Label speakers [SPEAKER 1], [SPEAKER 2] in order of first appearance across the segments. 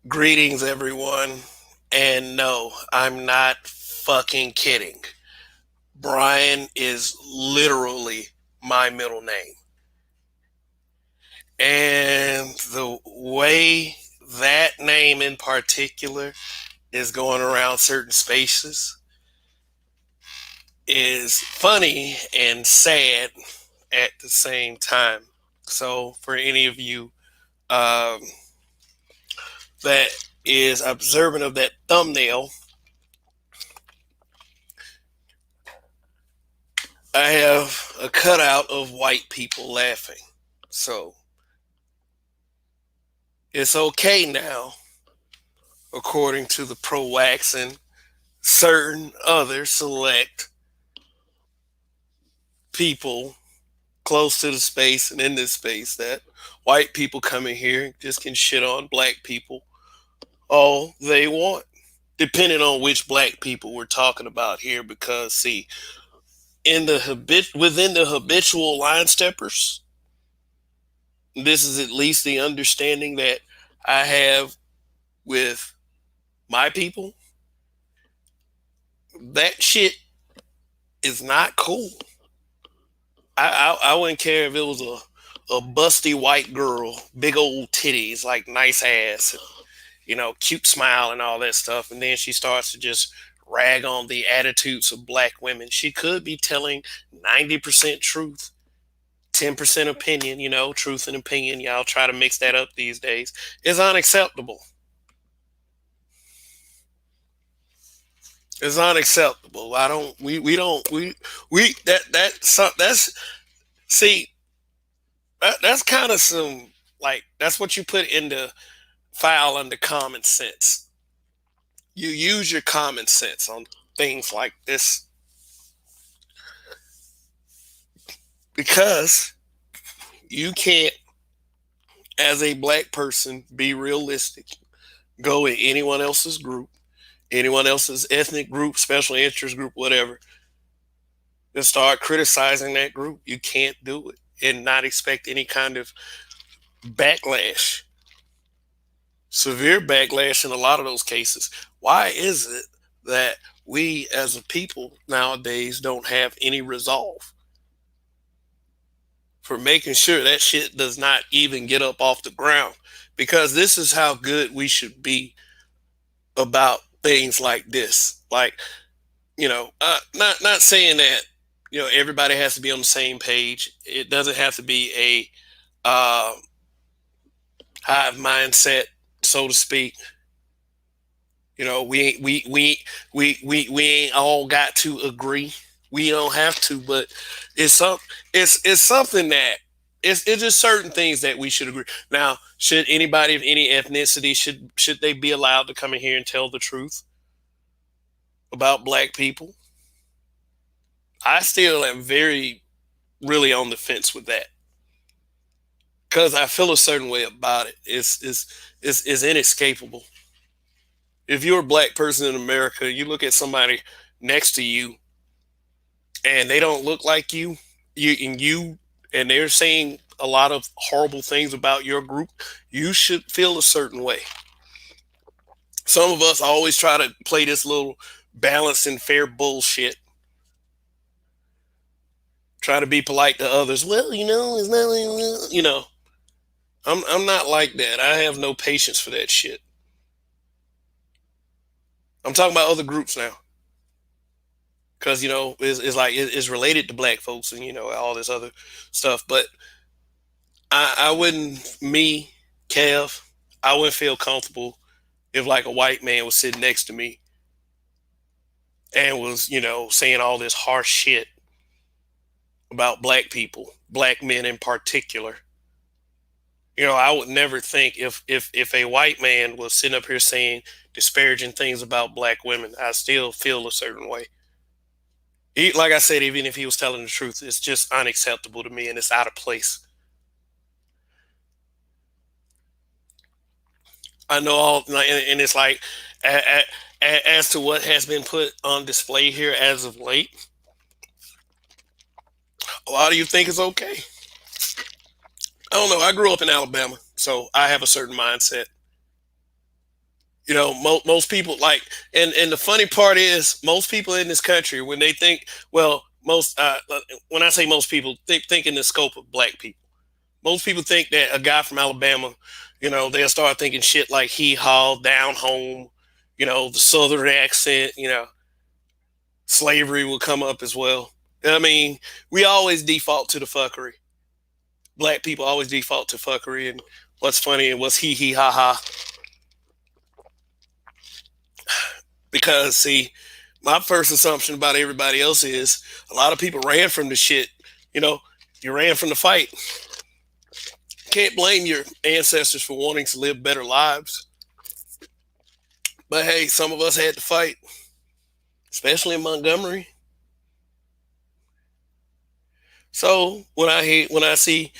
[SPEAKER 1] Greetings, everyone. And no, I'm not fucking kidding. Brian is literally my middle name. And the way that name in particular is going around certain spaces is funny and sad at the same time. So, for any of you um, that is observant of that thumbnail, I have a cutout of white people laughing. So it's okay now, according to the pro wax and certain other select people close to the space and in this space, that white people come in here just can shit on black people all they want, depending on which black people we're talking about here. Because see, within the habitual line steppers, this is at least the understanding that I have with my people. That shit is not cool. I wouldn't care if it was a busty white girl, big old titties, like nice ass, and, cute smile and all that stuff, and then she starts to just rag on the attitudes of black women. She could be telling 90% truth, 10% opinion. Truth and opinion. Y'all try to mix that up these days. It's unacceptable. It's unacceptable. I don't. We don't. We that's see that's kind of some, like, that's what you put into file under common sense. You use your common sense on things like this because you can't, as a black person, be realistic. Go in anyone else's group, anyone else's ethnic group, special interest group, whatever, and start criticizing that group. You can't do it and not expect any kind of backlash, severe backlash in a lot of those cases. Why is it that we as a people nowadays don't have any resolve for making sure that shit does not even get up off the ground? Because this is how good we should be about things like this. Like, not saying that everybody has to be on the same page. It doesn't have to be a hive mindset, so to speak. We ain't all got to agree. We don't have to, but it's something that it's just certain things that we should agree. Now, should anybody of any ethnicity, should they be allowed to come in here and tell the truth about black people? I still am very really on the fence with that because I feel a certain way about it. It's inescapable. If you're a black person in America, you look at somebody next to you and they don't look like and they're saying a lot of horrible things about your group, you should feel a certain way. Some of us always try to play this little balanced and fair bullshit, try to be polite to others. Well, it's not like, I'm not like that. I have no patience for that shit. I'm talking about other groups now, because it's like it's related to black folks and all this other stuff. But I wouldn't, me, Kev, I wouldn't feel comfortable if like a white man was sitting next to me and was saying all this harsh shit about black people, black men in particular. I would never think if a white man was sitting up here saying disparaging things about black women, I still feel a certain way. Like I said, even if he was telling the truth, it's just unacceptable to me and it's out of place. I know all, and it's like, as to what has been put on display here as of late, a lot of you think it's okay. I don't know. I grew up in Alabama, so I have a certain mindset. Most people like, and the funny part is, most people in this country, when they think, well, most when I say most people, think in the scope of black people. Most people think that a guy from Alabama, they'll start thinking shit like hee haw, down home, the southern accent, slavery will come up as well. I mean, we always default to the fuckery. Black people always default to fuckery and what's funny and what's hee hee ha ha. Because see, my first assumption about everybody else is a lot of people ran from the shit. You know, you ran from the fight. Can't blame your ancestors for wanting to live better lives. But hey, some of us had to fight, especially in Montgomery. So when I see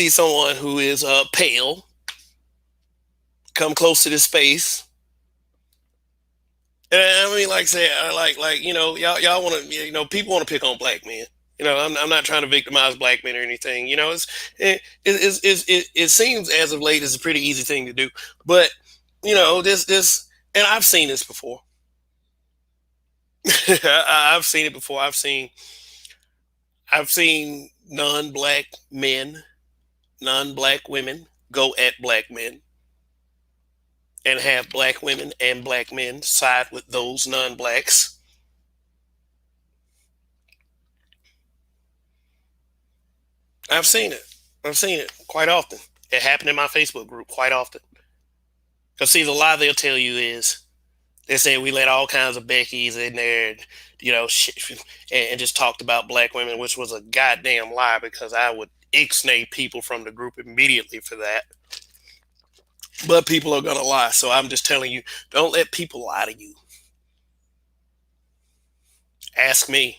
[SPEAKER 1] someone who is pale come close to this space, and I mean, like I said, y'all want to, people want to pick on black men. I'm not trying to victimize black men or anything. It seems as of late it's a pretty easy thing to do, but this, and I've seen this before. I've seen it before. I've seen non-black men, non-black women go at black men, and have black women and black men side with those non-blacks. I've seen it. I've seen it quite often. It happened in my Facebook group quite often. Because see, the lie they'll tell you is they say we let all kinds of Beckys in there, and, and just talked about black women, which was a goddamn lie because I would ixnay people from the group immediately for that. But people are gonna lie, so I'm just telling you, don't let people lie to you. Ask me.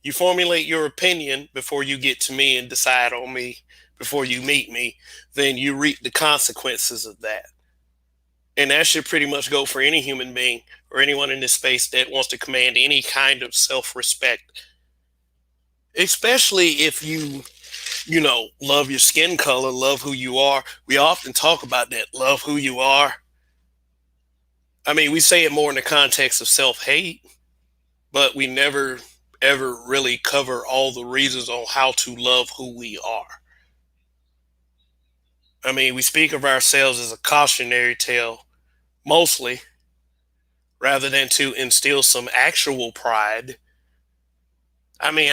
[SPEAKER 1] You formulate your opinion before you get to me and decide on me before you meet me, then you reap the consequences of that. And that should pretty much go for any human being or anyone in this space that wants to command any kind of self respect. Especially if love your skin color, love who you are. We often talk about that, love who you are. I mean, we say it more in the context of self hate, but we never ever really cover all the reasons on how to love who we are. I mean, we speak of ourselves as a cautionary tale mostly, rather than to instill some actual pride. I mean,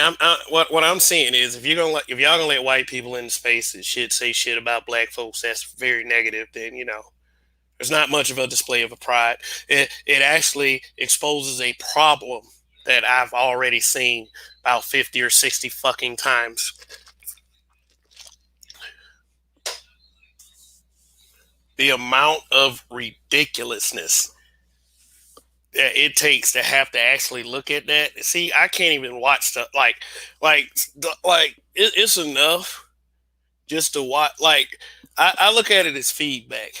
[SPEAKER 1] what I'm saying is, if y'all gonna let white people in space and say shit about black folks, that's very negative. Then there's not much of a display of a pride. It actually exposes a problem that I've already seen about 50 or 60 fucking times. The amount of ridiculousness that it takes to have to actually look at that. See, I can't even watch stuff it's enough just to watch. Like, I look at it as feedback.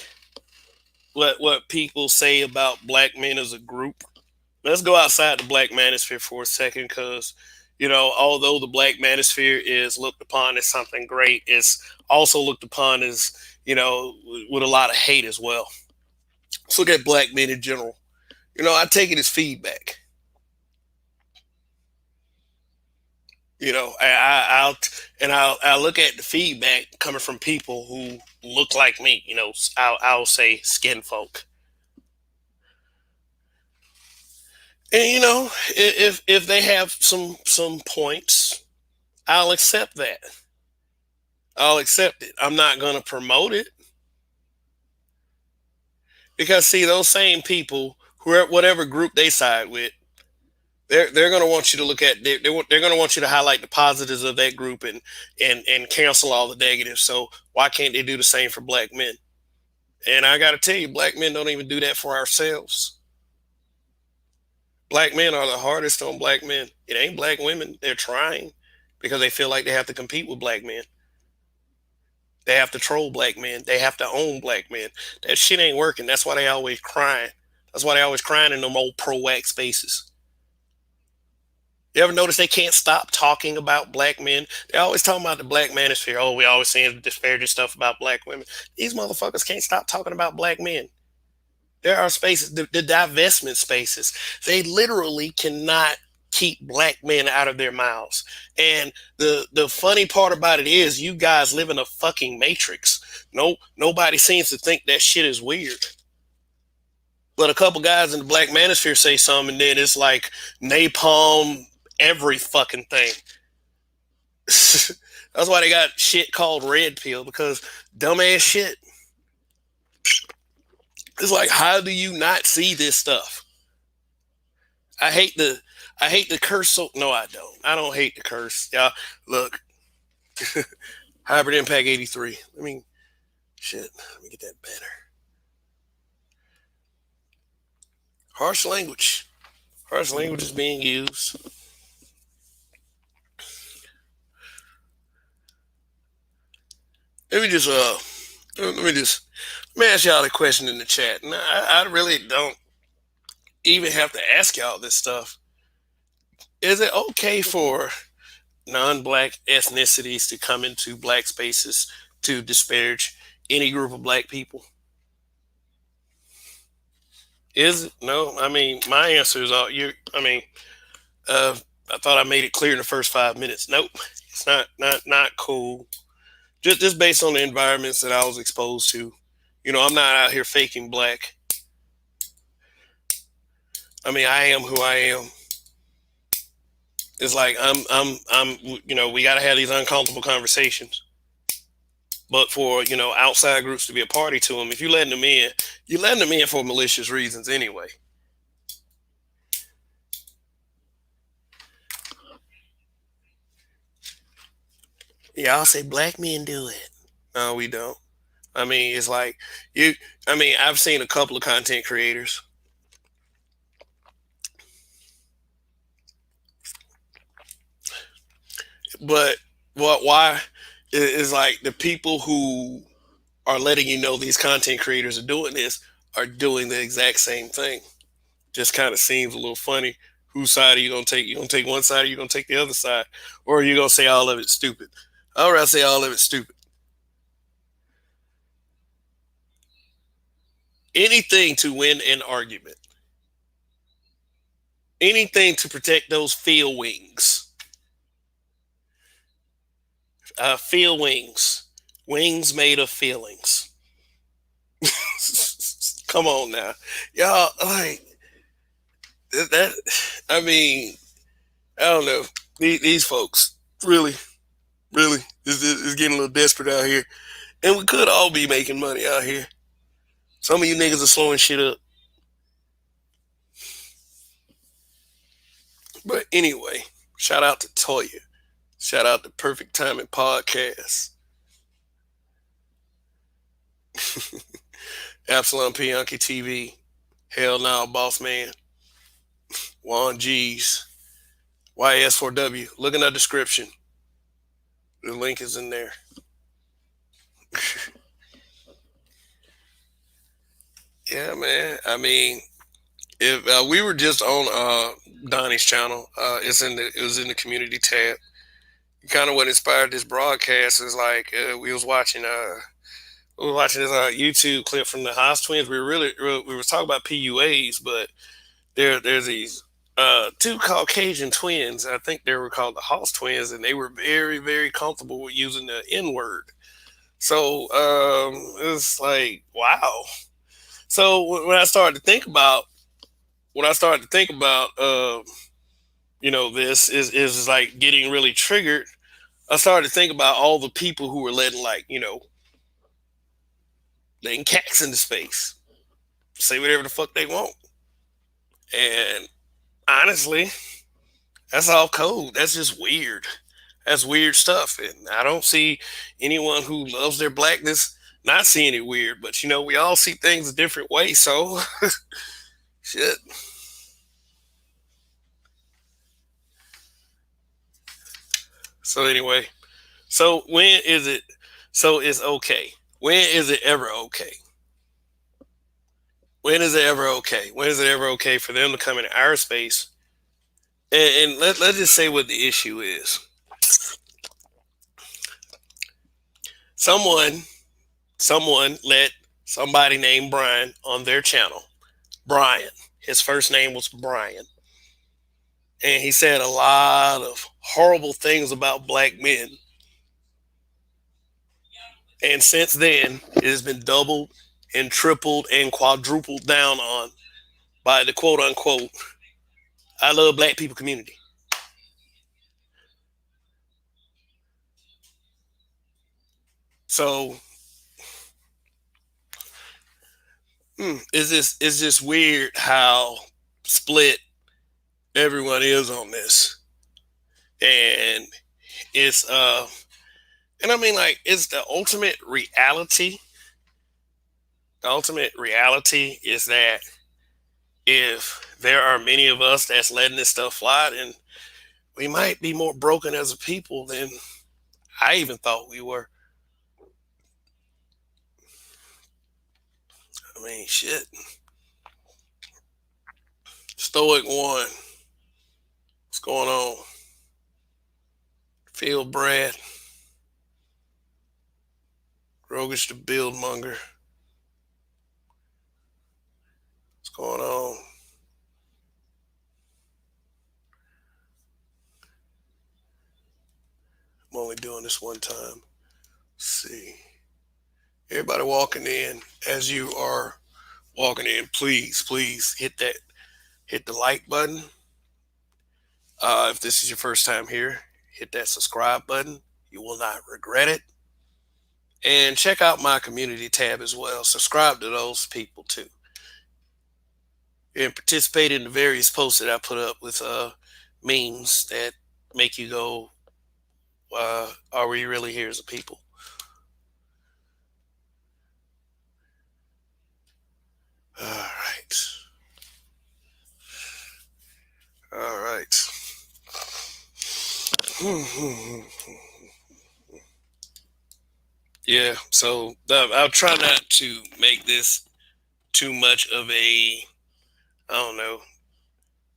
[SPEAKER 1] What people say about black men as a group. Let's go outside the black manosphere for a second, because although the black manosphere is looked upon as something great, it's also looked upon as with a lot of hate as well. Let's look at black men in general. I take it as feedback. I'll look at the feedback coming from people who look like me. I'll say skin folk. And if they have some points, I'll accept that. I'll accept it. I'm not going to promote it because see, those same people, whatever group they side with, they're going to want you to look at they're going to want you to highlight the positives of that group and cancel all the negatives. So why can't they do the same for black men? And I got to tell you, black men don't even do that for ourselves. Black men are the hardest on black men. It ain't black women. They're trying because they feel like they have to compete with black men. They have to troll black men. They have to own black men. That shit ain't working. That's why they always crying. That's why they always crying in them old pro-wax spaces. You ever notice they can't stop talking about black men? They always talking about the black manosphere. Oh, we always saying disparaging stuff about black women. These motherfuckers can't stop talking about black men. There are spaces, the divestment spaces. They literally cannot keep black men out of their mouths. And the funny part about it is, you guys live in a fucking matrix. Nobody seems to think that shit is weird. But a couple guys in the black manosphere say something, and then it's like napalm every fucking thing. That's why they got shit called red pill, because dumbass shit. It's like, how do you not see this stuff? I hate the curse. So no, I don't. I don't hate the curse. Yeah, look, Hybrid Impact 83. I mean, shit. Let me get that banner. Harsh language. Harsh language is being used. Let me just let me ask y'all a question in the chat. And I really don't even have to ask y'all this stuff. Is it okay for non-black ethnicities to come into black spaces to disparage any group of black people? Is it? No. I mean, my answer is all you. I mean, uh, I thought I made it clear in the first 5 minutes. Nope, it's not cool. Just based on the environments that I was exposed to. I'm not out here faking black. I mean, I am who I am. It's like I'm. We got to have these uncomfortable conversations. But for outside groups to be a party to them, if you letting them in, you're letting them in for malicious reasons anyway. Y'all say black men do it. No, we don't. I mean, it's like you. I mean, I've seen a couple of content creators, but what? Why? Is like the people who are letting you know these content creators are doing this are doing the exact same thing. Just kind of seems a little funny. Whose side are you gonna take? You gonna take one side, or you gonna take the other side, or are you gonna say all of it's stupid? I'd rather say all of it's stupid. Anything to win an argument. Anything to protect those feel wings. Feel wings. Wings made of feelings. Come on now, y'all. Like that. I mean, I don't know. These folks really, really is getting a little desperate out here, and we could all be making money out here. Some of you niggas are slowing shit up. But anyway, shout out to Toya. Shout out to Perfect Timing Podcast. Absalom Pianki TV. Hell now, Boss Man. Juan G's. YS4W. Look in the description. The link is in there. Yeah, man. I mean, if we were just on Donnie's channel, it was in the community tab. Kind of what inspired this broadcast is like we were watching this YouTube clip from the Haas twins. We were talking about PUAs, but there's these two Caucasian twins. I think they were called the Haas twins, and they were very very comfortable with using the N word. So it's like, wow. So when I started to think about this is like getting really triggered. I started to think about all the people who were letting cats into space, say whatever the fuck they want. And honestly, that's all code. That's just weird. That's weird stuff. And I don't see anyone who loves their blackness not seeing it weird. But we all see things a different way. So shit. So anyway, so when is it? So it's okay. When is it ever okay? When is it ever okay? When is it ever okay for them to come into our space? And let's just say what the issue is. Someone let somebody named Brian on their channel Brian. His first name was Brian. And he said a lot of horrible things about black men. And since then, it has been doubled and tripled and quadrupled down on by the quote unquote I love black people community. So it's just weird how split everyone is on this. And it's and I mean like it's the ultimate reality. The ultimate reality is that if there are many of us that's letting this stuff fly, then we might be more broken as a people than I even thought we were. I mean, shit. Stoic One, what's going on? Phil Brad, Rogish the Build Monger, what's going on? I'm only doing this one time. Let's see. Everybody walking in, as you are walking in, please hit the like button. If this is your first time here, hit that subscribe button. You will not regret it. And check out my community tab as well. Subscribe to those people too. And participate in the various posts that I put up with memes that make you go, are we really here as a people? All right. All right. Yeah, so I'll try not to make this too much of a, I don't know,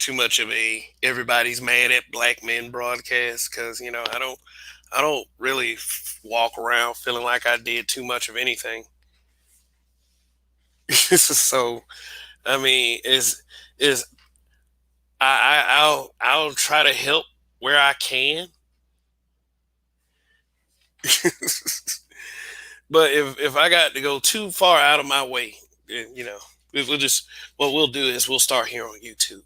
[SPEAKER 1] too much of a everybody's mad at black men broadcast because I don't really walk around feeling like I did too much of anything. So I mean, is I'll try to help where I can. But if I got to go too far out of my way, we'll just what we'll do is we'll start here on YouTube.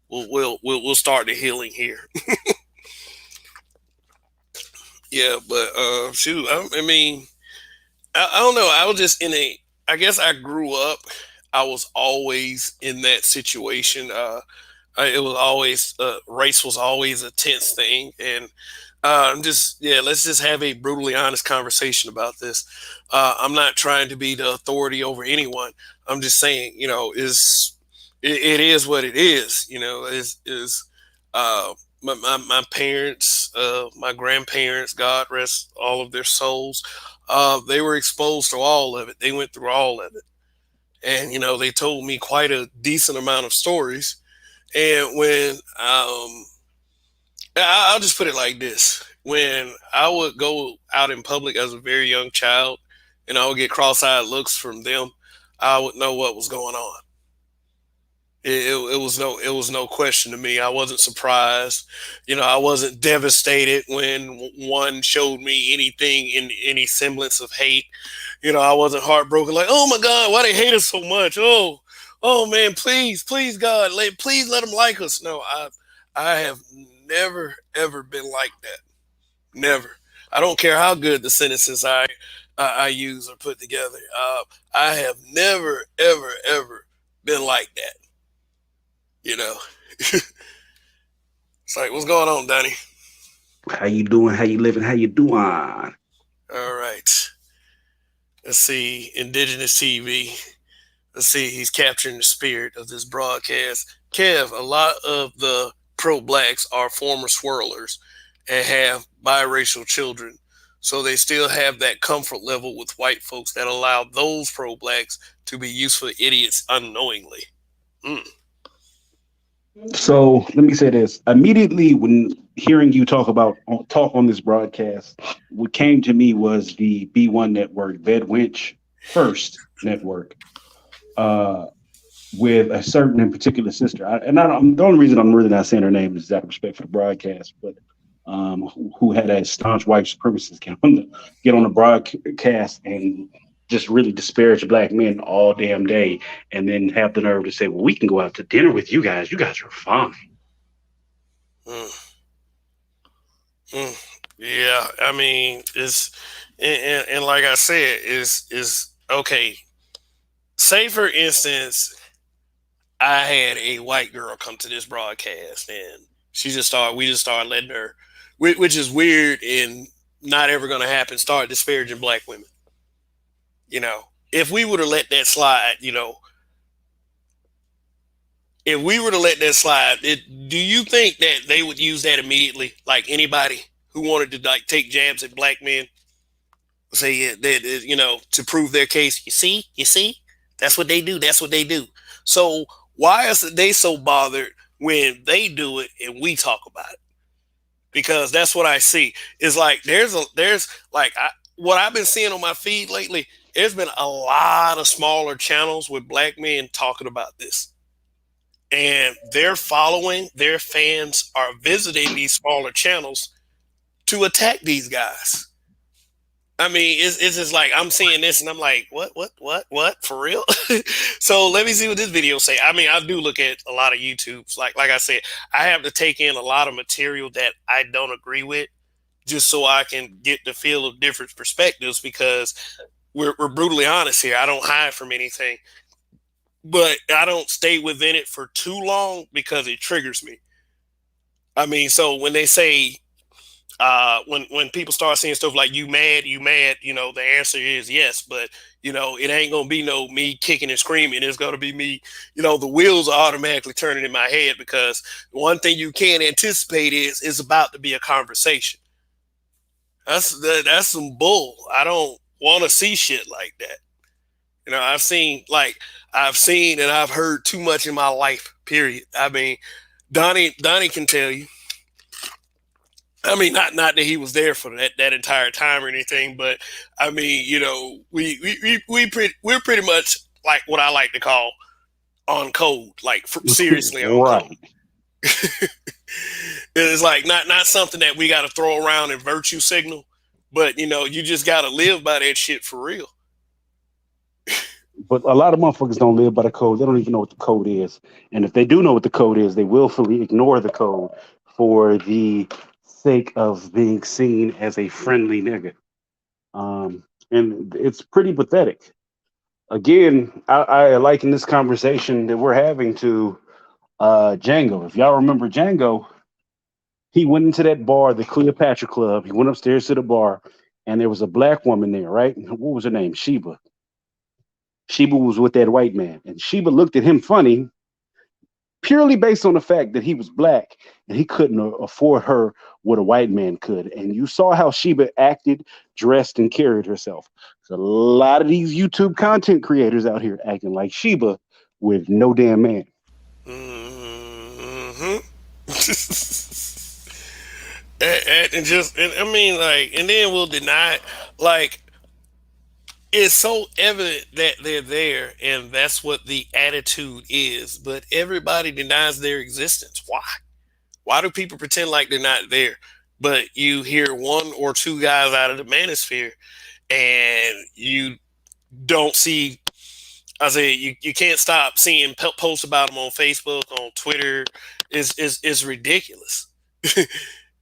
[SPEAKER 1] We'll start the healing here. Yeah, but shoot, I mean, I don't know. I was just in a. I guess I grew up. I was always in that situation. It was always race was always a tense thing, and I'm just yeah. Let's just have a brutally honest conversation about this. I'm not trying to be the authority over anyone. I'm just saying, it is what it is. Is my parents, my grandparents, God rest all of their souls. They were exposed to all of it. They went through all of it, and they told me quite a decent amount of stories. And when I'll just put it like this: when I would go out in public as a very young child, and I would get cross-eyed looks from them, I would know what was going on. It was no question to me. I wasn't surprised. I wasn't devastated when one showed me anything in any semblance of hate. I wasn't heartbroken like, oh my God, why they hate us so much? Oh man, please God, please let them like us. No, I have never ever been like that. Never. I don't care how good the sentences I use or put together. I have never ever ever been like that. You know, it's like, what's going on, Donnie?
[SPEAKER 2] How you doing? How you living? How you doing?
[SPEAKER 1] All right. Let's see. Indigenous TV. Let's see. He's capturing the spirit of this broadcast. Kev, a lot of the pro blacks are former swirlers and have biracial children. So they still have that comfort level with white folks that allow those pro blacks to be useful idiots unknowingly. Mm.
[SPEAKER 2] So let me say this. Immediately when hearing you talk on this broadcast, what came to me was the B1 network, Ved Winch First network. Uh, with a certain and particular sister. The only reason I'm really not saying her name is out of respect for the broadcast, but who had a staunch white supremacist get on the broadcast and just really disparage black men all damn day, and then have the nerve to say, "Well, we can go out to dinner with you guys. You guys are fine."
[SPEAKER 1] Mm, yeah, I mean, and like I said, is okay. Say for instance, I had a white girl come to this broadcast, and we just started letting her, which is weird and not ever going to happen. Start disparaging black women. If we would have let that slide, if we were to let that slide, do you think that they would use that immediately? Like anybody who wanted to like take jabs at black men, say yeah, to prove their case. You see, that's what they do. That's what they do. So why is they so bothered when they do it and we talk about it? Because that's what I see. Is like there's like what I've been seeing on my feed lately. There's been a lot of smaller channels with black men talking about this, and their following, their fans are visiting these smaller channels to attack these guys. I mean, it's just like I'm seeing this and I'm like, what, for real? So let me see what this video say. I mean, I do look at a lot of YouTubes. Like I said, I have to take in a lot of material that I don't agree with, just so I can get the feel of different perspectives. Because we're brutally honest here. I don't hide from anything, but I don't stay within it for too long because it triggers me. I mean, so when they say when people start saying stuff like you mad, the answer is yes, but it ain't gonna be no me kicking and screaming. It's gonna be me, the wheels are automatically turning in my head, because one thing you can't anticipate is about to be a conversation. That's some bull. I don't want to see shit like that. I've seen and I've heard too much in my life. Period. I mean, Donnie can tell you. I mean, not that he was there for that entire time or anything, but I mean, we're pretty much like what I like to call on code, like seriously on code.
[SPEAKER 2] Right.
[SPEAKER 1] It's like not something that we got to throw around and virtue signal, but you just got to live by that shit for real.
[SPEAKER 2] But a lot of motherfuckers don't live by the code. They don't even know what the code is. And if they do know what the code is, they willfully ignore the code for the sake of being seen as a friendly nigga. And it's pretty pathetic. Again, I liken this conversation that we're having to Django. If y'all remember Django, he went into that bar, the Cleopatra Club. He went upstairs to the bar, and there was a black woman there, right? What was her name? Sheba. Sheba was with that white man, and Sheba looked at him funny, purely based on the fact that he was black and he couldn't afford her what a white man could. And you saw how Sheba acted, dressed, and carried herself. There's a lot of these YouTube content creators out here acting like Sheba with no damn man.
[SPEAKER 1] Mm-hmm. and I mean, like, and then we'll deny it. Like, it's so evident that they're there, and that's what the attitude is. But everybody denies their existence. Why? Why do people pretend like they're not there? But you hear one or two guys out of the manosphere, and you don't see. I say you can't stop seeing posts about them on Facebook, on Twitter. Is ridiculous.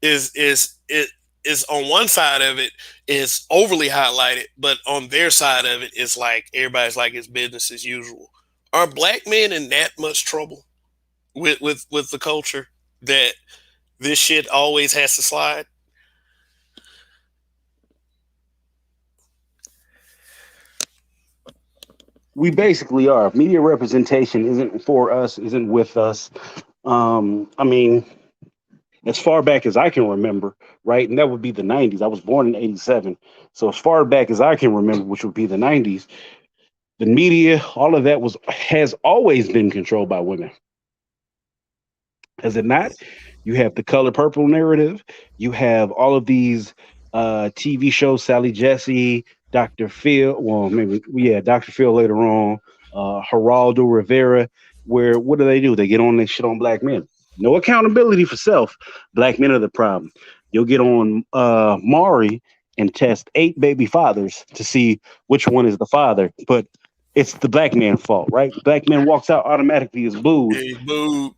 [SPEAKER 1] Is on one side of it is overly highlighted, but on their side of it is like everybody's like it's business as usual. Are black men in that much trouble with the culture that this shit always has to slide?
[SPEAKER 2] We basically are. Media representation isn't for us, isn't with us. I mean, as far back as I can remember, right? And that would be the 90s. I was born in 87. So as far back as I can remember, which would be the 90s, the media, all of that has always been controlled by women. Has it not? You have the color purple narrative. You have all of these TV shows, Sally Jesse, Dr. Phil. Well, maybe, yeah, Dr. Phil later on. Geraldo Rivera, where what do? They get on this shit on black men. No accountability for self. Black men are the problem. You'll get on Maury and test 8 baby fathers to see which one is the father, but it's the black man's fault, right? Black man walks out automatically is booed.
[SPEAKER 1] Hey, boo.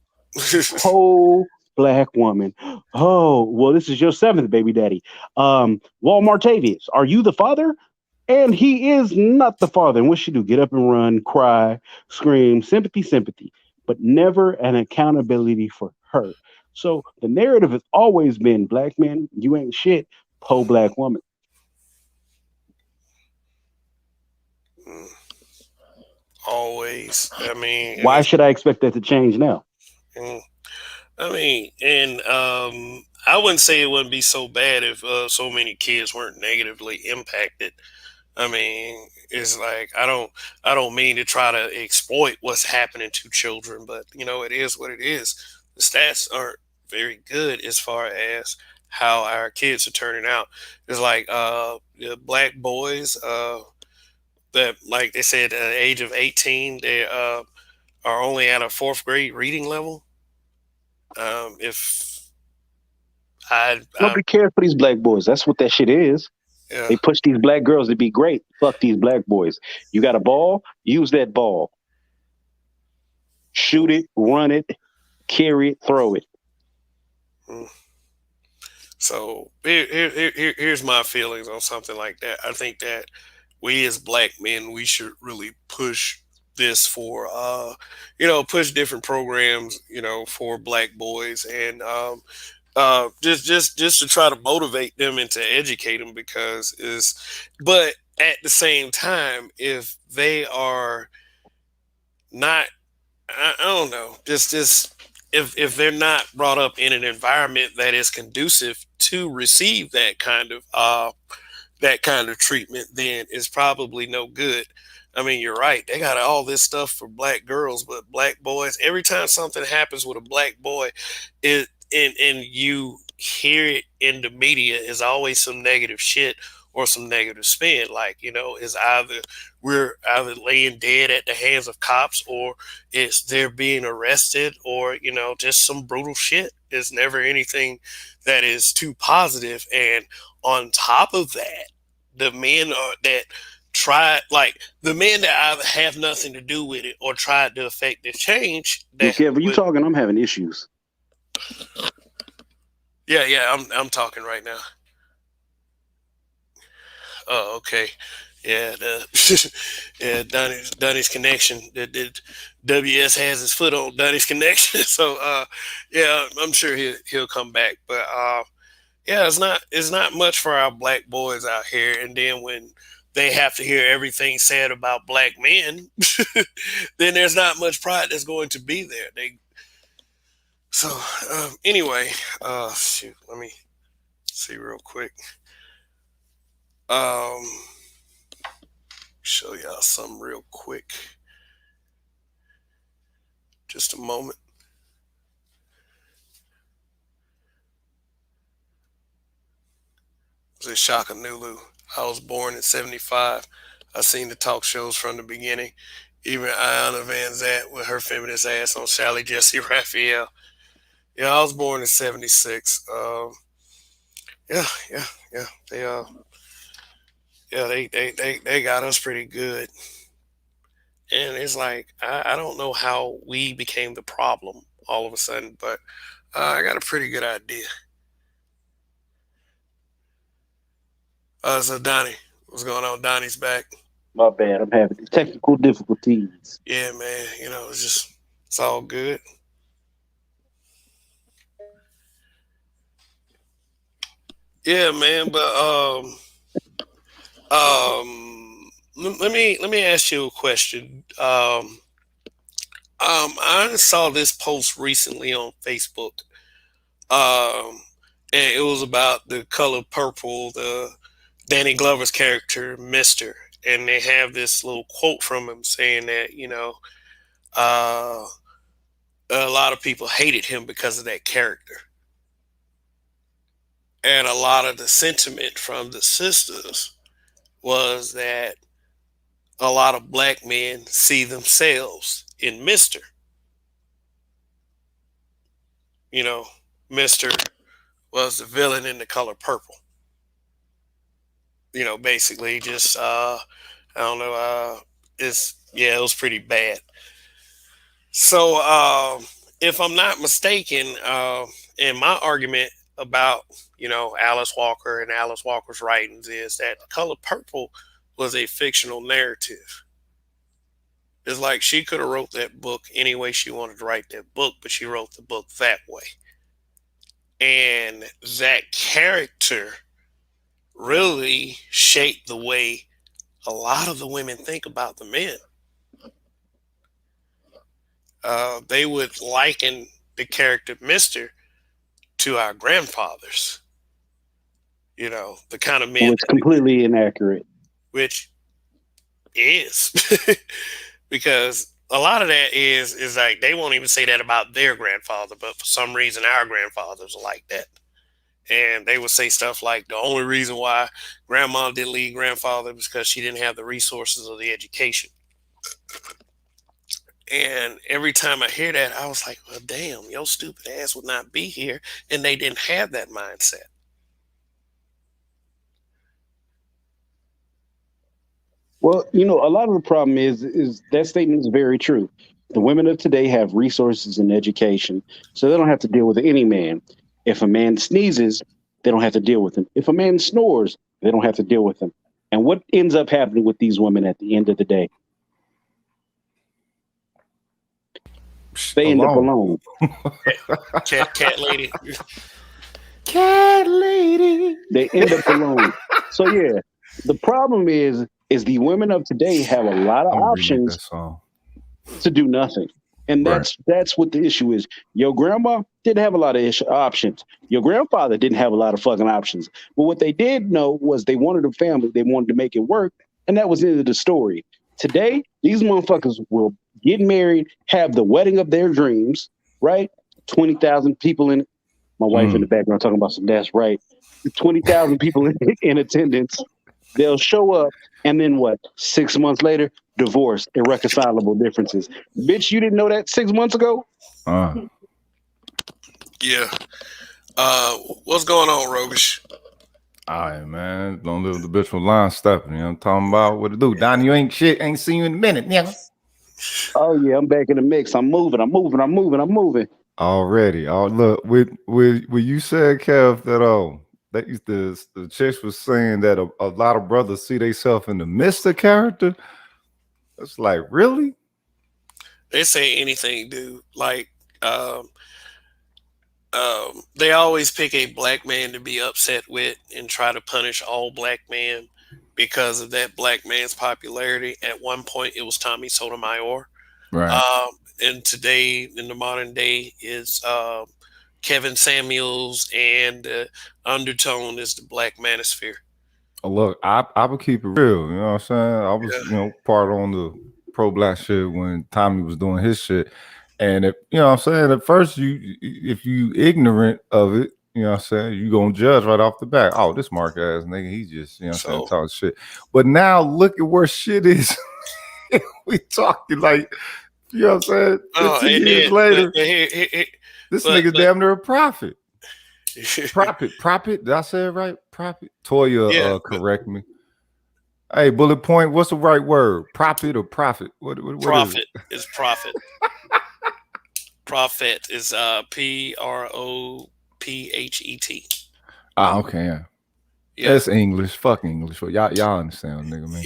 [SPEAKER 2] Whole black woman. Oh, well, this is your seventh baby daddy. Walmart Tavius, are you the father? And he is not the father. And what she do? Get up and run, cry, scream, sympathy, sympathy, but never an accountability for her. So the narrative has always been black man, you ain't shit, po black woman.
[SPEAKER 1] Always. I mean, and
[SPEAKER 2] Why should I expect that to change now?
[SPEAKER 1] mm, I mean, and I wouldn't say it wouldn't be so bad if so many kids weren't negatively impacted. I mean, it's like I don't mean to try to exploit what's happening to children, but it is what it is. The stats aren't very good as far as how our kids are turning out. It's like the black boys that, like they said, at the age of 18, they are only at a fourth grade reading level. If I
[SPEAKER 2] Nobody cares for these black boys. That's what that shit is.
[SPEAKER 1] yeah.
[SPEAKER 2] They push these black girls to be great. Fuck these black boys. You got a ball? Use that ball. Shoot it, run it, carry it, throw it.
[SPEAKER 1] Mm. So here's my feelings on something like that. I think that we as black men, we should really push this for push different programs for black boys, and just to try to motivate them and to educate them, because is but at the same time, if they are not, I don't know, just if they're not brought up in an environment that is conducive to receive that kind of treatment, then it's probably no good. I mean, you're right. They got all this stuff for black girls, but black boys, every time something happens with a black boy, it and you hear it in the media, is always some negative shit or some negative spin. Like, is either we're either laying dead at the hands of cops, or it's they're being arrested, or, just some brutal shit. There's never anything that is too positive. And on top of that, the men that try, like the men that either have nothing to do with it or tried to affect the change
[SPEAKER 2] Yo,
[SPEAKER 1] that
[SPEAKER 2] Kev, you
[SPEAKER 1] would.
[SPEAKER 2] talking? I'm having issues.
[SPEAKER 1] Yeah, I'm talking right now. Oh, okay. Yeah, yeah, Donnie's connection. The WS has his foot on Donnie's connection. So yeah, I'm sure he'll come back. But yeah, it's not much for our black boys out here. And then when they have to hear everything said about black men, then there's not much pride that's going to be there. So anyway, shoot, let me see real quick. Um, show y'all something real quick. Just a moment. This is Shaka Nulu. I was born in '75. I seen the talk shows from the beginning. Even Ayanna Van Zant with her feminist ass on Sally Jesse Raphael. Yeah, I was born in '76. Yeah, yeah, yeah. They got us pretty good. And it's like I don't know how we became the problem all of a sudden, but I got a pretty good idea. So Donnie, what's going on? Donnie's back.
[SPEAKER 2] My bad. I'm having technical difficulties.
[SPEAKER 1] Yeah, man. It's all good. Yeah, man. But let me ask you a question. I saw this post recently on Facebook. Um, and it was about the color purple, the Danny Glover's character, Mister. And they have this little quote from him saying that, uh, a lot of people hated him because of that character. And a lot of the sentiment from the sisters was that a lot of black men see themselves in Mister. You know, Mister was the villain in The Color Purple. You know, basically just I don't know, it's yeah, it was pretty bad. So if I'm not mistaken, in my argument about Alice Walker and Alice Walker's writings is that The Color Purple was a fictional narrative. It's like she could have wrote that book any way she wanted to write that book, but she wrote the book that way. And that character really shaped the way a lot of the women think about the men. They would liken the character Mister to our grandfathers. The kind of men
[SPEAKER 2] It's completely inaccurate.
[SPEAKER 1] which is because a lot of that is like they won't even say that about their grandfather, but for some reason our grandfathers are like that. And they would say stuff like the only reason why grandma didn't leave grandfather was because she didn't have the resources or the education. And every time I hear that, I was like, well, damn, your stupid ass would not be here. And they didn't have that mindset.
[SPEAKER 2] Well, a lot of the problem is that statement is very true. The women of today have resources and education, so they don't have to deal with any man. If a man sneezes, they don't have to deal with him. If a man snores, they don't have to deal with him. And what ends up happening with these women at the end of the day? They end up alone.
[SPEAKER 1] Cat lady.
[SPEAKER 3] Cat lady.
[SPEAKER 2] They end up alone. So yeah, the problem is the women of today have a lot of options to do nothing. And that's what the issue is. Your grandma didn't have a lot of options. Your grandfather didn't have a lot of fucking options. But what they did know was they wanted a family. They wanted to make it work. And that was the end of the story. Today, these motherfuckers will get married, have the wedding of their dreams, right? 20,000 people in it. My wife in the background talking about some that's right. 20,000 people in attendance. They'll show up, and then what? 6 months later, divorce, irreconcilable differences. Bitch, you didn't know that 6 months ago?
[SPEAKER 1] Yeah. What's going on, Rogish?
[SPEAKER 3] All right, man. Don't live the bitch from line stepping. You know what I'm talking about? What to do? Donnie, you ain't shit. Ain't seen you in a minute, nigga.
[SPEAKER 2] Oh, yeah, I'm back in the mix. I'm moving.
[SPEAKER 3] Already. Oh, look, with you said, Kev, that the chicks was saying that a lot of brothers see themselves in the Mister character. It's like, really?
[SPEAKER 1] They say anything, dude. Like, they always pick a black man to be upset with and try to punish all black men because of that black man's popularity. At one point, it was Tommy Sotomayor.
[SPEAKER 3] Right.
[SPEAKER 1] And today, in the modern day, is Kevin Samuels, and undertone is the Black Manosphere.
[SPEAKER 3] Oh, look, I would keep it real. You know what I'm saying? I was, part on the pro black shit when Tommy was doing his shit. And if you know what I'm saying, at first if you ignorant of it, you know what I'm saying, you gonna judge right off the bat. Oh, this mark ass nigga, he just, what I'm saying, talking shit. But now look at where shit is. We talking like, you know what I'm saying? 15 years later, this nigga damn near a prophet. Prophet. Did I say it right? Prophet. Toya, correct me. Hey, bullet point. What's the right word? Prophet or prophet? What
[SPEAKER 1] prophet is prophet. Prophet is Prophet.
[SPEAKER 3] Okay, yeah. That's English. Fuck English. Y'all understand, nigga, man.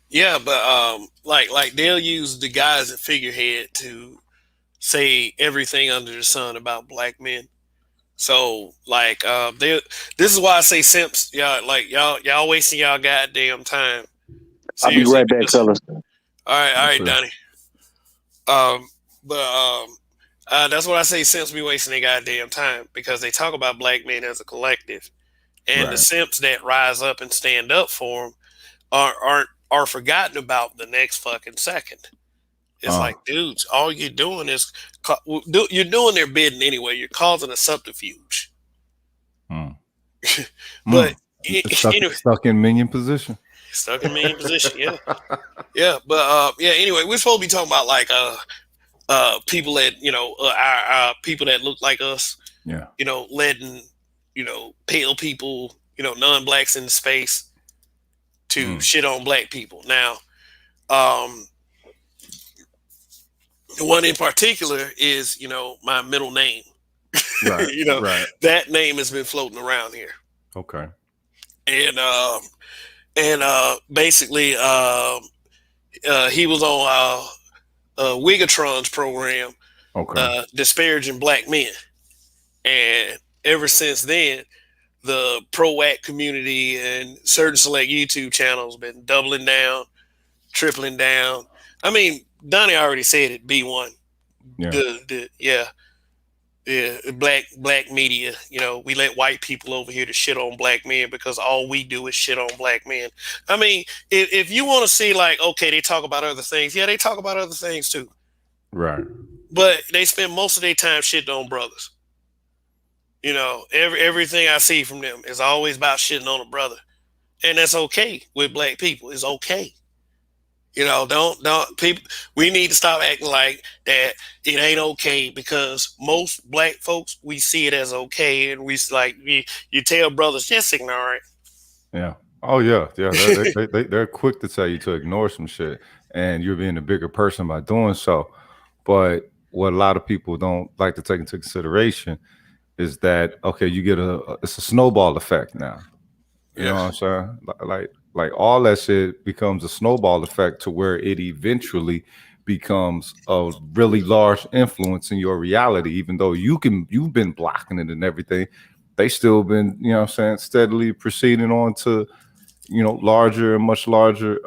[SPEAKER 1] Yeah, but like they'll use the guy as a figurehead to say everything under the sun about black men. So like this is why I say simps, y'all wasting y'all goddamn time.
[SPEAKER 2] Seriously, I'll be right back, fellas.
[SPEAKER 1] All right, Donnie. That's what I say, simps be wasting their goddamn time because they talk about black men as a collective, and the simps that rise up and stand up for them are forgotten about the next fucking second. It's like, dudes, all you're doing is you're doing their bidding anyway. You're causing a subterfuge.
[SPEAKER 3] But stuck in minion position.
[SPEAKER 1] Stuck in mean position. Yeah. Yeah. But yeah. Anyway, we're supposed to be talking about like people that our people that look like us.
[SPEAKER 3] Yeah.
[SPEAKER 1] Letting pale people, non-blacks in space to shit on black people. Now, one in particular is my middle name.
[SPEAKER 3] Right. Right.
[SPEAKER 1] That name has been floating around here.
[SPEAKER 3] Okay.
[SPEAKER 1] And basically he was on Wigatron's program,
[SPEAKER 3] Okay.
[SPEAKER 1] disparaging black men, and ever since then the pro-act community and certain select YouTube channels been doubling down, tripling down. I mean, Donnie already said it. B1,
[SPEAKER 3] Yeah.
[SPEAKER 1] black media. We let white people over here to shit on black men because all we do is shit on black men. I mean, if you want to see like, okay, they talk about other things. Yeah, they talk about other things too.
[SPEAKER 3] Right.
[SPEAKER 1] But they spend most of their time shitting on brothers. Everything I see from them is always about shitting on a brother, and that's okay with black people. It's okay. Don't people. We need to stop acting like that. It ain't okay because most black folks, we see it as okay, and you tell brothers just ignore it.
[SPEAKER 3] Yeah. Oh yeah. Yeah. They're quick to tell you to ignore some shit, and you're being a bigger person by doing so. But what a lot of people don't like to take into consideration is that, okay, you get it's a snowball effect now. You know what I'm saying? Like all that shit becomes a snowball effect to where it eventually becomes a really large influence in your reality. Even though you've been blocking it and everything, they still been, steadily proceeding on to, larger and much larger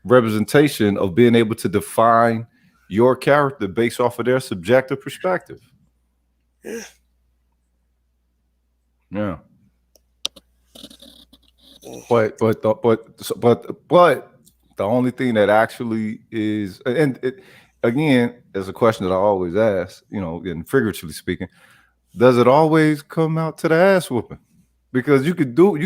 [SPEAKER 3] representation of being able to define your character based off of their subjective perspective.
[SPEAKER 1] Yeah.
[SPEAKER 3] Yeah. But the only thing that actually is, and it, again, is a question that I always ask, and figuratively speaking, does it always come out to the ass whooping? Because you could do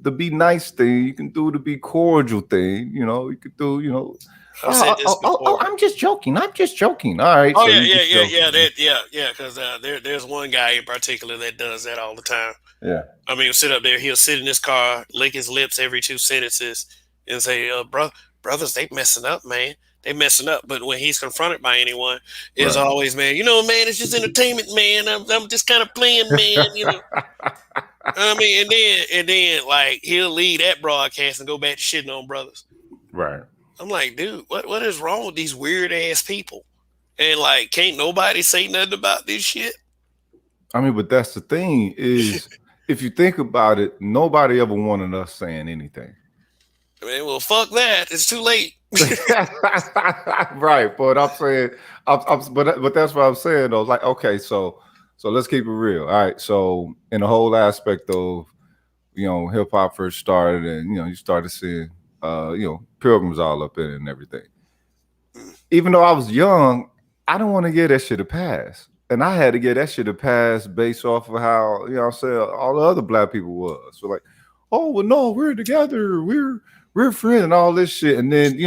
[SPEAKER 3] the be nice thing, you can do the be cordial thing, you could do,
[SPEAKER 1] I've said this before.
[SPEAKER 3] I'm just joking. All right.
[SPEAKER 1] Oh
[SPEAKER 3] so
[SPEAKER 1] yeah. Because there's one guy in particular that does that all the time.
[SPEAKER 3] Yeah.
[SPEAKER 1] I mean, he'll sit in his car, lick his lips every 2 sentences, and say, brothers, they messing up, man. They messing up. But when he's confronted by anyone, it's always, man, man, it's just entertainment, man. I'm just kind of playing, man. I mean, and then like he'll leave that broadcast and go back to shitting on brothers.
[SPEAKER 3] Right.
[SPEAKER 1] I'm like, dude, what is wrong with these weird ass people? And like, can't nobody say nothing about this shit?
[SPEAKER 3] I mean, but that's the thing is, if you think about it, nobody ever wanted us saying anything.
[SPEAKER 1] I mean, well, fuck that. It's too late.
[SPEAKER 3] Right. But I'm saying, but that's what I'm saying though. Like, okay, so let's keep it real. All right. So in the whole aspect of, hip hop first started, and you started seeing Pilgrims all up in it and everything. Even though I was young, I didn't want to get that shit a pass. And I had to get that shit a pass based off of how, all the other black people was. So like, oh, well, no, we're together. We're friends and all this shit. And then,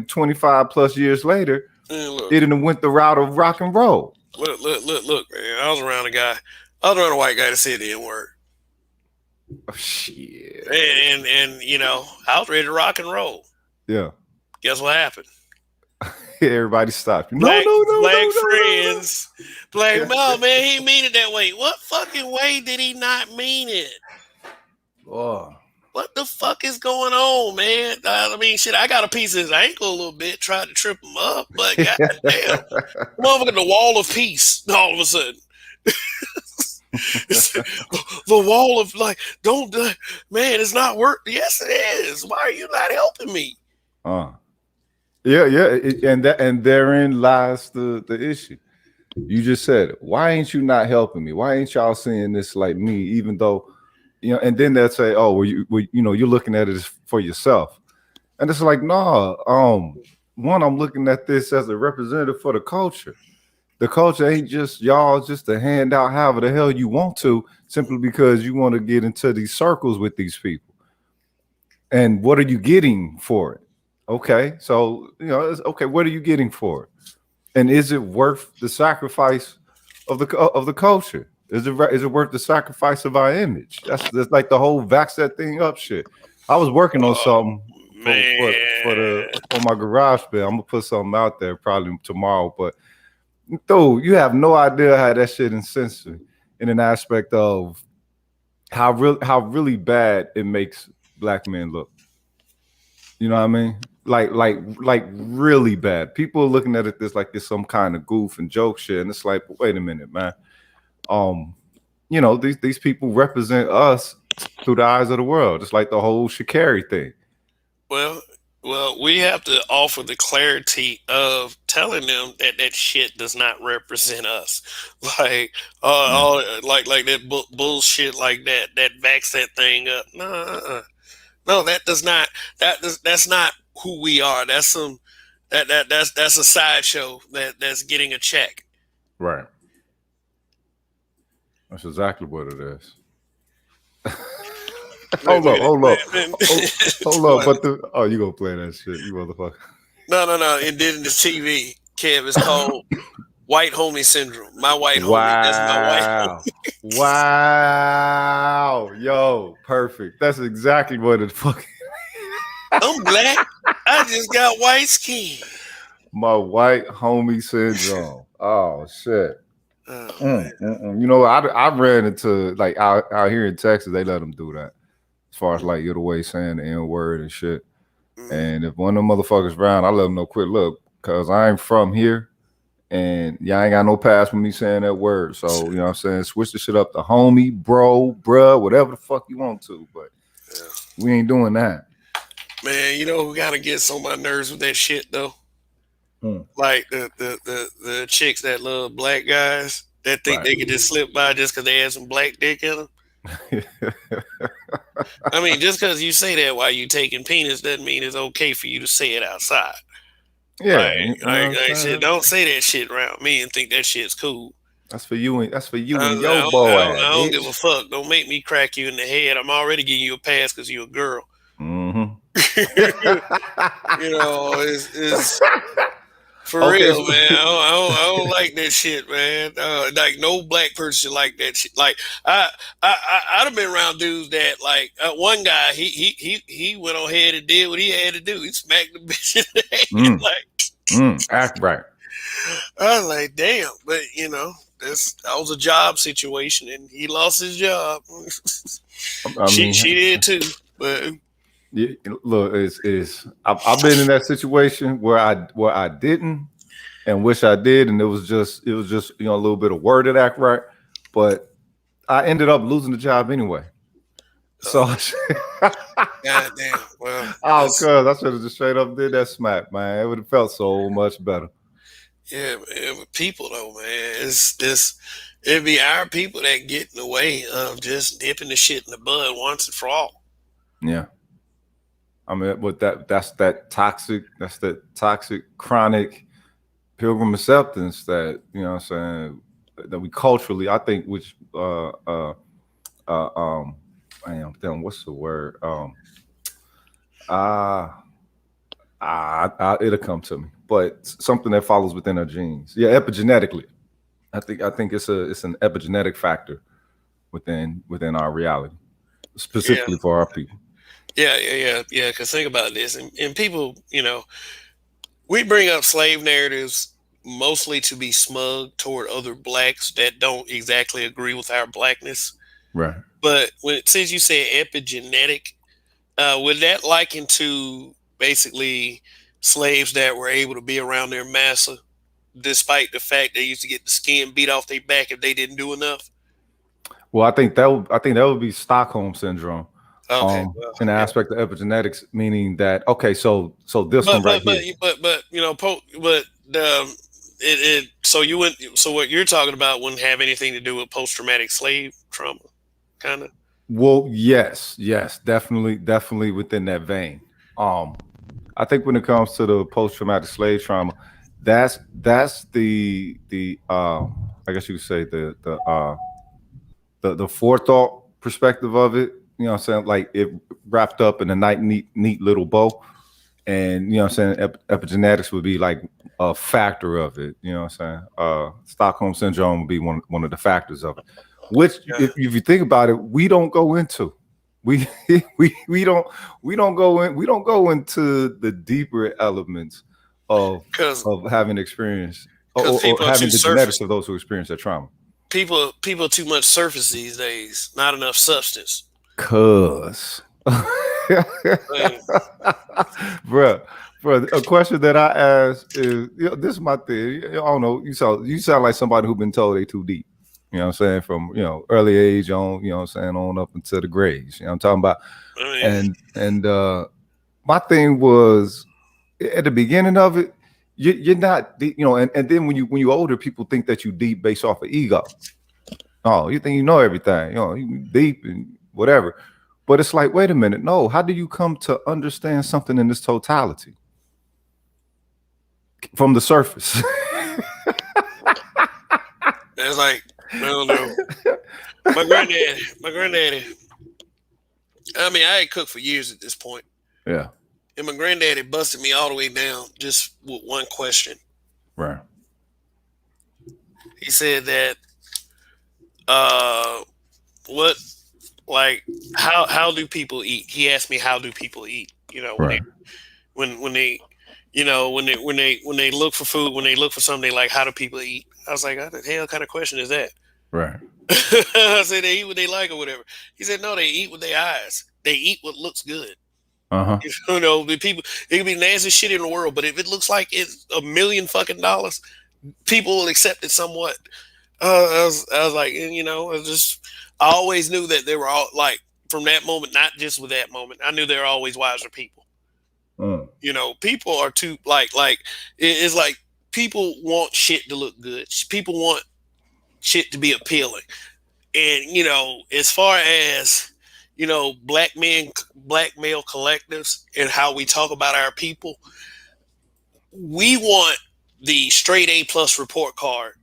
[SPEAKER 3] 25 plus years later, it didn't went the route of rock and roll.
[SPEAKER 1] Look, man. I was around a white guy that said the N-word.
[SPEAKER 3] Oh, shit.
[SPEAKER 1] And I was ready to rock and roll.
[SPEAKER 3] Yeah.
[SPEAKER 1] Guess what happened?
[SPEAKER 3] Everybody stopped.
[SPEAKER 1] Black friends. Black, no, man, he mean it that way. What fucking way did he not mean it?
[SPEAKER 3] Oh.
[SPEAKER 1] What the fuck is going on, man? I mean, shit, I got a piece of his ankle a little bit, tried to trip him up, but goddamn, motherfucker, the wall of peace all of a sudden. The wall of like, don't, man, it's not work. Yes, it is. Why are you not helping me?
[SPEAKER 3] Yeah, and therein lies the issue. You just said it. Why ain't you not helping me? Why ain't y'all seeing this like me? Even though, and then they'll say, oh, you're looking at it for yourself, and it's like, no. One, I'm looking at this as a representative for the culture. The culture ain't just y'all just to hand out however the hell you want to, simply because you want to get into these circles with these people. And what are you getting for it? Okay, so it's, okay, what are you getting for it? And is it worth the sacrifice of the culture? Is it worth the sacrifice of our image? That's like the whole vax that thing up shit. I was working on something for my garage band. I'm gonna put something out there probably tomorrow, but though you have no idea how that shit insensitive in an aspect of how really bad it makes black men look. You know what I mean? Like really bad. People are looking at it this like it's some kind of goof and joke shit, and it's like, wait a minute, man. These people represent us through the eyes of the world. It's like the whole Sha'Carri thing.
[SPEAKER 1] Well, we have to offer the clarity of telling them that shit does not represent us. Like, like that bullshit like that backs that thing up. No, that does not. That's not who we are. That's that's a sideshow that's getting a check.
[SPEAKER 3] Right. That's exactly what it is. Hold up. But you gonna play that shit, you motherfucker?
[SPEAKER 1] No. It did in the TV. Kev, it's called White Homie Syndrome. My white homie. That's my white homie.
[SPEAKER 3] Wow. Yo, perfect. That's exactly what it fucking.
[SPEAKER 1] I'm black. I just got white skin.
[SPEAKER 3] My white homie syndrome. Oh shit. I ran into like out here in Texas, they let them do that. As far as like you're the way saying the N-word and shit. And if one of them motherfuckers around, I let them know quick look, cause I ain't from here. And y'all ain't got no pass for me saying that word. So, you know what I'm saying? Switch the shit up to homie, bro, bruh, whatever the fuck you want to. But we ain't doing that.
[SPEAKER 1] Man, you know who gotta get on my nerves with that shit though? Like the chicks that love black guys that think they can just slip by just because they have some black dick in them. I mean, just because you say that while you taking penis doesn't mean it's okay for you to say it outside.
[SPEAKER 3] Yeah,
[SPEAKER 1] like shit, don't say that shit around me and think that shit's cool.
[SPEAKER 3] That's for you and your boy.
[SPEAKER 1] I don't give a fuck. Don't make me crack you in the head. I'm already giving you a pass because you're a girl.
[SPEAKER 3] Mm-hmm.
[SPEAKER 1] It's for real, man. I don't like that shit, man. Like no black person like that shit. Like I'd have been around dudes that like one guy he went on ahead and did what he had to do. He smacked the bitch in the head.
[SPEAKER 3] Act right.
[SPEAKER 1] I was like, damn, but that was a job situation, and he lost his job. She did too, but.
[SPEAKER 3] Yeah, look, I've been in that situation where I didn't and wish I did, and it was just a little bit of word that act right, but I ended up losing the job anyway. So
[SPEAKER 1] goddamn, well,
[SPEAKER 3] cuz I should have just straight up did that smack, man. It would have felt so much better.
[SPEAKER 1] Yeah, with people though, man, it'd be our people that get in the way of just dipping the shit in the bud once and for all.
[SPEAKER 3] Yeah. I mean, but that's that toxic chronic pilgrim acceptance that, you know what I'm saying, that we culturally, I think, which what's the word? It'll come to me. But something that follows within our genes. Yeah, epigenetically. I think it's an epigenetic factor within our reality, specifically for our people.
[SPEAKER 1] Yeah. Because think about this, and people, we bring up slave narratives mostly to be smug toward other blacks that don't exactly agree with our blackness.
[SPEAKER 3] Right.
[SPEAKER 1] But since you say epigenetic, would that liken to basically slaves that were able to be around their master, despite the fact they used to get the skin beat off their back if they didn't do enough?
[SPEAKER 3] Well, I think that would be Stockholm syndrome.
[SPEAKER 1] Okay,
[SPEAKER 3] in the aspect of epigenetics, meaning that so this one right here.
[SPEAKER 1] So what you're talking about wouldn't have anything to do with post-traumatic slave trauma, kind of.
[SPEAKER 3] Well, yes, definitely within that vein. I think when it comes to the post-traumatic slave trauma, that's the I guess you could say the forethought perspective of it. you know what I'm saying, like it wrapped up in a neat little bow. And you know what I'm saying, epigenetics would be like a factor of it. You know what I'm saying? Stockholm syndrome would be one of the factors of it. Which, if you think about it, we don't go into. We don't go into the deeper elements of having experience or having the genetics of those who experience that trauma.
[SPEAKER 1] People too much surface these days, not enough substance.
[SPEAKER 3] Cause bruh, a question that I ask is, this is my thing. I don't know. You sound like somebody who's been told they too deep. You know what I'm saying? From early age on, you know what I'm saying, on up into the graves. You know what I'm talking about? And my thing was at the beginning of it, you're not, and then when you older, people think that you deep based off of ego. Oh, you think you know everything, you deep and whatever. But it's like, wait a minute, no, how do you come to understand something in this totality? From the surface.
[SPEAKER 1] It's like, I don't know. My granddaddy, I mean, I ain't cooked for years at this point.
[SPEAKER 3] Yeah.
[SPEAKER 1] And my granddaddy busted me all the way down just with one question.
[SPEAKER 3] Right.
[SPEAKER 1] He said that, how do people eat? He asked me, how do people eat?
[SPEAKER 3] Right.
[SPEAKER 1] When they look for food, when they look for something, they like, how do people eat? I was like, what the hell kind of question is that?
[SPEAKER 3] Right.
[SPEAKER 1] I said they eat what they like or whatever. He said, no, they eat with their eyes. They eat what looks good.
[SPEAKER 3] Uh-huh.
[SPEAKER 1] The people, it could be nasty shit in the world, but if it looks like it's $1 million fucking dollars, people will accept it somewhat. I was like, I always knew that they were all like, from that moment, not just with that moment, I knew they were always wiser people. People are too like it's like people want shit to look good. People want shit to be appealing. And, as far as, black male collectives and how we talk about our people, we want the straight A+ report card.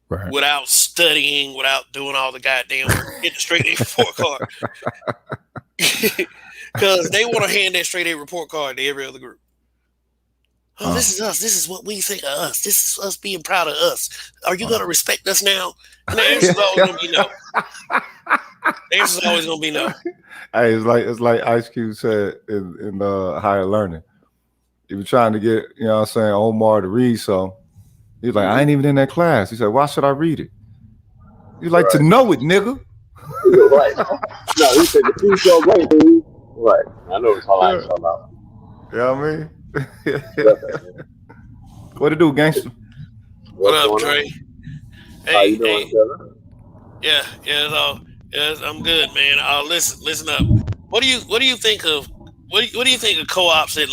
[SPEAKER 1] Right. Without studying, without doing all the goddamn work, get the straight A report card. Because they want to hand that straight A report card to every other group. Oh, this is us. This is what we think of us. This is us being proud of us. Are you going to respect us now? And the answer's always going to be no. The answer's always going to be no.
[SPEAKER 3] Hey, it's like Ice Cube said in Higher Learning. He was trying to get, Omar to read something. He's like, I ain't even in that class. He said, why should I read it? He's like, to know it, nigga.
[SPEAKER 4] Right. No, he said, the food's so great, dude. Right. I know it's all I'm talking about.
[SPEAKER 3] You know what I mean? What it do, gangster?
[SPEAKER 1] What up, Trey? Hey,
[SPEAKER 4] how you doing, brother?
[SPEAKER 1] Yeah, I'm good, man. Listen up. What do you think of co-ops that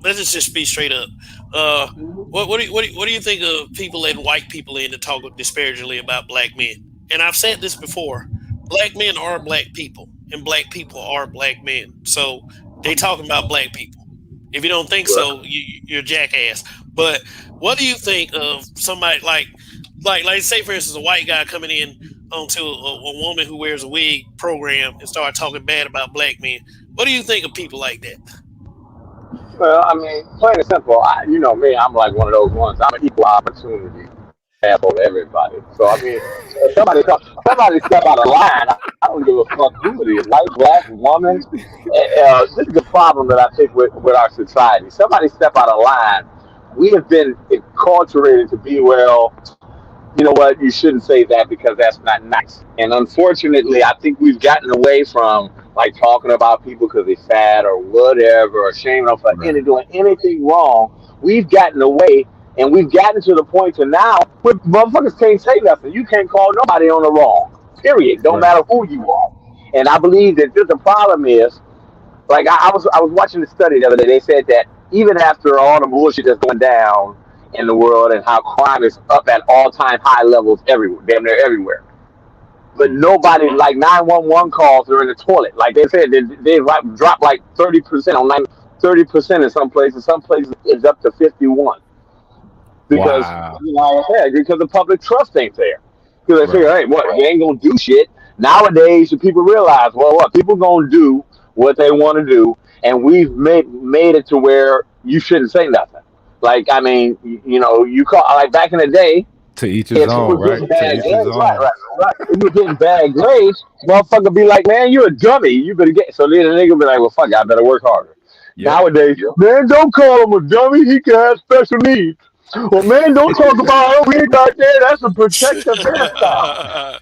[SPEAKER 1] let's just be straight up. What do you think of people letting white people in to talk disparagingly about black men? And I've said this before: black men are black people, and black people are black men. So they talking about black people. If you don't think so, you're a jackass. But what do you think of somebody like say for instance a white guy coming in onto a woman who wears a wig program and start talking bad about black men? What do you think of people like that?
[SPEAKER 4] Well, I mean, plain and simple, me, I'm like one of those ones. I'm an equal opportunity asshole to everybody. So, I mean, if somebody step out of line, I don't give a fuck who it is. White, black, woman. This is the problem that I think with our society. Somebody step out of line, we have been enculturated to be, well, you know what, you shouldn't say that because that's not nice. And unfortunately, I think we've gotten away from like talking about people because they're fat or whatever, or shaming them for doing anything wrong. We've gotten away, and we've gotten to the point to now where motherfuckers can't say nothing. You can't call nobody on the wrong. Period. Don't matter who you are. And I believe that the problem is, like I was watching the study the other day. They said that even after all the bullshit that's going down in the world and how crime is up at all-time high levels everywhere, damn near everywhere. But nobody, like 911 calls are in the toilet. Like they said, they dropped like 30% 30% in some places. Some places it's up to 51%. Because, because the public trust ain't there. Because they figure, hey, what, they ain't gonna do shit. Nowadays, people realize, well, what people gonna do what they want to do, and we've made it to where you shouldn't say nothing. Like, I mean, you call like back in the day,
[SPEAKER 3] To each his
[SPEAKER 4] if you
[SPEAKER 3] own,
[SPEAKER 4] was
[SPEAKER 3] right?
[SPEAKER 4] getting
[SPEAKER 3] To
[SPEAKER 4] bad
[SPEAKER 3] each his
[SPEAKER 4] grades, right,
[SPEAKER 3] own.
[SPEAKER 4] right, right. If you were getting bad grades, motherfucker be like, man, you're a dummy. You better get. So then the nigga be like, well, fuck, I better work harder.
[SPEAKER 3] Yep.
[SPEAKER 4] Nowadays, man, don't call him a dummy. He can have special needs. Well, man, don't talk about him. He got there. That's a protective hairstyle.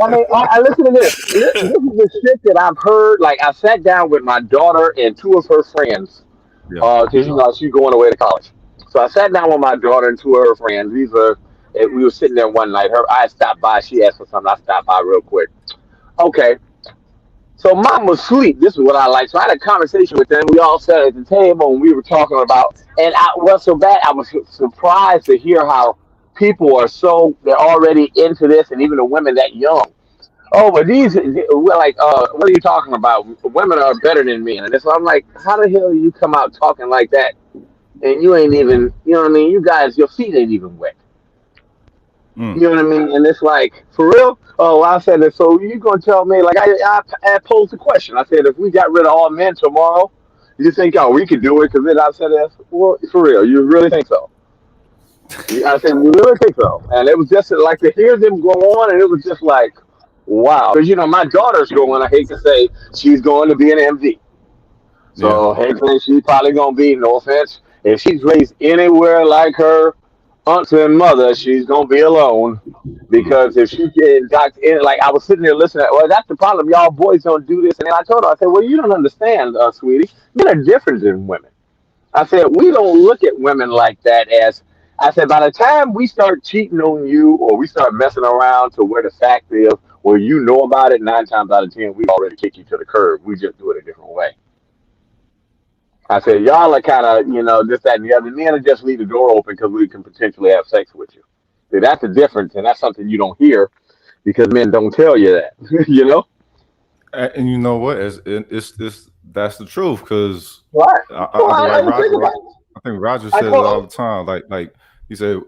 [SPEAKER 4] I mean, I listen to this. This is the shit that I've heard. Like, I sat down with my daughter and two of her friends
[SPEAKER 3] Yeah.
[SPEAKER 4] because she's going away to college. So I sat down with my daughter and two of her friends. We were sitting there one night. I stopped by. She asked for something. I stopped by real quick. Okay. So mom was asleep. This is what I like. So I had a conversation with them. We all sat at the table and we were talking about. And I was so bad. I was surprised to hear how people they're already into this, and even the women that young. Oh, but we're like, what are you talking about? Women are better than men. And so I'm like, how the hell do you come out talking like that? And you ain't even, you know what I mean? You guys, your feet ain't even wet.
[SPEAKER 3] Mm.
[SPEAKER 4] You know what I mean? And it's like, for real? Oh, I said, so you going to tell me, like, I posed the question. I said, if we got rid of all men tomorrow, you think, oh, we could do it? Because then I said, well, for real, you really think so? I said, you really think so? And it was just like to hear them go on, and it was just like, wow. Because, my daughter's going, I hate to say, she's going to be an MD.
[SPEAKER 3] Yeah.
[SPEAKER 4] So, hey, she's probably going to be, no offense, if she's raised anywhere like her aunt and mother, she's going to be alone. Because if she get docked in, like I was sitting there listening, well, that's the problem. Y'all boys don't do this. And then I told her, I said, well, you don't understand, sweetie. Men are different than women. I said, we don't look at women like that I said, by the time we start cheating on you or we start messing around to where the fact is, where you know about it, 9 times out of 10, we already kick you to the curb. We just do it a different way. I said, y'all are kind of, this, that, and the other. Men just leave the door open because we can potentially have sex with you. See, that's the difference, and that's something you don't hear because men don't tell you that,
[SPEAKER 3] And you know what? It's that's the truth because
[SPEAKER 4] Right.
[SPEAKER 3] I think Roger says it all the time. Like he said,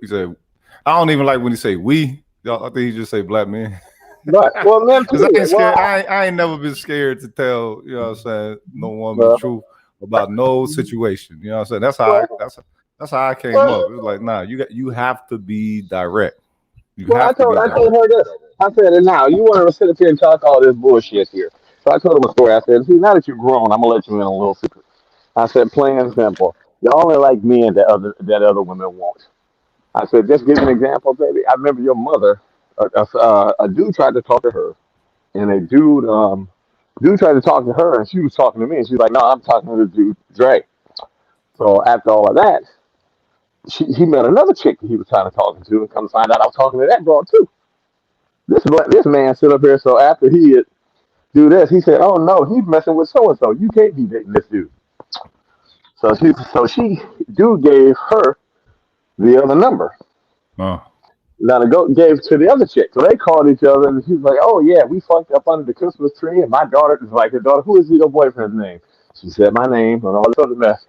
[SPEAKER 3] I don't even like when he say we. I think he just say black men.
[SPEAKER 4] Right. Well, men,
[SPEAKER 3] Because I ain't never been scared to tell, what I'm saying, no woman the truth about no situation. You know what I'm saying? That's how I came up. It was like, nah, you have to be direct.
[SPEAKER 4] I told her this. I said, and now you want to sit up here and talk all this bullshit here. So I told him a story. I said, see, now that you're grown, I'm gonna let you in a little secret. I said, plain and simple. You only like men that other women want. I said, just give an example, baby. I remember your mother. A dude tried to talk to her, and a dude tried to talk to her, and she was talking to me, and she's like, no, I'm talking to the dude, Dre. So after all of that, he met another chick that he was trying to talk to, and come to find out I was talking to that girl too. This man stood up here, so after he had do this, he said, oh no, he's messing with so and so. You can't be dating this dude. So dude gave her the other number.
[SPEAKER 3] Oh.
[SPEAKER 4] Now the goat gave to the other chick. So they called each other, and she's like, oh yeah, we fucked up under the Christmas tree, and my daughter is like, her daughter, who is your boyfriend's name? She said my name and all this other mess.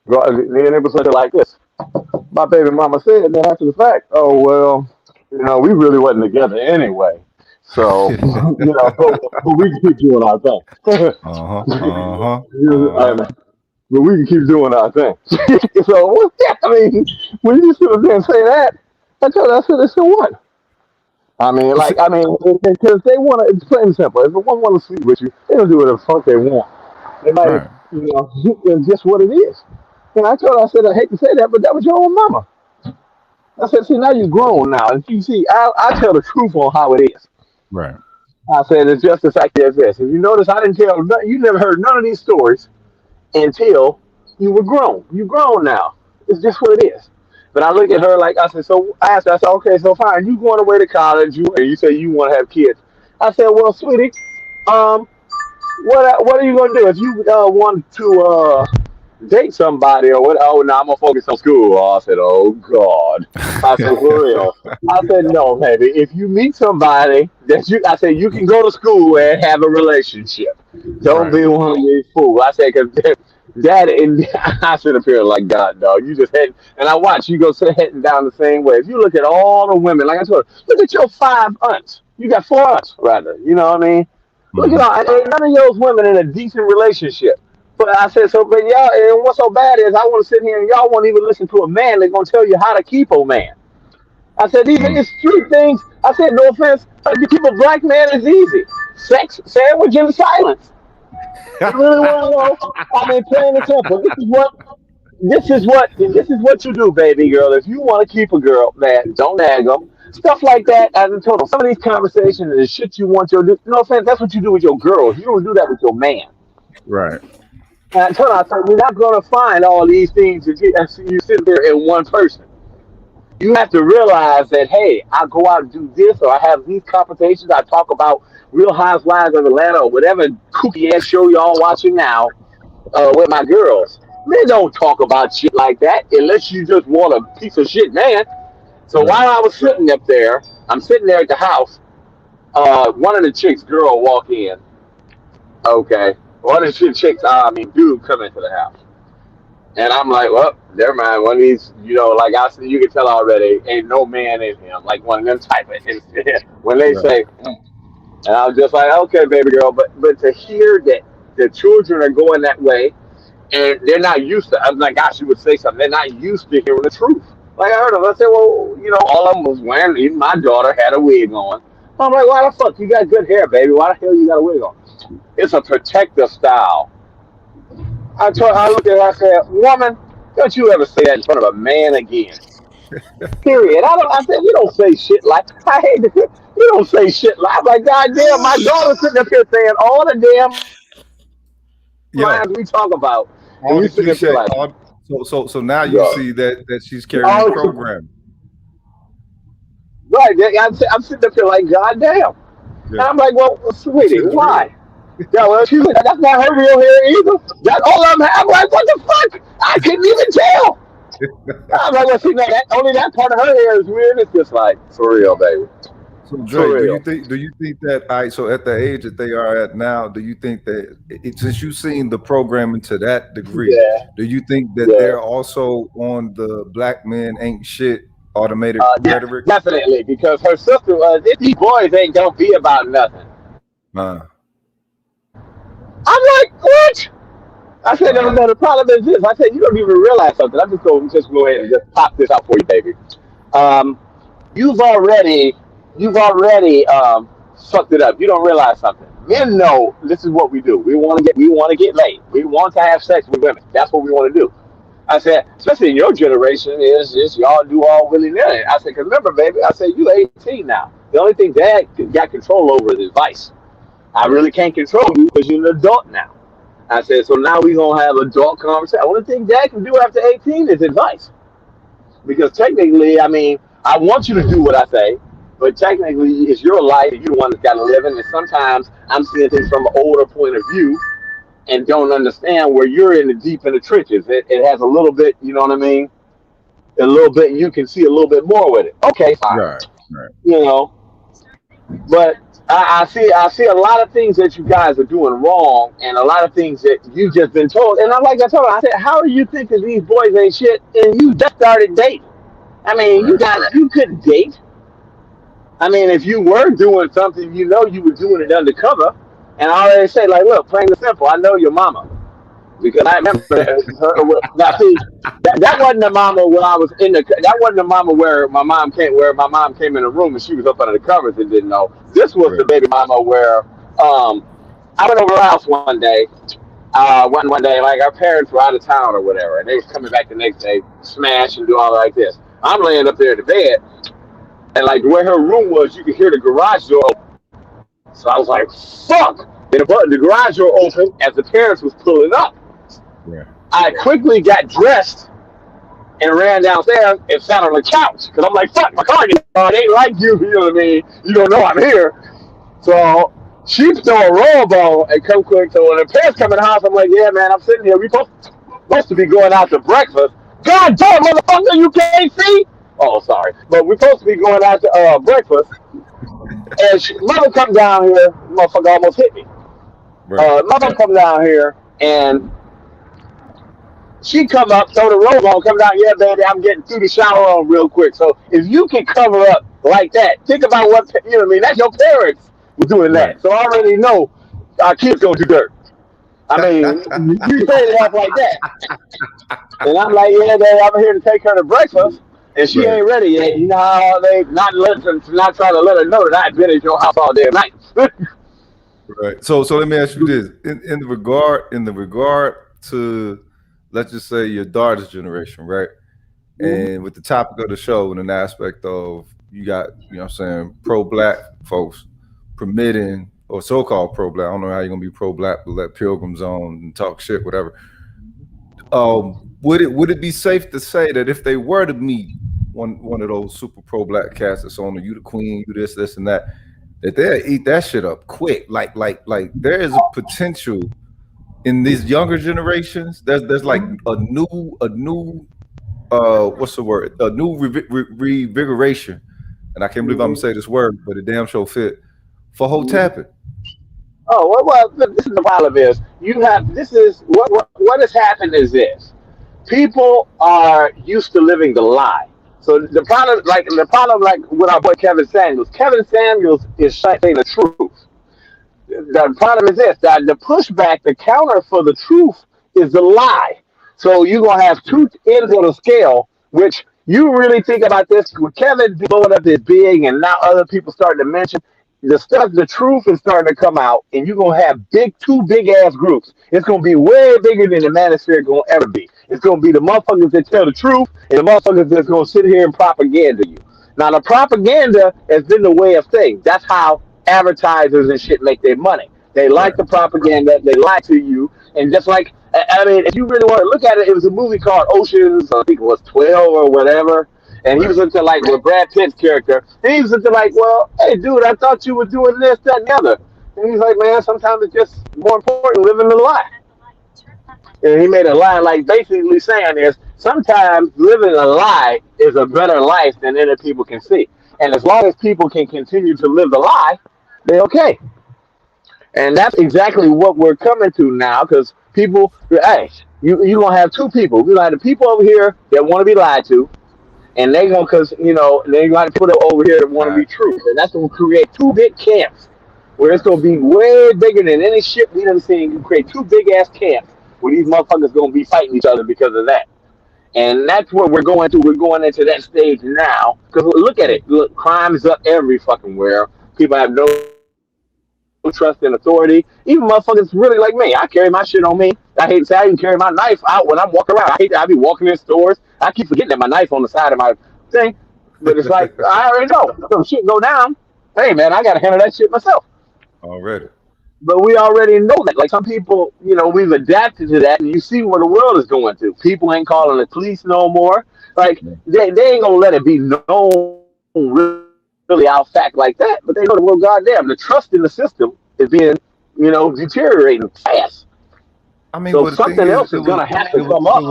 [SPEAKER 4] And then it was like this. My baby mama said, and then after the fact, oh well, we really wasn't together anyway. So, but we can keep doing our thing. But we can keep doing our thing. So, what's that? I mean, when you sit there and say that, I said, so what? Because they want to, it's plain and simple. If one want to sleep with you, they don't do whatever the fuck they want. They might, it's just what it is. And I told her, I said, I hate to say that, but that was your own mama. I said, see, now you're grown now. And you see, I tell the truth on how it is.
[SPEAKER 3] Right.
[SPEAKER 4] I said, it's just the fact that this. If you notice, I didn't tell, you never heard none of these stories until you were grown. You're grown now. It's just what it is. But I look at her like, I said, so I asked her, I said, okay, so fine, you going away to college, and you say you want to have kids. I said, well, sweetie, what are you going to do if you want to date somebody or what? Oh, no, I'm going to focus on school. I said, oh, God. I said, for real. I said, no, baby. If you meet somebody I said, you can go to school and have a relationship. Don't be one of these fools. I said, because That and I sit up here like God, dog. You just head and I watch you go heading down the same way. If you look at all the women, like I told you, look at your 5 aunts. You got 4 aunts, rather. You know what I mean? Look at
[SPEAKER 3] Mhm.
[SPEAKER 4] all. Ain't none of those women in a decent relationship. But I said so. But y'all, and what's so bad is I want to sit here and y'all won't even listen to a man that's gonna tell you how to keep a man. I said these are
[SPEAKER 3] Mhm.
[SPEAKER 4] just 3 things. I said no offense. To keep a black man is easy. Sex, sandwich, and silence. You really want to know? I mean, plain and simple. This is what you do, baby girl. If you want to keep a girl, man, don't nag them. Stuff like that. As I told them, some of these conversations and shit you want your no offense. That's what you do with your girls. You don't do that with your man.
[SPEAKER 3] Right.
[SPEAKER 4] And I told her, I said, you're not gonna find all these things that you sit there in one person. You have to realize that hey, I go out and do this, or I have these conversations. I talk about Real Housewives of Atlanta, or whatever kooky ass show y'all watching now with my girls. Men don't talk about shit like that unless you just want a piece of shit man. So
[SPEAKER 3] Right.
[SPEAKER 4] while I was sitting up there, I'm sitting there at the house. One of the chicks, girl, walk in. Okay, one of the chicks, dude, come into the house, and I'm like, well, never mind. One of these, like I said, you can tell already, ain't no man in him. Like one of them type of. When they
[SPEAKER 3] Right.
[SPEAKER 4] say, and I was just like, okay, baby girl, but to hear that the children are going that way and they're not used to. I'm like, gosh, you would say something. They're not used to hearing the truth. Like I heard them. I said, well, all of them was wearing. Even my daughter had a wig on. I'm like, why the fuck you got good hair, baby? Why the hell you got a wig on? It's a protective style. I looked at her. I said, woman, don't you ever say that in front of a man again? Period. I don't. I said, you don't say shit like. I hate it. You don't say shit like. I'm like, goddamn, my daughter's sitting up here saying all the damn lines
[SPEAKER 3] Yo,
[SPEAKER 4] we talk about, and
[SPEAKER 3] all
[SPEAKER 4] you
[SPEAKER 3] the
[SPEAKER 4] sitting up here
[SPEAKER 3] cliche.
[SPEAKER 4] like,
[SPEAKER 3] So now you
[SPEAKER 4] God.
[SPEAKER 3] see that she's carrying
[SPEAKER 4] Oh,
[SPEAKER 3] program.
[SPEAKER 4] right. I'm sitting up here like, God damn. And
[SPEAKER 3] Yeah.
[SPEAKER 4] I'm like, well,
[SPEAKER 3] That
[SPEAKER 4] sweetie,
[SPEAKER 3] shit is real.
[SPEAKER 4] why? Yeah, well, that's not her real hair either. That's all I'm having. I'm like, what the fuck? I couldn't even tell. I'm like, well, see, only that part of her hair is weird. It's just like, for real, baby.
[SPEAKER 3] So
[SPEAKER 4] For
[SPEAKER 3] Dre, do you
[SPEAKER 4] real.
[SPEAKER 3] think do you think that all right, so at the age that they are at now, do you think that since you've seen the programming to that degree,
[SPEAKER 4] Yeah,
[SPEAKER 3] do you think that
[SPEAKER 4] yeah.
[SPEAKER 3] they're also on the black men ain't shit automated rhetoric?
[SPEAKER 4] Definitely, because her sister was, these boys ain't don't be about nothing.
[SPEAKER 3] Uh,
[SPEAKER 4] I'm like, what? I said, no,
[SPEAKER 3] uh,
[SPEAKER 4] no, the problem is this. I said, you don't even realize something. I'm just go ahead and just pop this out for you, baby. Um, you've already you've already fucked it up. You don't realize something. Men know this is what we do. We want to get laid. We want to have sex with women. That's what we want to do. I said, especially in your generation, is y'all do all willy nilly. I said, 'cause remember, baby, I said you 18 now. The only thing Dad got control over is advice. I
[SPEAKER 3] right,
[SPEAKER 4] really can't control you because you're an adult now. I said, so now we gonna have adult conversation. The only thing Dad can do after 18 is advice. Because technically, I mean, I want you to do what I say, but technically, it's your life. You're the one that's got to live in. And sometimes I'm seeing things from an older point of view and don't understand where you're in the deep in the trenches. It has a little bit, you know what I mean? A little bit, you can see a little bit more with it. Okay, fine.
[SPEAKER 3] right, right.
[SPEAKER 4] You know, but I see a lot of things that you guys are doing wrong, and a lot of things that you just been told. And I told her, I said, how do you think that these boys ain't shit? And you just started dating. I mean,
[SPEAKER 3] Right.
[SPEAKER 4] you couldn't date. I mean, if you were doing something, you were doing it undercover. And I already said, like, look, plain and simple, I know your mama because I remember her. Now, see, that wasn't the mama where I was in the. That wasn't the mama where my mom came in the room and she was up under the covers and didn't know. This was
[SPEAKER 3] Right.
[SPEAKER 4] the baby mama where I went over her house one day. One day, like our parents were out of town or whatever, and they was coming back the next day, smash and do all like this. I'm laying up there in the bed, and like where her room was, you could hear the garage door open. So I was like, "Fuck!" Then the garage door opened as the parents was pulling up.
[SPEAKER 3] Yeah.
[SPEAKER 4] I quickly got dressed and ran downstairs and sat on the couch because I'm like, "Fuck, my car gets on. It ain't like you. You know what I mean? You don't know I'm here." So she throw a robe on and come quick. So when the parents come in the house, I'm like, "Yeah, man, I'm sitting here. We supposed to be going out to breakfast. God damn, motherfucker, you can't see." Oh, sorry, but we're supposed to be going out to breakfast. And mother come down here, motherfucker almost hit me.
[SPEAKER 3] Right.
[SPEAKER 4] Mother come down here and She come up, throw the robe on, come down. Yeah, baby, I'm getting through the shower on real quick. So if you can cover up like that, think about what you know. What I mean, that's your parents were doing
[SPEAKER 3] Right.
[SPEAKER 4] that. So I already know our kids gonna do dirt. I mean, you say it off like that, and I'm like, yeah, baby, I'm here to take her to breakfast, and she
[SPEAKER 3] Right.
[SPEAKER 4] ain't ready yet. You know how they not trying to let her know that I've been at your house all day and night.
[SPEAKER 3] Right. So let me ask you this: in the regard to, let's just say, your daughter's generation, right? And with the topic of the show and an aspect of you got, you know what I'm saying, pro-black folks permitting, or so-called pro-black, I don't know how you're gonna be pro-black, but let pilgrims on and talk shit, whatever. Would it be safe to say that if they were to meet one of those super pro-black cats that's on the you the queen, you this and that they'll eat that shit up quick? Like there is a potential in these younger generations. There's like a new what's the word? A new revigoration, and I can't believe I'm gonna say this word, but it damn sure fit for Hotep.
[SPEAKER 4] Oh well, this is the problem is you have this is what has happened is this. People are used to living the lie. So the problem, like with our boy Kevin Samuels. Kevin Samuels is saying the truth. The problem is this: that the pushback, the counter for the truth is the lie. So you're gonna have two ends of the scale, which you really think about this with Kevin blowing up his big, and now other people starting to mention the stuff. The truth is starting to come out, and you're gonna have two big ass groups. It's gonna be way bigger than the manosphere gonna ever be. It's gonna be the motherfuckers that tell the truth, and the motherfuckers that's gonna sit here and propaganda you. Now the propaganda has been the way of things. That's how advertisers and shit make their money. They like the propaganda. They lie to you, and just like I mean, if you really want to look at it, it was a movie called Oceans. I think it was 12 or whatever. And he was into like with Brad Pitt's character. And he was into like, well, hey, dude, I thought you were doing this, that, and the other. And he's like, man, sometimes it's just more important living the lie. And he made a line like basically saying is sometimes living a lie is a better life than other people can see. And as long as people can continue to live the lie, they're okay. And that's exactly what we're coming to now because people, hey, you're going to have two people. You're going to have the people over here that want to be lied to, and they're going to, because, you know, they're going to put it over here that want to be true. And that's going to create two big camps where it's going to be way bigger than any shit we've ever seen. You create two big ass camps where these motherfuckers going to be fighting each other because of that. And that's what we're going to. We're going into that stage now. Because look at it. Look, crime is up every fucking where. People have no trust in authority. Even motherfuckers really like me. I carry my shit on me. I hate to say I even carry my knife out when I'm walking around. I be walking in stores. I keep forgetting that my knife on the side of my thing. But it's like, I already know. Some shit go down. Hey, man, I got to handle that shit myself.
[SPEAKER 3] Already.
[SPEAKER 4] But we already know that. Like some people, you know, we've adapted to that, and you see where the world is going to. People ain't calling the police no more. Like they ain't gonna let it be known really out fact like that. But they know the well, goddamn, the trust in the system is being, you know, deteriorating fast.
[SPEAKER 3] I mean,
[SPEAKER 4] so something else is gonna have to come up.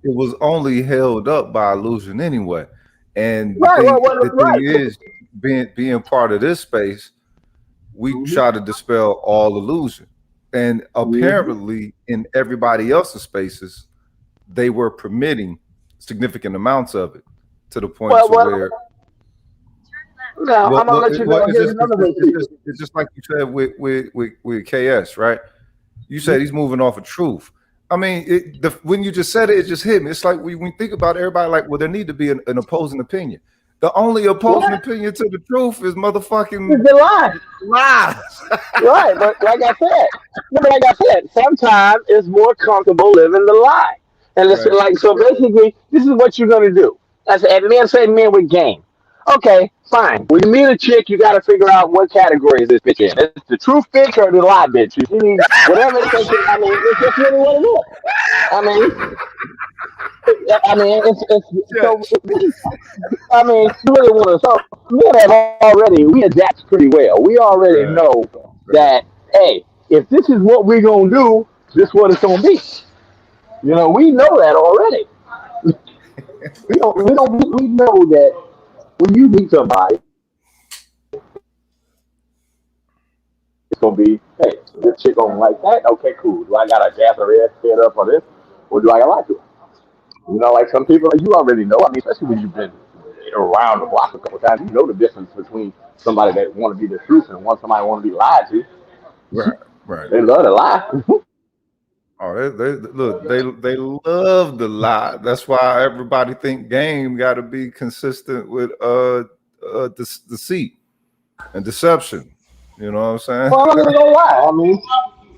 [SPEAKER 3] It was only held up by illusion anyway. And
[SPEAKER 4] the
[SPEAKER 3] thing is, being part of this space, we try to dispel all illusion. And apparently in everybody else's spaces, they were permitting significant amounts of it to the point where
[SPEAKER 4] no, I'm gonna let you know.
[SPEAKER 3] It's just like you said with KS, right? You said he's moving off of truth. I mean, when you just said it, it just hit me. It's like when you think about everybody, like, well, there need to be an opposing opinion. The only opposing opinion to the truth is motherfucking
[SPEAKER 4] the lie. Right, but like I said, sometimes it's more comfortable living the lie. And it's like, so basically, this is what you're gonna do. And men with game. Okay, fine. When you meet a chick, you got to figure out what category is this bitch in. It's the truth bitch or the lie bitch. You need whatever it is. I mean, it's just really what it is. You really want to. So we adapt pretty well. We already know that. Hey, if this is what we're gonna do, this is what it's gonna be. You know, we know that already. We know that. When you meet somebody, it's gonna be, hey, this chick gonna like that. Okay, cool. Do I gotta gas her head up for this, or do I gotta lie to her? You know, like some people, like you already know. I mean, especially when you've been around the block a couple times, you know the difference between somebody that want to be the truth and somebody want to be lied to.
[SPEAKER 3] Right, right.
[SPEAKER 4] They love to lie.
[SPEAKER 3] Oh, they look, they love the lie. That's why everybody think game got to be consistent with deceit and deception. You know what I'm saying?
[SPEAKER 4] Well, I'm not gonna lie. I mean,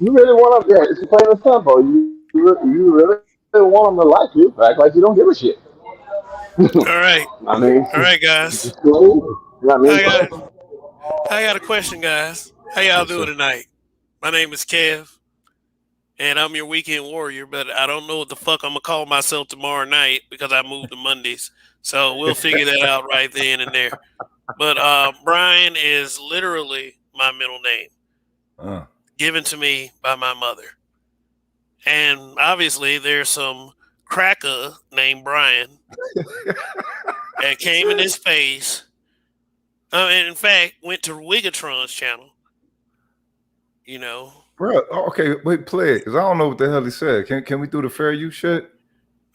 [SPEAKER 4] you really want to. Yeah, it's plain and simple. You really want them to like you. Act like you don't give a shit.
[SPEAKER 1] All right.
[SPEAKER 4] I mean,
[SPEAKER 1] All right, guys.
[SPEAKER 4] it's cool. You know what I mean?
[SPEAKER 1] I got a question, guys. How y'all
[SPEAKER 3] Yes,
[SPEAKER 1] doing
[SPEAKER 3] sir.
[SPEAKER 1] tonight? My name is Kev, and I'm your weekend warrior, but I don't know what the fuck I'm going to call myself tomorrow night because I moved to Mondays. So we'll figure that out right then and there. But Brian is literally my middle name, given to me by my mother. And obviously, there's some cracker named Brian that came in this space. And in fact, went to Wigatron's channel. You know,
[SPEAKER 3] Bro, okay, wait, play it, because I don't know what the hell he said. Can we do the fair use shit?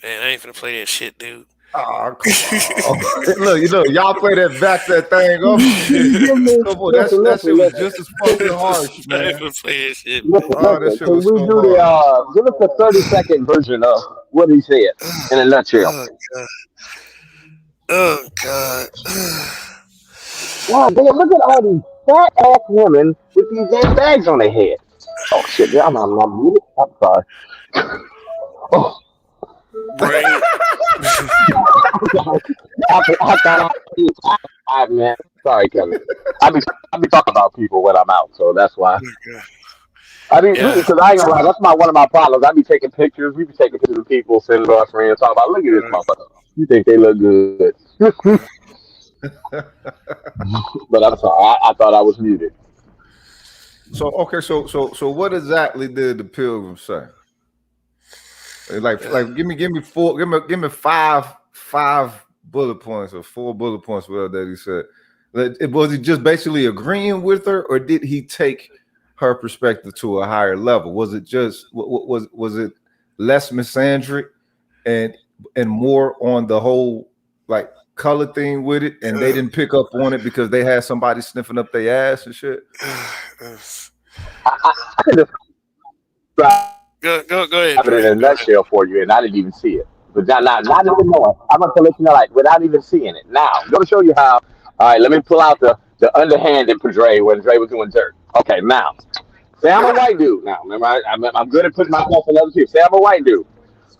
[SPEAKER 1] man, I ain't finna play that shit, dude.
[SPEAKER 3] Oh, come on. Look, you know, y'all play that back that thing up. Come on, that shit was just as fucking harsh,
[SPEAKER 1] I ain't
[SPEAKER 3] man.
[SPEAKER 1] finna play that shit.
[SPEAKER 4] Listen,
[SPEAKER 3] Oh, that shit
[SPEAKER 4] can
[SPEAKER 3] was
[SPEAKER 4] we
[SPEAKER 3] so
[SPEAKER 4] do
[SPEAKER 3] hard.
[SPEAKER 4] give us the 30-second version of what he said in a nutshell?
[SPEAKER 1] Oh God.
[SPEAKER 4] Wow, damn, look at all these fat ass women with these damn bags on their head. Oh shit, yeah, I'm muted. I'm sorry. Oh,
[SPEAKER 1] Brain.
[SPEAKER 4] I thought man. Sorry, Kevin. I be talking about people when I'm out, so that's why. I mean,
[SPEAKER 1] Yeah.
[SPEAKER 4] because I ain't gonna lie, that's one of my problems. I be taking pictures. We be taking pictures of people, sending to our friends, talking about, look at this motherfucker. You think they look good? But I'm sorry, I thought I was muted.
[SPEAKER 3] So okay, so what exactly did the pilgrim say? Like give me four, give me five bullet points or 4 bullet points, whatever that he said. Was he just basically agreeing with her, or did he take her perspective to a higher level? Was it just was it less misandric and more on the whole like color thing with it, and they didn't pick up on it because they had somebody sniffing up their ass and shit?
[SPEAKER 4] I could describe
[SPEAKER 1] Go ahead.
[SPEAKER 4] it in a nutshell for you, and I didn't even see it. But not even knowing. I'm going to let you know, like, without even seeing it. Now, I'm going to show you how. All right, let me pull out the underhanded for Dre when Dre was doing dirt. Okay, now, say I'm a white dude. Now, remember, I'm good at putting myself in other people. Say I'm a white dude.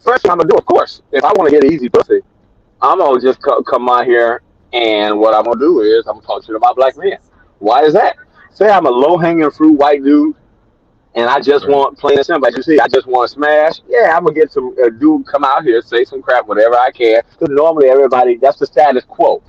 [SPEAKER 4] First thing I'm going to do, of course, if I want to get an easy pussy, I'm going to just come out here, and what I'm going to do is I'm going to talk shit about black men. Why is that? Say I'm a low-hanging fruit white dude, and I just want plain and simple. As you see, I just want to smash. Yeah, I'm gonna get some dude come out here, say some crap, whatever I can. Because normally everybody, that's the status quo.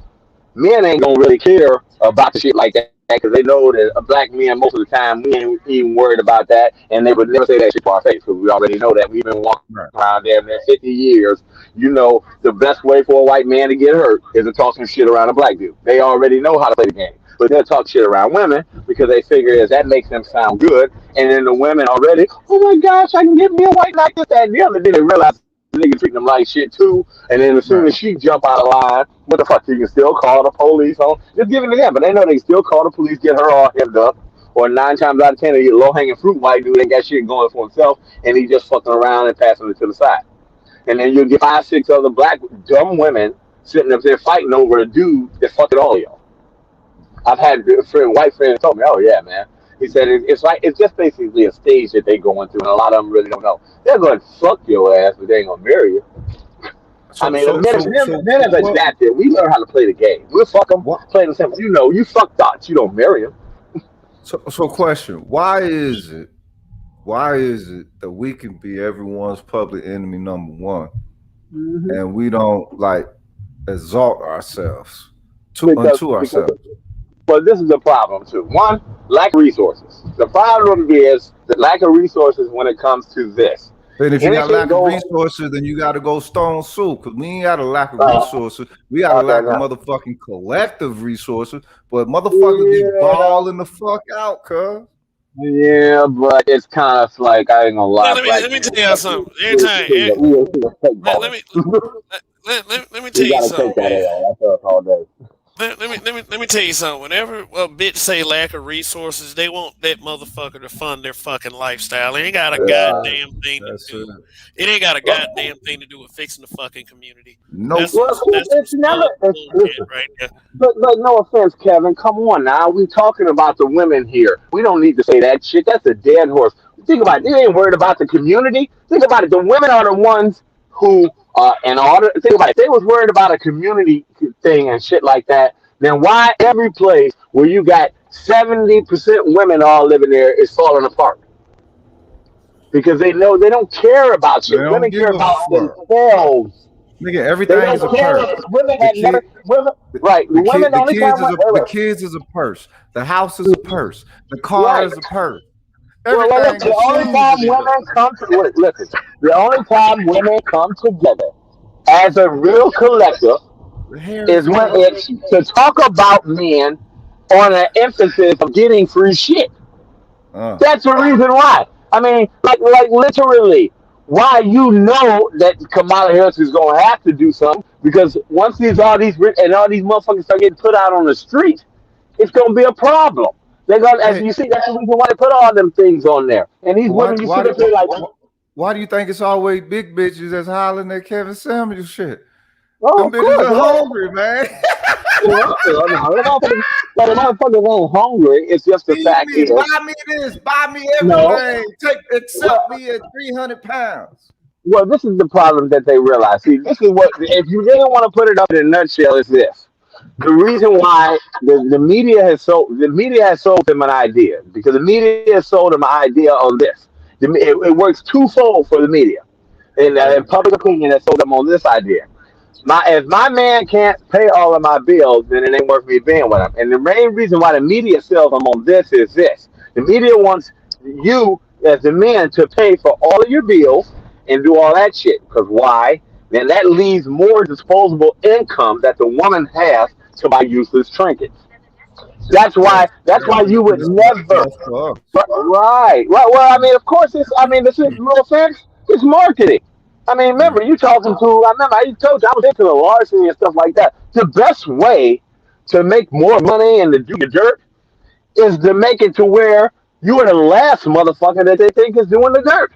[SPEAKER 4] Men ain't gonna really care about the shit like that because they know that black men most of the time we ain't even worried about that, and they would never say that shit to our face because we already know that we've been walking around damn near 50 years. You know, the best way for a white man to get hurt is to talk some shit around a black dude. They already know how to play the game. But they'll talk shit around women because they figure is that makes them sound good. And then the women already, oh my gosh, I can get me a white like this, that, and the other. Then they realize the nigga treating them like shit too. And then as soon as she jump out of line, what the fuck, you can still call the police on. Just give it to them. But they know they can still call the police, get her all hemmed up. Or 9 times out of 10, they get low hanging fruit white dude ain't got shit going for himself. And he just fucking around and passing it to the side. And then you'll get 5, 6 other black dumb women sitting up there fighting over a dude that fucked all y'all. I've had white friends tell me, "Oh yeah, man." He said it's just basically a stage that they going through, and a lot of them really don't know. They're going to fuck your ass, but they ain't gonna marry you. I mean, men have adapted. We learn how to play the game. We'll fuck them, play the simple. You know, you fuck dots. You don't marry them.
[SPEAKER 3] So question: Why is it that we can be everyone's public enemy number one, and we don't like exalt ourselves unto ourselves?
[SPEAKER 4] Well, this is the problem too. One, lack of resources. The problem is the lack of resources when it comes to this.
[SPEAKER 3] And if you got lack of resources, then you got to go stone soup because we ain't got a lack of resources. We got a lack of motherfucking collective resources. But motherfuckers be balling the fuck out, cuz.
[SPEAKER 4] Yeah, but it's kind of like I ain't gonna lie, black
[SPEAKER 1] let me
[SPEAKER 4] men.
[SPEAKER 1] tell y'all something. Every time,
[SPEAKER 4] We
[SPEAKER 1] let me let me tell you
[SPEAKER 4] gotta
[SPEAKER 1] something,
[SPEAKER 4] take that
[SPEAKER 1] man.
[SPEAKER 4] L. That's us all day.
[SPEAKER 1] Let me tell you something. Whenever a bitch say lack of resources, they want that motherfucker to fund their fucking lifestyle. It ain't got a
[SPEAKER 4] Yeah.
[SPEAKER 1] goddamn thing to
[SPEAKER 3] That's it.
[SPEAKER 1] do. It ain't got a goddamn thing to do with fixing the fucking community.
[SPEAKER 3] Nope.
[SPEAKER 4] Well,
[SPEAKER 1] That's some
[SPEAKER 4] it's never.
[SPEAKER 1] smug
[SPEAKER 4] It's,
[SPEAKER 1] bullshit
[SPEAKER 4] listen,
[SPEAKER 1] right there.
[SPEAKER 4] but no offense, Kevin. Come on now. We talking about the women here. We don't need to say that shit. That's a dead horse. Think about it. They ain't worried about the community. Think about it. The women are the ones who, in order. Think about it. If they was worried about a community thing and shit like that, then why every place where you got 70% women all living there is falling apart? Because they know they don't care about
[SPEAKER 3] They
[SPEAKER 4] you.
[SPEAKER 3] don't
[SPEAKER 4] Women
[SPEAKER 3] give
[SPEAKER 4] care
[SPEAKER 3] a
[SPEAKER 4] about
[SPEAKER 3] fuck.
[SPEAKER 4] themselves.
[SPEAKER 3] Nigga,
[SPEAKER 4] They
[SPEAKER 3] everything is a
[SPEAKER 4] don't care.
[SPEAKER 3] purse.
[SPEAKER 4] Women
[SPEAKER 3] The
[SPEAKER 4] had never.
[SPEAKER 3] kid,
[SPEAKER 4] Women,
[SPEAKER 3] the,
[SPEAKER 4] right? The women. The only time. Wait,
[SPEAKER 3] the
[SPEAKER 4] wait.
[SPEAKER 3] kids is a purse. The house is a purse. The car
[SPEAKER 4] Right.
[SPEAKER 3] is a purse.
[SPEAKER 4] Well, look.
[SPEAKER 3] Everything,
[SPEAKER 4] The
[SPEAKER 3] the
[SPEAKER 4] only
[SPEAKER 3] shoes
[SPEAKER 4] time
[SPEAKER 3] is a purse.
[SPEAKER 4] women come to listen. The only time women come together as a real collective
[SPEAKER 3] The hair is
[SPEAKER 4] is
[SPEAKER 3] a
[SPEAKER 4] when
[SPEAKER 3] purse.
[SPEAKER 4] it's to talk about men on an emphasis of getting free shit.
[SPEAKER 3] Uh,
[SPEAKER 4] That's the reason why. I mean, like literally, why you know that Kamala Harris is going to have to do something because once all these and all these motherfuckers start getting put out on the street, it's going to be a problem. They're going, as
[SPEAKER 3] hey,
[SPEAKER 4] you see, that's the reason why they put all them things on there. And these
[SPEAKER 3] why,
[SPEAKER 4] women, you
[SPEAKER 3] why,
[SPEAKER 4] sit up there like,
[SPEAKER 3] why do you think it's always big bitches that's hollering at Kevin Samuels shit?
[SPEAKER 4] oh,
[SPEAKER 3] Them
[SPEAKER 4] of
[SPEAKER 3] bitches
[SPEAKER 4] course,
[SPEAKER 3] are
[SPEAKER 4] right?
[SPEAKER 3] hungry, man.
[SPEAKER 4] Well, no, the motherfuckers ain't hungry. It's just the
[SPEAKER 3] Feed
[SPEAKER 4] fact
[SPEAKER 3] me,
[SPEAKER 4] is,
[SPEAKER 3] buy me this, buy me
[SPEAKER 4] no.
[SPEAKER 3] everything. Take accept
[SPEAKER 4] Well,
[SPEAKER 3] me at 300 pounds.
[SPEAKER 4] well, this is the problem that they realize. See, this is what, if you really want to put it up in a nutshell, is this. The reason why the media has sold them an idea because the media has sold them an idea on this. It works twofold for the media. In
[SPEAKER 3] Yeah.
[SPEAKER 4] public opinion, has sold them on this idea. If my man can't pay all of my bills, then it ain't worth me being with him. And the main reason why the media sells them on this is this: the media wants you as the men to pay for all of your bills and do all that shit. Because why? Then that leaves more disposable income that the woman has to buy useless trinkets. That's
[SPEAKER 3] Yeah.
[SPEAKER 4] why. That's
[SPEAKER 3] Yeah.
[SPEAKER 4] why you would
[SPEAKER 3] It's much
[SPEAKER 4] never.
[SPEAKER 3] less for us.
[SPEAKER 4] Right. Well, I mean, of course, it's. I mean, this is no offense. It's marketing. I mean,
[SPEAKER 3] Yeah.
[SPEAKER 4] remember you talking to. I remember I told you I was into the larceny and stuff like that. The best way to make more money and to do the dirt is to make it to where you are the last motherfucker that they think is doing the dirt.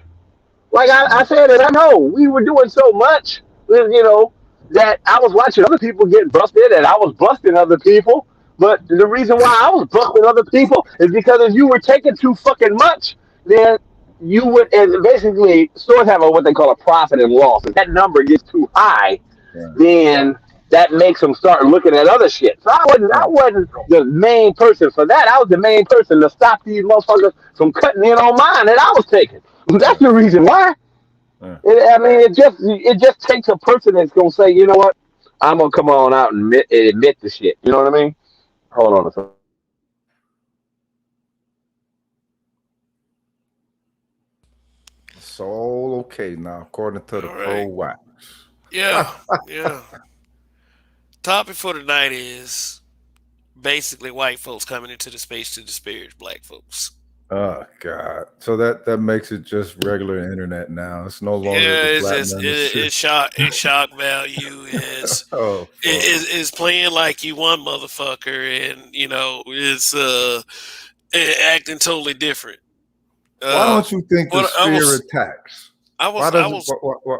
[SPEAKER 4] Like I said it, I know we were doing so much, that I was watching other people get busted, and I was busting other people. But the reason why I was busting other people is because if you were taking too fucking much, then you would. And basically, stores have what they call a profit and loss. If that number gets too high,
[SPEAKER 3] Yeah.
[SPEAKER 4] then that makes them start looking at other shit. So I
[SPEAKER 3] Yeah.
[SPEAKER 4] wasn't the main person for that. I was the main person to stop these motherfuckers from cutting in on mine that I was taking. That's the reason why.
[SPEAKER 3] Yeah.
[SPEAKER 4] I mean, it just takes a person that's gonna say, you know what, I'm gonna come on out and admit the shit. You know what I mean? Hold on a second.
[SPEAKER 3] So okay now, according to the
[SPEAKER 1] All
[SPEAKER 3] pro
[SPEAKER 1] right.
[SPEAKER 3] wax.
[SPEAKER 1] Yeah, yeah. Topic for tonight is basically white folks coming into the space to disparage black folks.
[SPEAKER 3] Oh God! So that makes it just regular internet now. It's no longer
[SPEAKER 1] Yeah,
[SPEAKER 3] the
[SPEAKER 1] it's
[SPEAKER 3] black
[SPEAKER 1] just
[SPEAKER 3] man. Shit.
[SPEAKER 1] it's shock value is
[SPEAKER 3] Oh fuck!
[SPEAKER 1] is playing like you one motherfucker and it's acting totally different.
[SPEAKER 3] Why don't you think the
[SPEAKER 1] What I
[SPEAKER 3] sphere
[SPEAKER 1] was
[SPEAKER 3] attacks?
[SPEAKER 1] I
[SPEAKER 3] Why
[SPEAKER 1] was I
[SPEAKER 3] does it?
[SPEAKER 1] was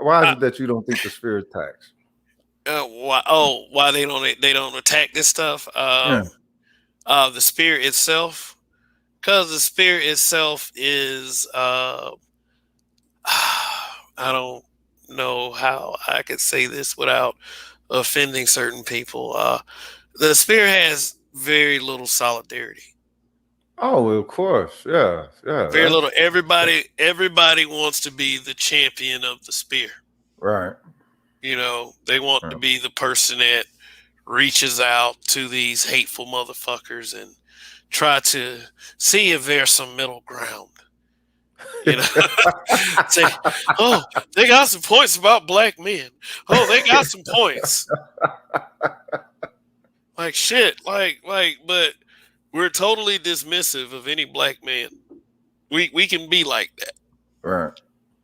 [SPEAKER 3] Why is
[SPEAKER 1] I,
[SPEAKER 3] it that you don't think the sphere attacks?
[SPEAKER 1] why they don't attack this stuff?
[SPEAKER 3] Yeah.
[SPEAKER 1] The spirit itself, because the spirit itself is I don't know how I could say this without offending certain people. The spirit has very little solidarity.
[SPEAKER 3] Oh, well, of course. Yeah. Yeah.
[SPEAKER 1] Very little.
[SPEAKER 3] That's
[SPEAKER 1] Everybody wants to be the champion of the spear.
[SPEAKER 3] right.
[SPEAKER 1] They want to
[SPEAKER 3] Right.
[SPEAKER 1] be the person that reaches out to these hateful motherfuckers and try to see if there's some middle ground. You know, say, oh, they got some points about black men. Oh, they got some points. Like shit, but we're totally dismissive of any black man. We can be like that.
[SPEAKER 3] Right.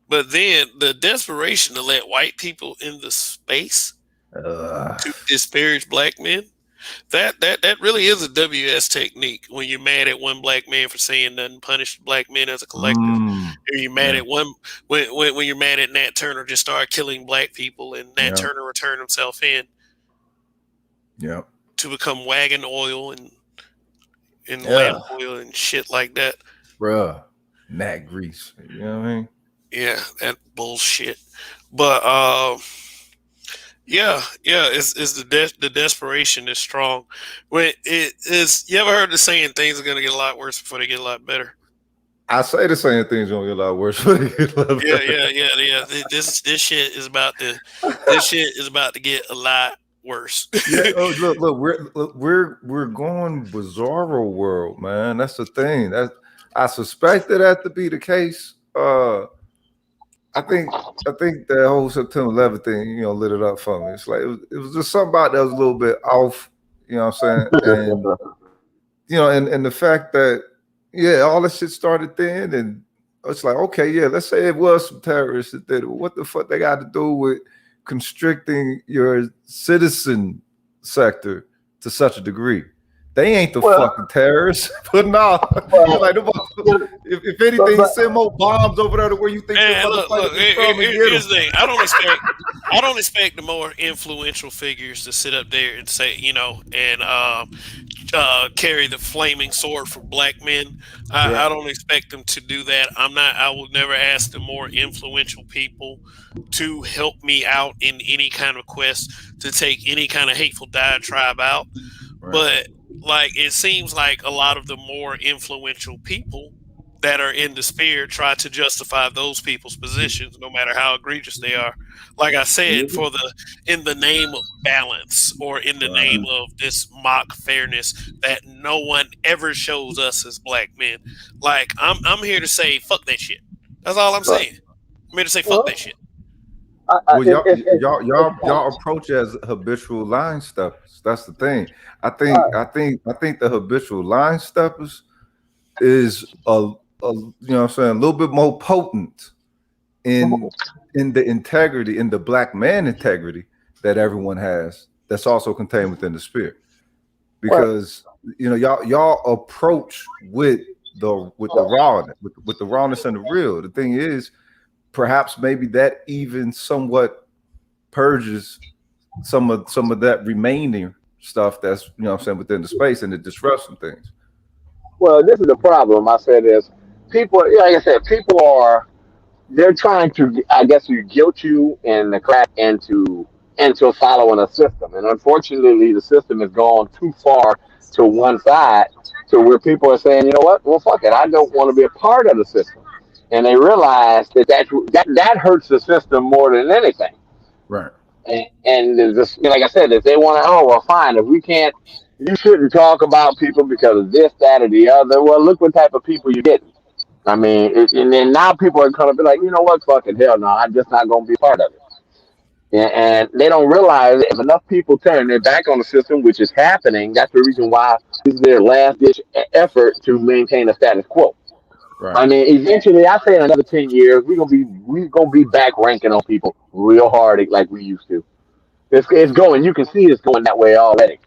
[SPEAKER 1] But then the desperation to let white people in the space to disparage black men, that really is a WS technique. When you're mad at one black man for saying nothing, punish black men as a collective. Or you're mad at one when you're mad at Nat Turner, just start killing black people, and Nat Turner return himself in.
[SPEAKER 3] Yeah.
[SPEAKER 1] To become wagon oil and lamp oil and shit like that.
[SPEAKER 3] Bruh. Nat Grease. You know what I mean?
[SPEAKER 1] Yeah, that bullshit. But it's the desperation is strong. When it is, you ever heard the saying things are gonna get a lot worse before they get a lot better?
[SPEAKER 3] I say the same things gonna get a lot worse before they get a lot better.
[SPEAKER 1] Yeah. This shit is about to get a lot worse.
[SPEAKER 3] Look, we're going bizarro world, man. That's the thing. I suspected that to be the case. I think that whole September 11th thing, lit it up for me. It's like it was just something about that was a little bit off. You know what I'm saying? And the fact that all this shit started then, and it's like, okay, let's say it was some terrorists that did it. What the fuck they got to do with constricting your citizen sector to such a degree? They ain't the fucking terrorists, but no. Like, if anything, send more bombs over there to where you think.
[SPEAKER 1] Look, here's the thing. I don't expect the more influential figures to sit up there and say, and carry the flaming sword for black men. I don't expect them to do that. I will never ask the more influential people to help me out in any kind of quest to take any kind of hateful diatribe out. Right. But like, it seems like a lot of the more influential people that are in despair try to justify those people's positions, no matter how egregious they are. Like I said, in the name of balance, or in the name of this mock fairness that no one ever shows us as black men. Like, I'm here to say, fuck that shit. That's all I'm saying. I'm here to say, fuck that shit.
[SPEAKER 3] Well, y'all approach it as habitual line steppers. That's the thing. I think the habitual line steppers is a little bit more potent in the integrity, in the black man integrity that everyone has. That's also contained within the spirit, because y'all approach with the rawness and the real. The thing is, perhaps maybe that even somewhat purges some of that remaining stuff that's within the space, and it disrupts some things.
[SPEAKER 4] Well, this is the problem. I said is people, like I said, they're trying to, I guess, guilt you and the crack into following a system, and unfortunately, the system has gone too far to one side to where people are saying, you know what? Well, fuck it, I don't want to be a part of the system, and they realize that hurts the system more than anything.
[SPEAKER 3] Right.
[SPEAKER 4] And just, like I said, if they want to, well, fine. If we can't, you shouldn't talk about people because of this, that, or the other. Well, look what type of people you're getting. I mean, and then now people are going to be like, you know what, fucking hell no, I'm just not going to be part of it. And they don't realize if enough people turn their back on the system, which is happening, that's the reason why this is their last ditch effort to maintain the status quo. Right. I mean, eventually, I say in another 10 years, we're gonna be back ranking on people real hard like we used to. It's going. You can see it's going that way already.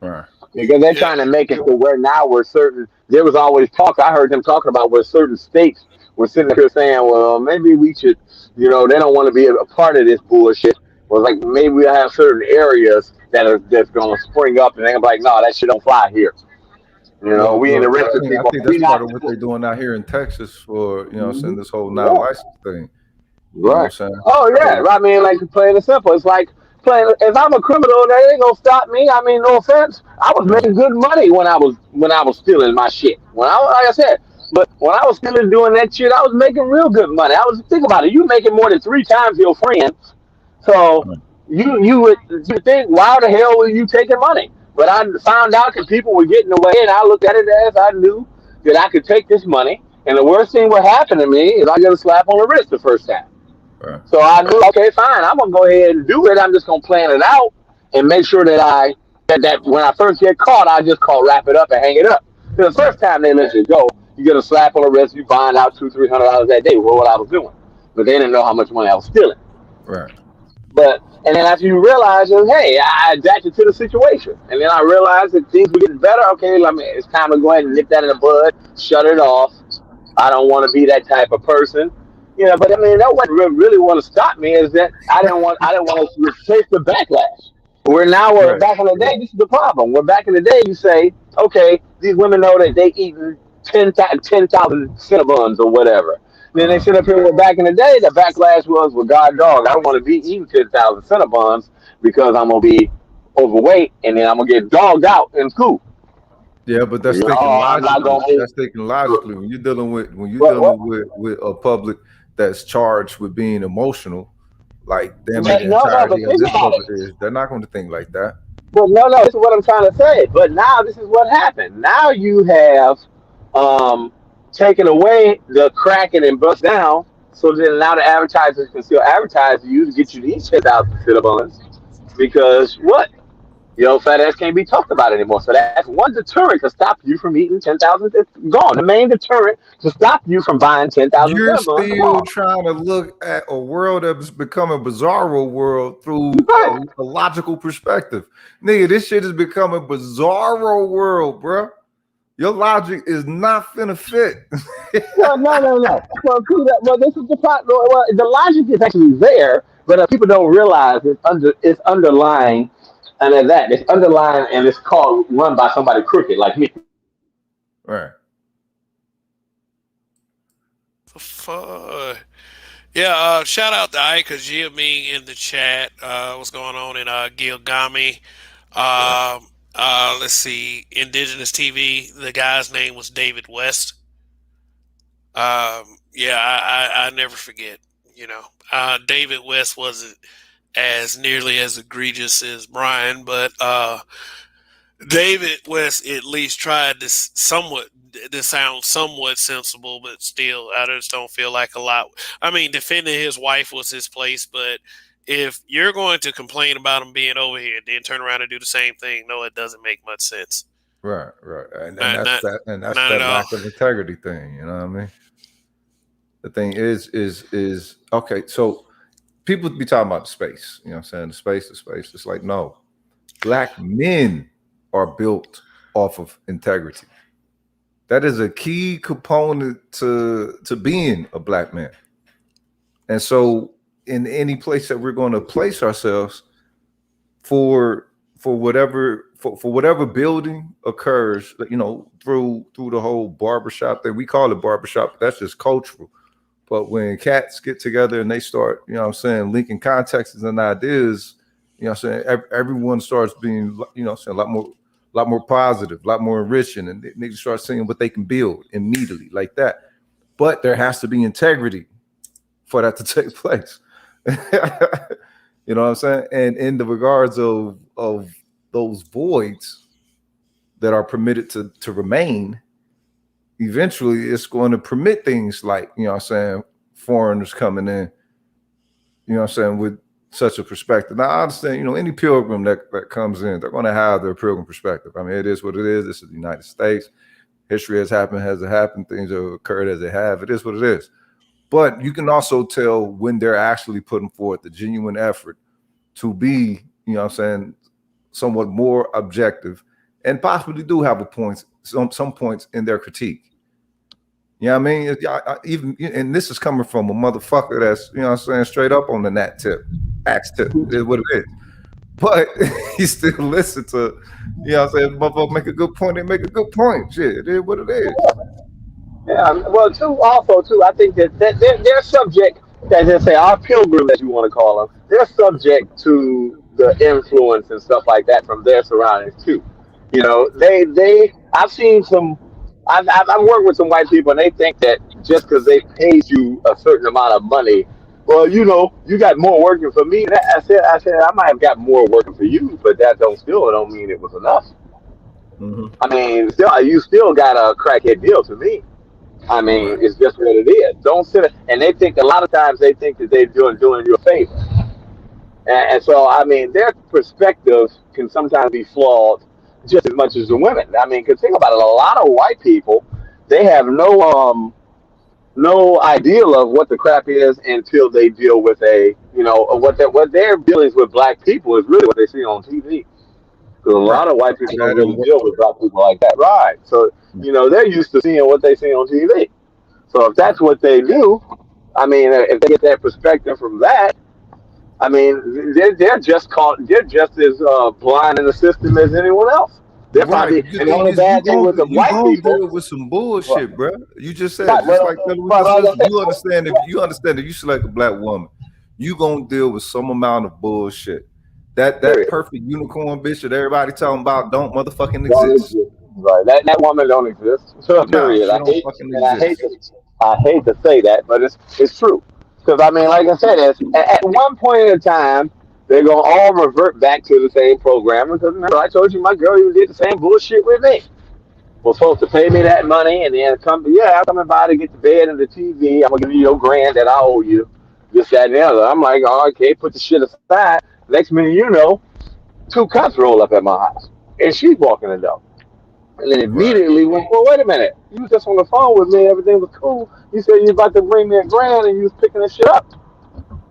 [SPEAKER 3] Right.
[SPEAKER 4] Because they're trying to make it to where now we're certain. There was always talk. I heard them talking about where certain states were sitting here saying, well, maybe we should, they don't want to be a part of this bullshit. Well, like, maybe we'll have certain areas that's going to spring up, and they're like, no, that shit don't fly here. We in the rest of people.
[SPEAKER 3] I think that's part of what they're doing out here in Texas for, saying this whole non-license thing.
[SPEAKER 4] Right. Oh, yeah. I mean, like, plain and simple. It's like, if I'm a criminal, they ain't gonna stop me. I mean, no offense. I was making good money when I was stealing my shit. Like I said, but when I was stealing, doing that shit, I was making real good money. Think about it. You making more than 3 times your friends. So you would think, why the hell were you taking money? But I found out that people were getting away, and I looked at it as I knew that I could take this money, and the worst thing would happen to me is I get a slap on the wrist the first time. Right. So I knew, okay, fine, I'm going to go ahead and do it. I'm just going to plan it out and make sure that when I first get caught, I just wrap it up and hang it up. The first time they let you go, You get a slap on the wrist, you find out $200-300 that day what I was doing, but they didn't know how much money I was stealing.
[SPEAKER 3] Right.
[SPEAKER 4] But and then after you realize, hey, I adapted to the situation, and then I realized that things were getting better. Okay, I mean, it's time to go ahead and nip that in the bud, shut it off. I don't want to be that type of person, But I mean, that what really want to stop me is that I didn't want to face the backlash. We're now back in the day. This is the problem. We're back in the day. You say, okay, these women know that they eating 10,000 Cinnabons or whatever. Then they sit up here. Well, back in the day, the backlash was, well, God dog, I don't want to be eating 10,000 Cinnabons because I'm gonna be overweight and then I'm gonna get dogged out in school.
[SPEAKER 3] Yeah, but that's thinking logically. That's thinking logically. When you're dealing with a public that's charged with being emotional, like them the entirety of this public is, they're not going to think like that.
[SPEAKER 4] Well, no, this is what I'm trying to say. But now this is what happened. Now you have taken away the cracking and bust down, so then now the advertisers can still advertise to you to get you these 10,000 Cinnabons because what? Your fat ass can't be talked about anymore. So that's one deterrent to stop you from eating 10,000. It's gone. The main deterrent to stop you from buying 10,000.
[SPEAKER 3] You're still trying to look at a world that's become a bizarro world through a logical perspective. Nigga, this shit has become a bizarro world, bro. Your logic is not finna fit.
[SPEAKER 4] No. Well, this is the problem. Well, the logic is actually there, but people don't realize it's underlying. And then it's underlined and it's called run by somebody crooked like me.
[SPEAKER 3] Right.
[SPEAKER 1] Yeah, shout out to Ika Jiaming in the chat. What's going on in Gilgami? Let's see, Indigenous TV. The guy's name was David West. I never forget. David West wasn't as nearly as egregious as Brian, but David West at least tried to sound somewhat sensible, but still, I just don't feel like a lot. I mean, defending his wife was his place, but if you're going to complain about him being over here, then turn around and do the same thing, no, it doesn't make much sense.
[SPEAKER 3] Right, and that's that lack of integrity thing. You know what I mean? The thing is okay. So people be talking about the space. You know what I'm saying? The space. It's like, no, black men are built off of integrity. That is a key component to being a black man. And so in any place that we're going to place ourselves for whatever building occurs, through the whole barbershop thing. We call it barbershop, but that's just cultural. But when cats get together and they start, linking contexts and ideas, everyone starts being, a lot more positive, a lot more enriching, and they start seeing what they can build immediately like that. But there has to be integrity for that to take place. You know what I'm saying? And in the regards of those voids that are permitted to remain, eventually it's going to permit things like, foreigners coming in, with such a perspective. Now, I understand, any pilgrim that comes in, they're going to have their pilgrim perspective. I mean, it is what it is. This is the United States. History has happened. Things have occurred as they have. It is what it is. But you can also tell when they're actually putting forth the genuine effort to be, somewhat more objective and possibly do have some points in their critique. You know what I mean? And this is coming from a motherfucker that's, straight up on the nat tip, axe tip, is what it is. But he still listen to, motherfucker make a good point, they make a good point. Shit, it is what it is.
[SPEAKER 4] Yeah, well, I think that they're subject, as they say, our pilgrim, as you want to call them, they're subject to the influence and stuff like that from their surroundings too. I've seen I've worked with some white people, and they think that just because they paid you a certain amount of money, well, you got more working for me. I said, I might have got more working for you, but that don't mean it was enough.
[SPEAKER 3] Mm-hmm.
[SPEAKER 4] I mean, you still got a crackhead deal to me. I mean, it's just what it is. Don't sit and they think a lot of times they think that they're doing you a favor. And so, I mean, their perspective can sometimes be flawed just as much as the women. I mean, because think about it, a lot of white people they have no ideal of what the crap is until they deal with what their dealings with black people is really what they see on TV. Because a
[SPEAKER 3] Right.
[SPEAKER 4] lot of white people don't
[SPEAKER 3] That
[SPEAKER 4] really
[SPEAKER 3] don't work.
[SPEAKER 4] deal with black people like that, right? So they're used to seeing what they see on TV. So if
[SPEAKER 3] Right.
[SPEAKER 4] that's what they do, I mean, if they get that perspective from that, I mean, they're just they're just as blind in the system as anyone else. They're
[SPEAKER 3] Right.
[SPEAKER 4] probably, and the only bad thing with the
[SPEAKER 3] You
[SPEAKER 4] white
[SPEAKER 3] gonna
[SPEAKER 4] people,
[SPEAKER 3] deal with some bullshit, bro. You just said
[SPEAKER 4] right,
[SPEAKER 3] just like that.
[SPEAKER 4] but like I said,
[SPEAKER 3] You understand if you select a black woman, you gonna deal with some amount of bullshit. That
[SPEAKER 4] period.
[SPEAKER 3] perfect unicorn bitch that everybody talking about don't motherfucking
[SPEAKER 4] Don't
[SPEAKER 3] exist.
[SPEAKER 4] exist. Right. That woman don't exist. So
[SPEAKER 3] No,
[SPEAKER 4] period.
[SPEAKER 3] she don't fucking exist.
[SPEAKER 4] I hate to say that, but it's true. Because I mean, like I said, at one point in time, they're gonna all revert back to the same program. Because remember, I told you my girl even did the same bullshit with me. Was supposed to pay me that money and then I'm coming by to get the bed and the TV. I'm gonna give you your grand that I owe you. This, that, and the other. I'm like, oh, okay, put the shit aside. Next minute, you know, two cops roll up at my house, and she's walking the dog. And then
[SPEAKER 3] Right.
[SPEAKER 4] immediately went, well, wait a minute. You was just on the phone with me. Everything was cool. You said you was about to bring me a grand and you was picking the shit up.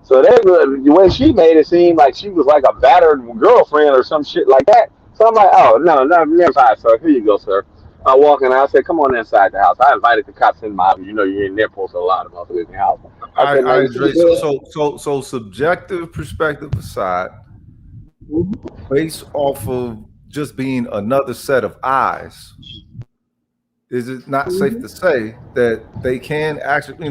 [SPEAKER 4] So the way she made it seem like she was like a battered girlfriend or some shit like that. So I'm like, oh, no, never mind, sir. Here you go, sir. I walk in. I said, come on inside the house. I invited the cops in my house. You know, you're in there posting a lot of motherfuckers in the house. I said,
[SPEAKER 3] I
[SPEAKER 4] man,
[SPEAKER 3] agree. So subjective perspective aside, based off of just being another set of eyes, is it not safe to say that they can actually,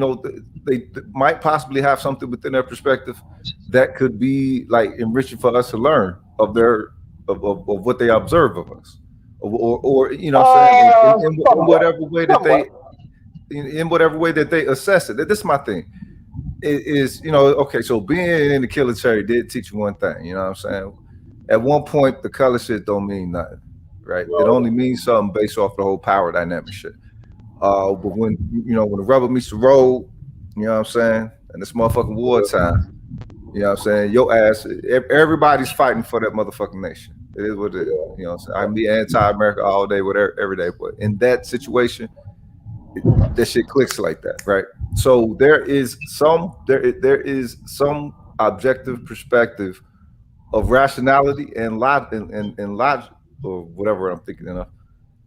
[SPEAKER 3] they might possibly have something within their perspective that could be like enriching for us to learn of their of what they observe of us, or what I'm saying, in whatever way that they in whatever way that they assess it. This is my thing. Is okay, so being in the military did teach you one thing, you know what I'm saying? At one point, the color shit don't mean nothing, right? It only means something based off the whole power dynamic shit. But when when the rubber meets the road, you know what I'm saying, and it's motherfucking wartime, you know what I'm saying, your ass, everybody's fighting for that motherfucking nation. It is what it is. You know what I'm saying? I can be anti-America all day, whatever, every day, but in that situation, that shit clicks like that, right? So there is some objective perspective of rationality and logic or whatever I'm thinking of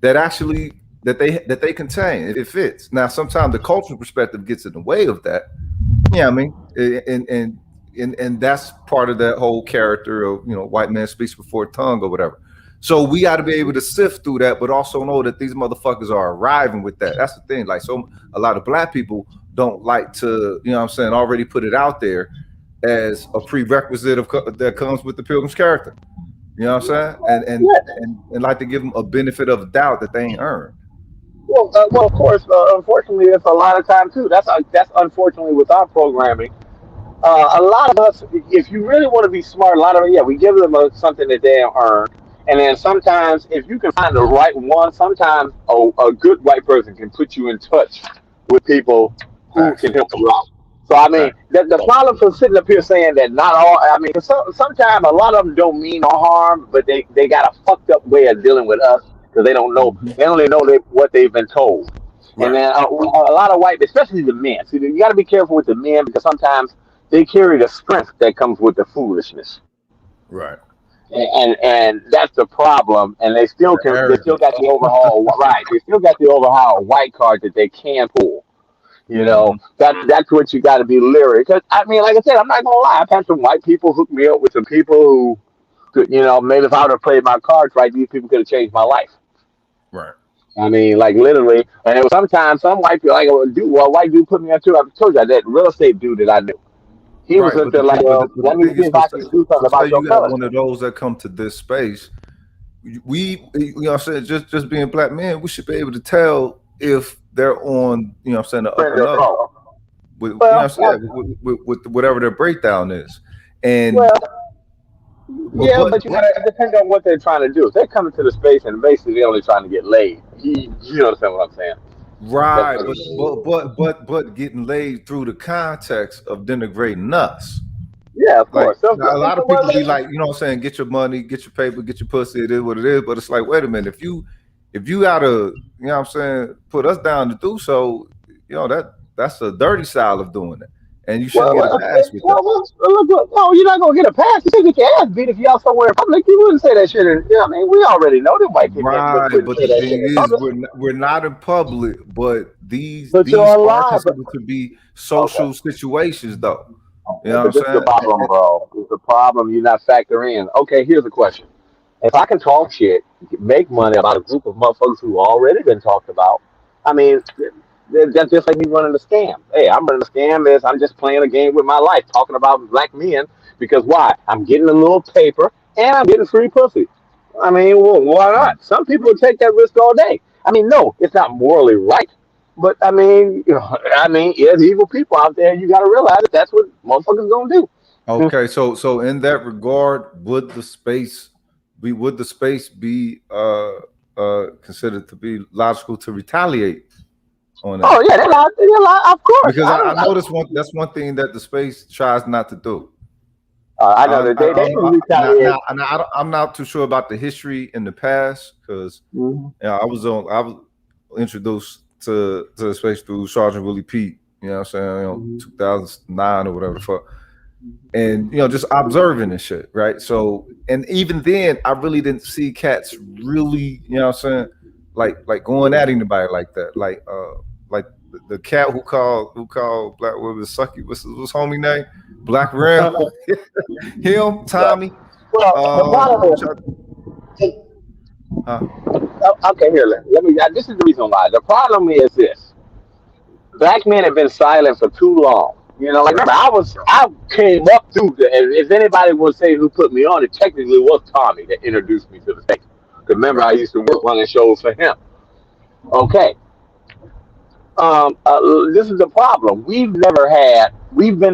[SPEAKER 3] that actually that they contain. It fits. Now sometimes the cultural perspective gets in the way of that. Yeah, I mean, and that's part of that whole character of white man speaks before tongue or whatever. So we got to be able to sift through that, but also know that these motherfuckers are arriving with that. That's the thing. Like, so a lot of black people don't like to, already put it out there as a prerequisite that comes with the Pilgrim's character. You know what I'm saying? And like to give them a benefit of doubt that they ain't earned.
[SPEAKER 4] Well, of course, unfortunately, it's a lot of time too. That's unfortunately with our programming. A lot of us, if you really want to be smart, a lot of we give them something that they earn. And then sometimes, if you can find the right one, sometimes a good white person can put you in touch with people who can help you out. So, I mean, the problem for sitting up here saying that not all, I mean, sometimes a lot of them don't mean no harm, but they got a fucked up way of dealing with us because they don't know, they only know what they've been told. Right. And then a lot of white, especially the men, see, you got to be careful with the men because sometimes they carry the strength that comes with the foolishness.
[SPEAKER 3] Right.
[SPEAKER 4] And that's the problem. And they still got the overhaul right. They still got the overhaul white card that they can pull. That's what you got to be leery. Because I mean, like I said, I'm not gonna lie. I've had some white people hook me up with some people who, maybe if I would have played my cards right, these people could have changed my life.
[SPEAKER 3] Right.
[SPEAKER 4] I mean, like literally. And it was sometimes some white people a white dude put me on too. I told you that real estate dude that I knew. He was into like, let me see if I can do something about your
[SPEAKER 3] got one of those that come to this space. We, I'm saying, just being black men, we should be able to tell if they're on, the up and up with, with whatever their breakdown is. And
[SPEAKER 4] but you gotta depend on what they're trying to do. If they're coming to the space and basically they're only trying to get laid, you understand what I'm saying?
[SPEAKER 3] Right, but getting laid through the context of denigrating us.
[SPEAKER 4] Yeah, of course.
[SPEAKER 3] A lot of people be like, get your money, get your paper, get your pussy. It is what it is. But it's like, wait a minute, if you gotta, you know what I'm saying, put us down to do so, you know, that's a dirty style of doing it. And you shouldn't get a pass with that.
[SPEAKER 4] Look, no, you're not gonna get a pass. You get your ass beat if y'all somewhere in public. You wouldn't say that shit. You know what I mean? We already know that white people
[SPEAKER 3] Right,
[SPEAKER 4] wouldn't
[SPEAKER 3] but
[SPEAKER 4] say
[SPEAKER 3] the
[SPEAKER 4] that
[SPEAKER 3] thing
[SPEAKER 4] shit in
[SPEAKER 3] is,
[SPEAKER 4] public.
[SPEAKER 3] we're not in public, but
[SPEAKER 4] But
[SPEAKER 3] these
[SPEAKER 4] you're
[SPEAKER 3] are
[SPEAKER 4] alive.
[SPEAKER 3] considered to be social situations, though. You know
[SPEAKER 4] But
[SPEAKER 3] what
[SPEAKER 4] this is
[SPEAKER 3] I'm
[SPEAKER 4] the
[SPEAKER 3] saying?
[SPEAKER 4] problem, bro. This is the problem you're not factoring in. Okay, here's a question. If I can talk shit, make money about a group of motherfuckers who already been talked about, I mean, that's just like me running a scam. Hey, I'm running a scam. Is I'm just playing a game with my life, talking about black men because why? I'm getting a little paper and I'm getting free pussy. I mean, well, why not? Some people would take that risk all day. I mean, no, it's not morally right. But I mean, there's evil people out there. You got to realize that that's what motherfuckers gonna do.
[SPEAKER 3] Okay, so in that regard, would the space be considered to be logical to retaliate on that?
[SPEAKER 4] Oh yeah, of course.
[SPEAKER 3] Because
[SPEAKER 4] I
[SPEAKER 3] I
[SPEAKER 4] don't.
[SPEAKER 3] noticed that's one thing that the space tries not to do.
[SPEAKER 4] I know that they can retaliate.
[SPEAKER 3] I'm not too sure about the history in the past because
[SPEAKER 4] Mhm.
[SPEAKER 3] I was introduced to the space through Sergeant Willie Pete. You know what I'm saying? You know, 2009 or whatever the fuck. And just observing and shit, right? So, and even then, I really didn't see cats really, you know what I'm saying, like going at anybody like that, like the cat who called Black women sucky. What's his homie name? Black Ram. Him, Tommy.
[SPEAKER 4] Well, the problem is, okay, here, let me. This is the reason why. The problem is this: black men have been silent for too long. Like remember, I came up through if anybody would say who put me on, it technically was Tommy that introduced me to the station. Remember, I used to work running shows for him. Okay, this is the problem. We've been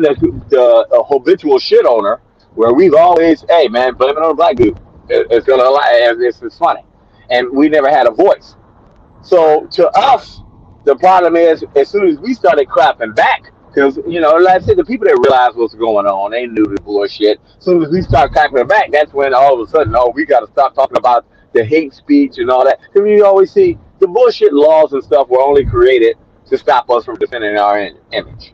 [SPEAKER 4] the habitual shit owner where we've always, hey man, blame it on the black dude. It's gonna lie. It's funny, and we never had a voice. So to us, the problem is as soon as we started clapping back, because like I said, the people that realized what's going on, they knew the bullshit. As soon as we start clapping back, that's when all of a sudden, oh, we got to stop talking about the hate speech and all that. Because you always see the bullshit laws and stuff were only created to stop us from defending our image.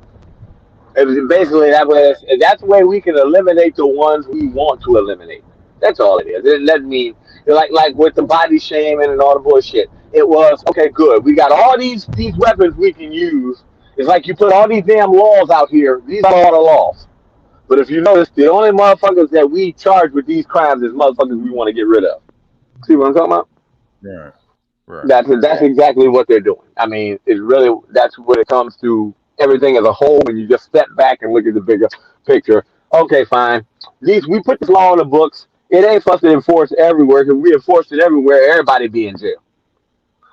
[SPEAKER 4] Basically, that's the way we can eliminate the ones we want to eliminate. That's all it is. It doesn't mean like with the body shaming and all the bullshit. It was okay, good. We got all these weapons we can use. It's like you put all these damn laws out here. These are all the laws. But if you notice, the only motherfuckers that we charge with these crimes is motherfuckers we want to get rid of. See what I'm talking about?
[SPEAKER 3] Right. Right.
[SPEAKER 4] That's exactly what they're doing. I mean, that's what it comes to everything as a whole. When you just step back and look at the bigger picture. Okay, fine. We put this law in the books. It ain't for us to enforce everywhere because we enforce it everywhere. Everybody be in jail.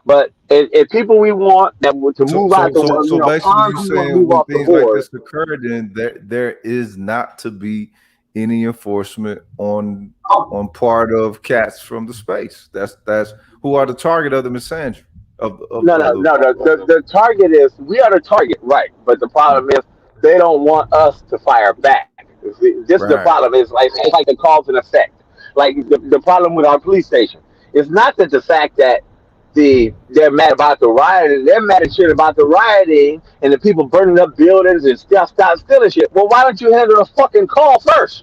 [SPEAKER 4] But if people we want to move out the world,
[SPEAKER 3] so basically, you saying when things like this occur, then there is not to be any enforcement on part of cats from the space. That's who are the target of the misandry. No.
[SPEAKER 4] The target is we are the target, right? But the problem is they don't want us to fire back. The problem is it's like the cause and effect. Like the problem with our police station. It's not that the fact that they're mad about the rioting. They're mad at shit about the rioting and the people burning up buildings and stop stealing shit. Well, why don't you handle a fucking call first?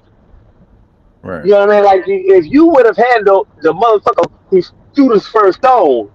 [SPEAKER 3] Right.
[SPEAKER 4] You know what I mean? Like if you would have handled the motherfucker who threw his first stone,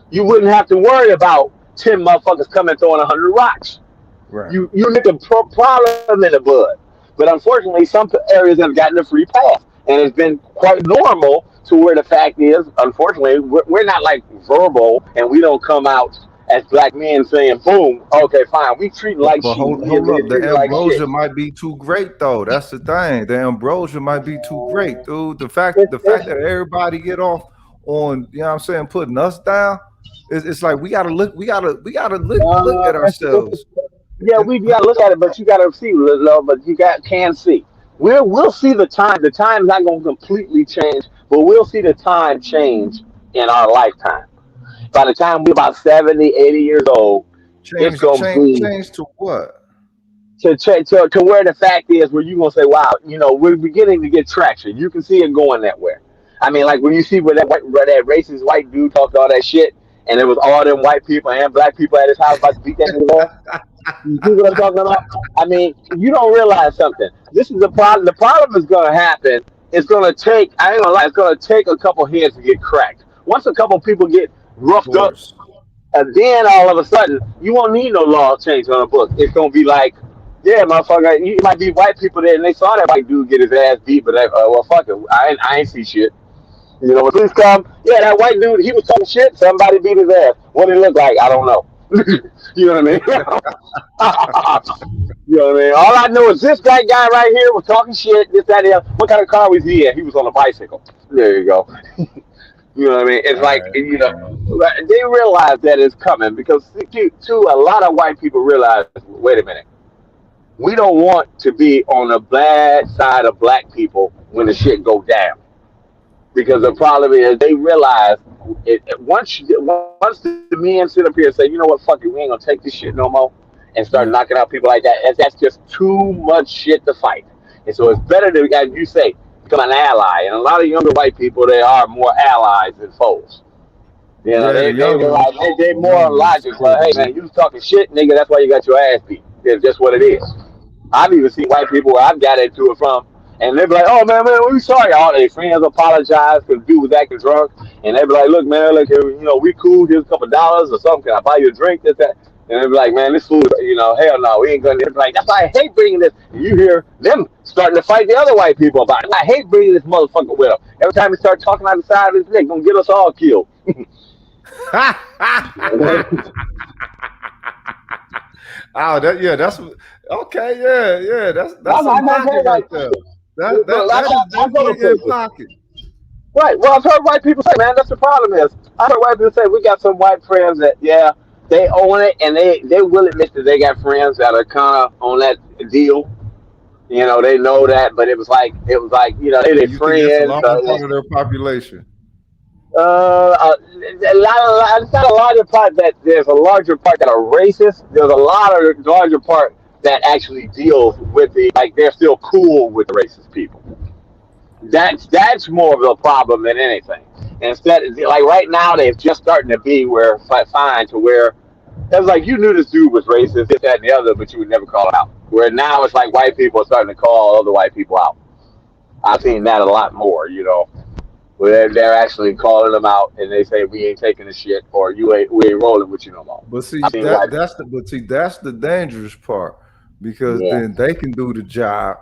[SPEAKER 4] you wouldn't have to worry about 10 motherfuckers coming throwing 100 rocks.
[SPEAKER 3] Right.
[SPEAKER 4] You nip the problem in the bud. But unfortunately, some areas have gotten a free pass, and it's been quite normal. To where the fact is, unfortunately, we're not like verbal, and we don't come out as black men saying, "Boom, okay, fine." We treat like shit.
[SPEAKER 3] Hold up, the ambrosia might be too great, though. That's the thing. The ambrosia might be too great, dude. The fact that everybody get off on, you know what I'm saying, putting us down, it's like we gotta look at ourselves.
[SPEAKER 4] Yeah, we gotta look at it, but you gotta see, but you can see. We'll see the time. The time's not gonna completely change, but we'll see the time change in our lifetime. By the time we're about 70, 80 years old, it's gonna be
[SPEAKER 3] change to what?
[SPEAKER 4] To where the fact is where you're gonna say, wow, we're beginning to get traction. You can see it going that way. I mean, like when you see where that racist white dude talked all that shit, and it was all them white people and black people at his house about to beat that nigga up. You see what I'm talking about? I mean, you don't realize something. This is the problem. The problem is going to happen. It's going to take, I ain't going to lie, it's going to take a couple heads to get cracked. Once a couple people get roughed up, and then all of a sudden, you won't need no law change on the book. It's going to be like, yeah, motherfucker, it might be white people there, and they saw that white dude get his ass beat, but well, fuck it. I ain't see shit. You know, when police come, yeah, that white dude, he was talking shit, somebody beat his ass. What did it look like? I don't know. You know what I mean? You know what I mean? All I know is this guy right here was talking shit, this, that, and the other. What kind of car was he in? He was on a bicycle. There you go. You know what I mean? It's like, you know, they realize that it's coming because, too, a lot of white people realize, wait a minute, we don't want to be on the bad side of black people when the shit go down. Because the problem is they realize once the men sit up here and say, you know what, fuck it, we ain't gonna take this shit no more, and start knocking out people like that, that's just too much shit to fight. And so it's better to, as you say, become an ally. And a lot of younger white people, they are more allies than foes. You know, they're more logical. Well, hey man, you was talking shit, nigga. That's why you got your ass beat. It's just what it is. I've even seen white people where I've got into it from. And they be like, oh, man, we sorry. All their friends apologize because dude was acting drunk. And they be like, look, man, look, you know, we cool. Here's a couple $, or something. Can I buy you a drink? This, that. And they be like, man, this food, you know, hell no, we ain't going to. Like, that's why I hate bringing this. And you hear them starting to fight the other white people about it. I hate bringing this motherfucker with them. Every time he start talking out the side of his neck, going to get us all killed.
[SPEAKER 3] Oh, that's okay. Yeah, that's some pocket right there. That's in pocket.
[SPEAKER 4] Right. Well, I've heard white people say, man, that's the problem is. I've heard white people say, we got some white friends that, yeah, they own it, and they will admit that they got friends that are kind of on that deal. You know, they know that, but it was like, you know, they're friends.
[SPEAKER 3] It's a large part of their population.
[SPEAKER 4] It's not a larger part that there's a larger part that are racist. There's a larger part that actually deals with like they're still cool with the racist people. That's more of a problem than anything. Instead, like right now, they're just starting to be fine to where it's like you knew this dude was racist, this, that, and the other, but you would never call it out. Where now it's like white people are starting to call other white people out. I've seen that a lot more, you know. Where they're actually calling them out and they say we ain't taking the shit or we ain't rolling with you no more.
[SPEAKER 3] But see, that's the dangerous part because then they can do the job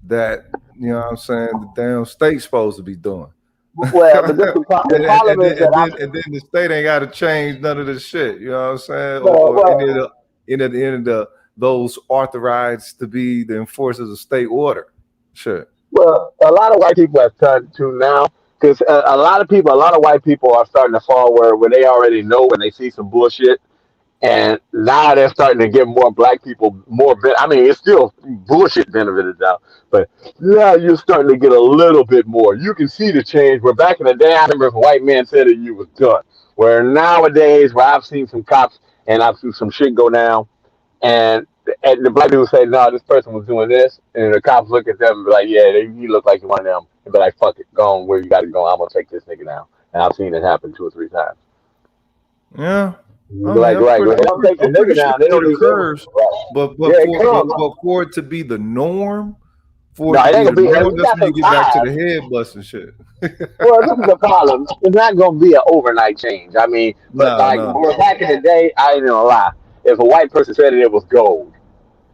[SPEAKER 3] that you know what I'm saying the damn state's supposed to be doing.
[SPEAKER 4] Well, but the problem is that
[SPEAKER 3] and then the state ain't got to change none of this shit. You know what I'm saying? Or any of those authorized to be the enforcers of state order. Sure.
[SPEAKER 4] Well, a lot of white people have turned to now. Because a lot of white people are starting to fall where they already know when they see some bullshit, and now they're starting to give more black people more. I mean, it's still bullshit benefited now, but now you're starting to get a little bit more. You can see the change. Where back in the day, I remember if a white man said it, you was done. Where nowadays, where I've seen some cops and I've seen some shit go down, and the black people say, no, this person was doing this, and the cops look at them and be like, yeah, you look like one of them. And be like, fuck it, go on where you got to go. I'm going to take this nigga down. And I've seen it happen 2 or 3 times.
[SPEAKER 3] Yeah.
[SPEAKER 4] Right. When they don't take the nigga down, they don't
[SPEAKER 3] occurs. But for it to be the norm,
[SPEAKER 4] let's
[SPEAKER 3] get back to the head busting shit.
[SPEAKER 4] Well, this is the problem. It's not going to be an overnight change. I mean, back in the day, I ain't gonna lie. If a white person said it was gold,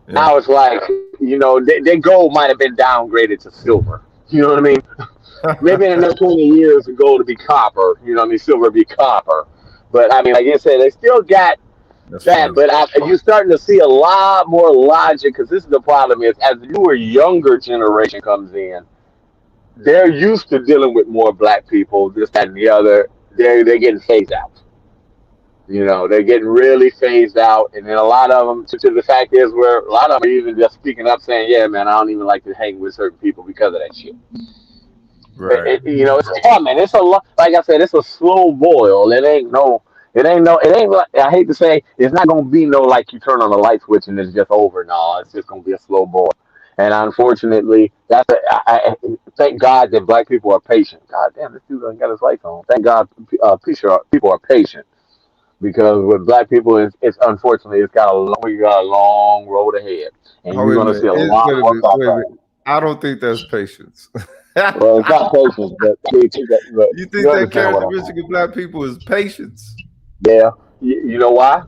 [SPEAKER 4] now it's like, you know, their gold might have been downgraded to silver. You know what I mean? Maybe in the next 20 years, gold to be copper. You know what I mean? Silver to be copper. But I mean, like you said, they still got that. But you're starting to see a lot more logic because this is the problem is as the newer, younger generation comes in, they're used to dealing with more black people, this, that, and the other. They're getting phased out. You know, they're getting really phased out. And then a lot of them, to the fact is where a lot of them are even just speaking up saying, yeah, man, I don't even like to hang with certain people because of that shit. Right. You know, it's coming. It's like I said, it's a slow boil. It ain't like, I hate to say, it's not going to be no like you turn on the light switch and it's just over. No, it's just going to be a slow boil. And unfortunately, I thank God that black people are patient. God damn, this dude done got his lights on. Thank God, people are patient because with black people, it's unfortunately we got a long road ahead, and
[SPEAKER 3] Oh,
[SPEAKER 4] you're
[SPEAKER 3] wait a
[SPEAKER 4] gonna see
[SPEAKER 3] minute.
[SPEAKER 4] a lot
[SPEAKER 3] Wait a
[SPEAKER 4] more
[SPEAKER 3] minute. Wait a
[SPEAKER 4] backlash.
[SPEAKER 3] minute. I don't think that's patience.
[SPEAKER 4] Well, it's not patience, but
[SPEAKER 3] You
[SPEAKER 4] you
[SPEAKER 3] think that
[SPEAKER 4] understand what I'm
[SPEAKER 3] characteristic of black people is patience?
[SPEAKER 4] saying. Yeah, you know why?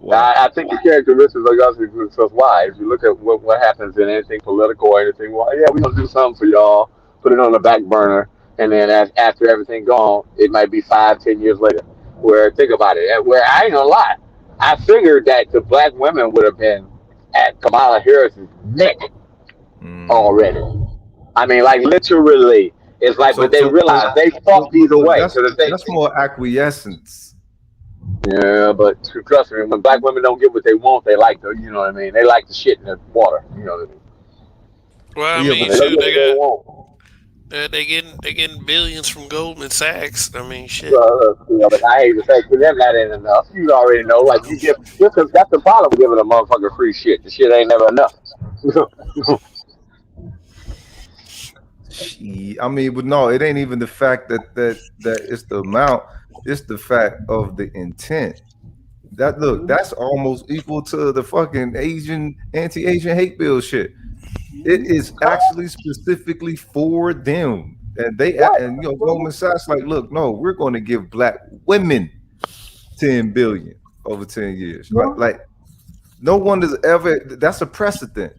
[SPEAKER 3] Why?
[SPEAKER 4] I think the characteristics of us is why. If you look at what happens in anything political or anything, well, yeah, we're gonna do something for y'all, put it on the back burner, and then after everything gone, it might be 5, 10 years later. Where think about it, where I ain't gonna lie, I figured that the black women would have been at Kamala Harris's neck already. I mean, like literally, it's like, but
[SPEAKER 3] So,
[SPEAKER 4] they
[SPEAKER 3] so, so,
[SPEAKER 4] realized they
[SPEAKER 3] so
[SPEAKER 4] fucked either
[SPEAKER 3] look,
[SPEAKER 4] way. So the thing,
[SPEAKER 3] that's more acquiescence.
[SPEAKER 4] yeah, but trust me, when black women don't get what they want, they like you know what I mean? They like the shit in the water, you know what I mean?
[SPEAKER 1] Well, I
[SPEAKER 3] Yeah,
[SPEAKER 1] mean,
[SPEAKER 3] but
[SPEAKER 4] They don't
[SPEAKER 1] shoot,
[SPEAKER 4] get what they want.
[SPEAKER 1] they getting billions from Goldman Sachs. I mean, shit.
[SPEAKER 4] But I hate to say, to them that ain't enough. You already know, like you give, that's the problem with giving a motherfucker free shit. The shit ain't never enough.
[SPEAKER 3] I mean, but no, it ain't even the fact that it's the amount. It's the fact of the intent. That's almost equal to the fucking anti-Asian hate bill shit. It is actually specifically for them, and Goldman Sachs like, look, no, we're going to give black women 10 billion over 10 years. Like no one has ever. That's a precedent.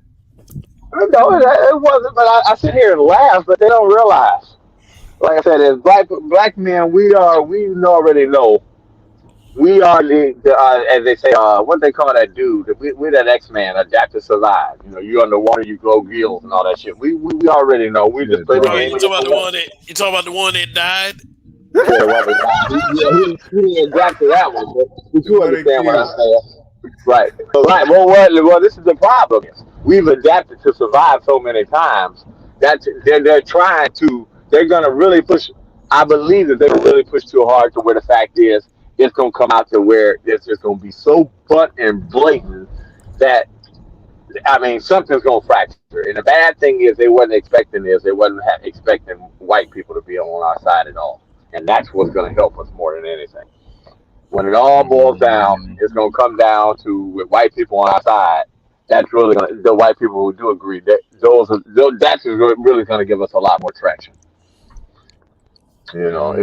[SPEAKER 4] No, it wasn't. But I sit here and laugh, but they don't realize. Like I said, as black men, we already know. We are as they say, what they call that dude? We're that X-Man, adapt to survive. You know, you underwater, you grow gills and all that shit. We already know. We just play the
[SPEAKER 1] Oh,
[SPEAKER 4] game.
[SPEAKER 1] you talking about the one that died?
[SPEAKER 4] Yeah, he didn't adapt to that one, but you understand what I'm saying. Right. Right. Well, this is the problem. We've adapted to survive so many times that they're trying to. They're gonna really push. I believe that they're gonna really push too hard to where the fact is it's gonna come out to where it's just gonna be so blunt and blatant that I mean something's gonna fracture. And the bad thing is they wasn't expecting this. They wasn't expecting white people to be on our side at all, and that's what's gonna help us more than anything. When it all boils down, it's gonna come down to with white people on our side. That's really gonna, the white people who do agree that that's really gonna give us a lot more traction. You know,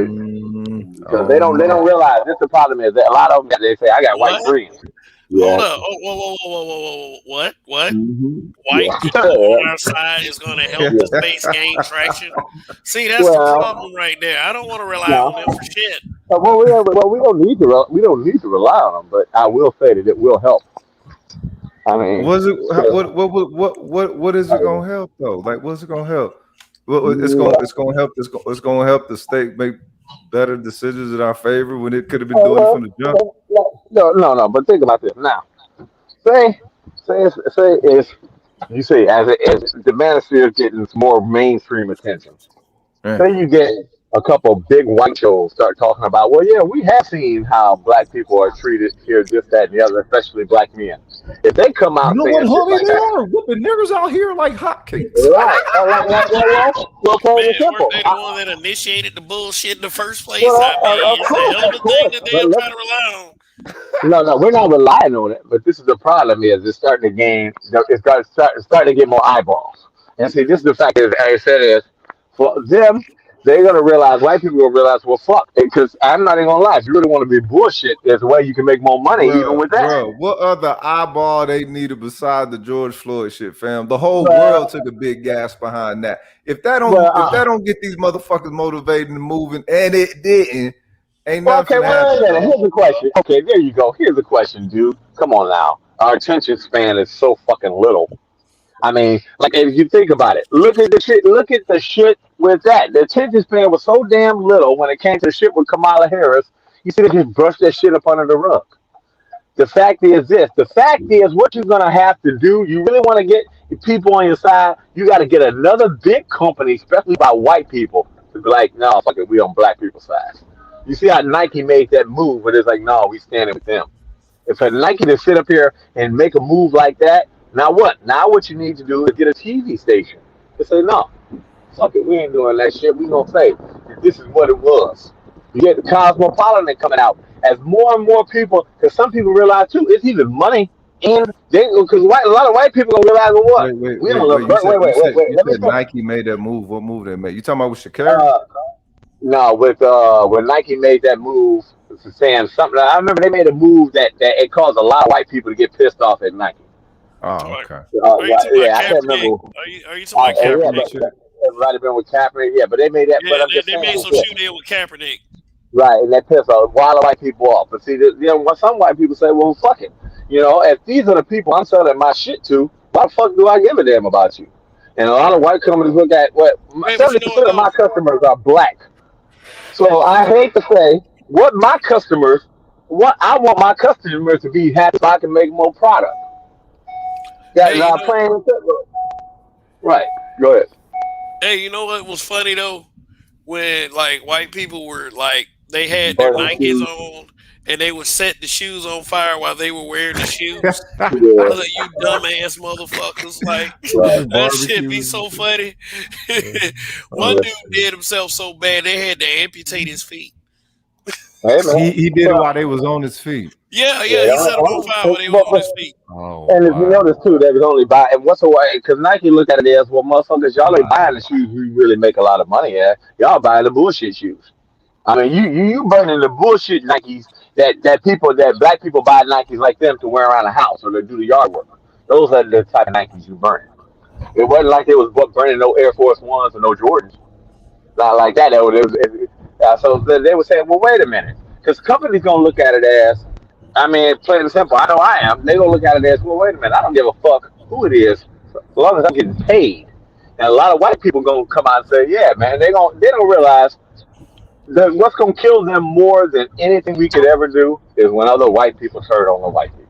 [SPEAKER 4] because they don't realize this. The problem is that a lot of them they say I got white
[SPEAKER 1] What?
[SPEAKER 4] friends.
[SPEAKER 1] Hold
[SPEAKER 4] Yeah.
[SPEAKER 1] up! Oh, whoa! What? What? White
[SPEAKER 4] Yeah.
[SPEAKER 1] people on our side is going to help the space gain traction. See, that's the problem right there. I don't want to rely on them for shit.
[SPEAKER 4] We don't need to. We don't need to rely on them, but I will say that it will help. I mean,
[SPEAKER 3] what is it gonna help though? Like, what's it gonna help? Well, it's gonna help. It's gonna help the state make better decisions in our favor when it could have been doing it from the jump.
[SPEAKER 4] No. But think about this now. Say is you see as the manosphere is getting more mainstream attention.
[SPEAKER 3] Yeah.
[SPEAKER 4] Say you get a couple of big white shows start talking about, well, yeah, we have seen how black people are treated here, this, that, and the other, especially black men. If they come out,
[SPEAKER 3] you know what, homie, they are whooping niggers out here like hotcakes.
[SPEAKER 4] Right. Well, plain and simple.
[SPEAKER 1] Weren't they the one that initiated the bullshit in the first place? I mean, it's a hell of a thing that they're trying to rely on.
[SPEAKER 4] No, we're not relying on it. But this is the problem: is it's starting to gain. It's starting to get more eyeballs. And see, this is the fact is, as I said, is for them, they're gonna realize. White people will realize, well, fuck, because I'm not even gonna lie. If you really want to be bullshit, there's a way you can make more money even with that.
[SPEAKER 3] Bro, what other eyeball they needed beside the George Floyd shit, fam? The whole world took a big gas behind that. If that don't get these motherfuckers motivated and moving, and it didn't. Ain't nothing.
[SPEAKER 4] Okay, here's the question. Okay, there you go. Here's the question, dude. Come on now. Our attention span is so fucking little. I mean, like if you think about it, look at the shit. Look at the shit with that. The attention span was so damn little when it came to shit with Kamala Harris. You see, they just brushed that shit up under the rug. The fact is this. The fact is, what you're gonna have to do. You really want to get people on your side. You got to get another big company, especially by white people, to be like, no, fuck it, we on black people's side. You see how Nike made that move, but it's like, no, we standing with them. If a Nike to sit up here and make a move like that, Now what? Now what you need to do is get a TV station to say no. Fuck it, we ain't doing that shit. We gonna say that this is what it was. You get the Cosmopolitan coming out as more and more people, because some people realize too, it's even money in they because a lot of white people gonna realize what we don't look.
[SPEAKER 3] You said Nike made that move. What move they made? You talking about with Shakira?
[SPEAKER 4] No, with when Nike made that move, saying something. I remember they made a move that it caused a lot of white people to get pissed off at Nike.
[SPEAKER 3] Oh, okay.
[SPEAKER 4] Yeah, I can't remember.
[SPEAKER 1] Are you talking about
[SPEAKER 4] Kaepernick? Everybody been with Kaepernick, yeah, but they made that.
[SPEAKER 1] Yeah,
[SPEAKER 4] but
[SPEAKER 1] they made some shoe deal with Kaepernick.
[SPEAKER 4] Right, and that pissed a lot of white people off. But see, some white people say, well, fuck it. If these are the people I'm selling my shit to, why the fuck do I give a damn about you? And a lot of white companies look at 70% of my customers are black. So I hate to say what I want my customers to be happy so I can make more product. That's not plain and simple. Right. Go ahead.
[SPEAKER 1] Hey, you know what was funny though? When like white people were like they had their Nikes on and they would set the shoes on fire while they were wearing the shoes. I was like, you dumbass motherfuckers. Like that shit be so funny. One dude did himself so bad they had to amputate his feet.
[SPEAKER 4] Hey,
[SPEAKER 3] he did it while they was on his feet.
[SPEAKER 1] Yeah, he set them on fire while they was on his feet.
[SPEAKER 3] Oh,
[SPEAKER 4] and if you notice too, they was only buying. And what's the way? Because Nike looked at it as, well, motherfuckers, y'all ain't buying the shoes you really make a lot of money at. Y'all buying the bullshit shoes. I mean, you burning the bullshit Nikes that black people buy Nikes like them to wear around the house or to do the yard work. Those are the type of Nikes you burn. It wasn't like it was burning no Air Force Ones or no Jordans. Not like that. So they were saying, well, wait a minute, because companies gonna look at it as, I mean, plain and simple. I know I am. They gonna look at it as, well, wait a minute. I don't give a fuck who it is, as long as I'm getting paid. And a lot of white people gonna come out and say, yeah, man. They don't realize that what's gonna kill them more than anything we could ever do is when other white people turn on the white people.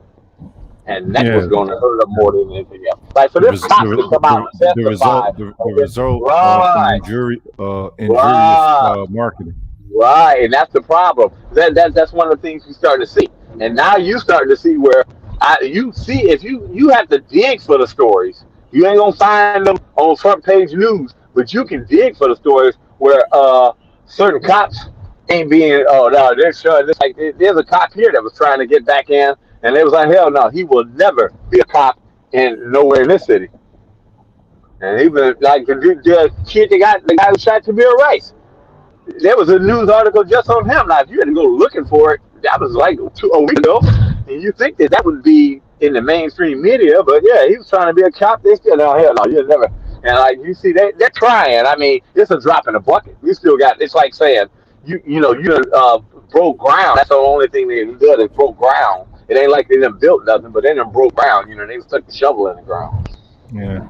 [SPEAKER 4] And that's what's going to hurt them more than anything else. Like for this cop to come out and testify,
[SPEAKER 3] the result of injurious marketing.
[SPEAKER 4] Right, and that's the problem. That's one of the things you start to see. And now you start to see where you see if you have to dig for the stories. You ain't gonna find them on front page news, but you can dig for the stories where certain cops ain't being. Oh no, they're showing this. Like there's a cop here that was trying to get back in. And they was like, hell no, he will never be a cop nowhere in this city. And even like the kid, the guy who shot Tamir Rice. There was a news article just on him. Now, if you had to go looking for it, that was like a week ago. And you think that would be in the mainstream media, but yeah, he was trying to be a cop. They still, no, hell no, you'll never. And like you see, they're trying. I mean, it's a drop in the bucket. We still got. It's like saying you broke ground. That's the only thing they did is broke ground. It ain't like they done built nothing, but they done broke ground. They stuck the shovel in the ground.
[SPEAKER 3] Yeah.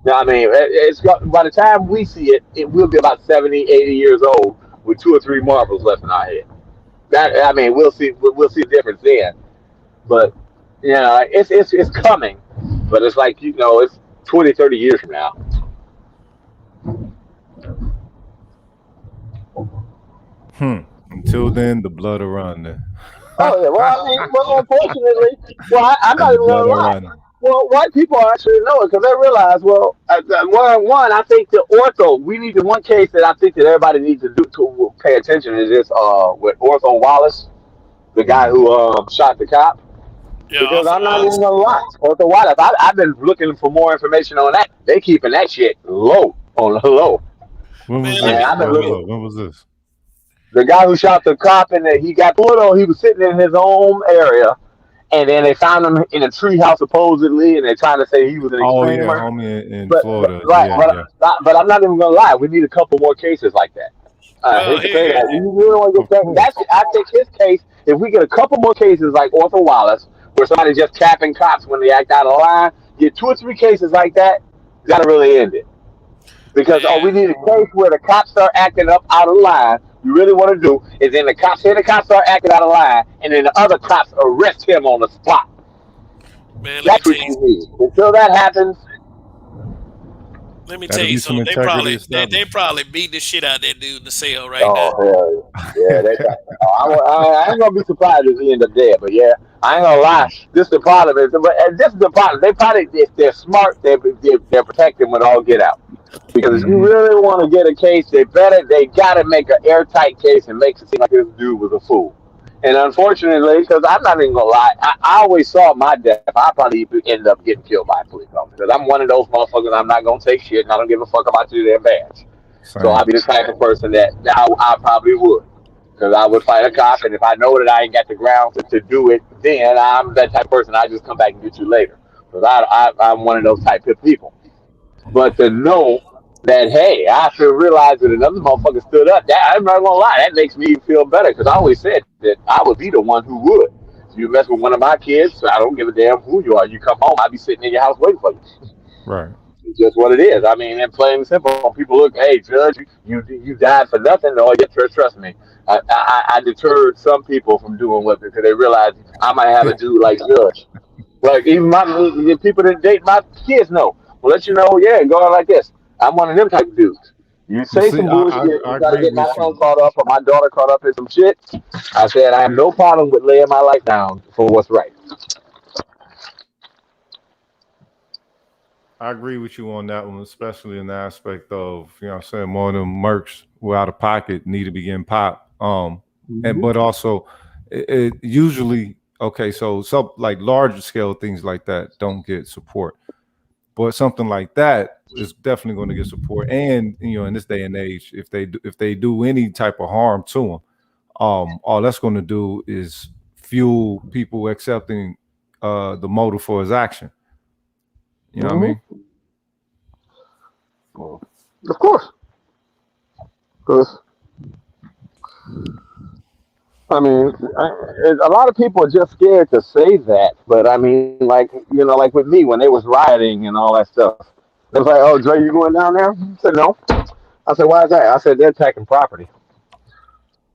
[SPEAKER 4] Now, I mean, it's got, by the time we see it, it will be about 70, 80 years old with 2 or 3 marbles left in our head. That I mean, we'll see the difference then. But it's coming. But it's like it's 20, 30 years from now.
[SPEAKER 3] Until then, the blood will run there.
[SPEAKER 4] Oh yeah, well, I mean, unfortunately, I'm not even gonna lie. Well, white people actually know it because they realize. Well, one, I think the ortho. We need the one case that I think that everybody needs to pay attention is this with Ortho Wallace, the guy who shot the cop. Yeah, because I'm not even gonna lie, Ortho Wallace. I've been looking for more information on that. They keeping that shit low on the low.
[SPEAKER 3] When was this?
[SPEAKER 4] The guy who shot the cop and he got pulled over, he was sitting in his own area, and then they found him in a treehouse supposedly, and they're trying to say he was an extremer.
[SPEAKER 3] Oh yeah, homie in Florida.
[SPEAKER 4] But I'm not even gonna lie. We need a couple more cases like that. I think his case, if we get a couple more cases like Ortho Wallace, where somebody just capping cops when they act out of line, get 2 or 3 cases like that, gotta really end it. Because we need a case where the cops start acting up out of line. You really want to do is then the cops start acting out of line, and then the other cops arrest him on the spot.
[SPEAKER 1] Man,
[SPEAKER 4] that's what you need. Until that happens,
[SPEAKER 1] let me tell you something. They probably beat the shit out of that dude in the cell right now.
[SPEAKER 4] Yeah, I ain't gonna be surprised if he end up dead. But yeah, I ain't gonna lie. This the problem is, and this is the problem. They probably, if they're smart, they're protecting with all get out. Because if you
[SPEAKER 3] Mhm.
[SPEAKER 4] really want to get a case, they gotta make an airtight case and make it seem like this dude was a fool. And unfortunately, because I'm not even gonna lie, I always saw my death. I probably end up getting killed by a police officer because I'm one of those motherfuckers. I'm not gonna take shit, and I don't give a fuck about you their badge. So
[SPEAKER 3] Same.
[SPEAKER 4] I'd be the type of person that I probably would. Because I would fight a cop, and if I know that I ain't got the ground to do it, then I'm that type of person. I just come back and get you later. Because I'm one of those type of people. But to know that, hey, I should realize that another motherfucker stood up, that I'm not gonna lie, that makes me feel better. Because I always said that I would be the one who would. If you mess with one of my kids, I don't give a damn who you are. You come home, I'll be sitting in your house waiting for you.
[SPEAKER 3] Right.
[SPEAKER 4] It's just what it is. I mean, and plain and simple. People look, hey, Judge, you died for nothing. No, yeah, trust me. I deterred some people from doing what because they realized I might have a dude like Judge. Like even the people that date my kids know. Will let you know, yeah, going like this. I'm one of them type of dudes. You
[SPEAKER 3] But
[SPEAKER 4] say
[SPEAKER 3] see,
[SPEAKER 4] some bullshit,
[SPEAKER 3] I
[SPEAKER 4] you try to
[SPEAKER 3] agree
[SPEAKER 4] get my
[SPEAKER 3] with
[SPEAKER 4] son
[SPEAKER 3] you.
[SPEAKER 4] caught up or my daughter caught up in some shit. I said I have no problem with laying my life down for what's right.
[SPEAKER 3] I agree with you on that one, especially in the aspect of, you know what I'm saying, more of them mercs who are out of pocket need to be getting popped. And but also it usually okay, so some like larger scale things like that don't get support. But something like that is definitely going to get support. And you know, in this day and age, if they do any type of harm to them, all that's going to do is fuel people accepting the motive for his action. You know what I mean?
[SPEAKER 4] Mm-hmm. Of course. Because I mean, a lot of people are just scared to say that. But I mean, like like with me when they was rioting and all that stuff, they was like, "Oh, Dre, you going down there?" I said, "No." I said, "Why is that?" I said, "They're attacking property."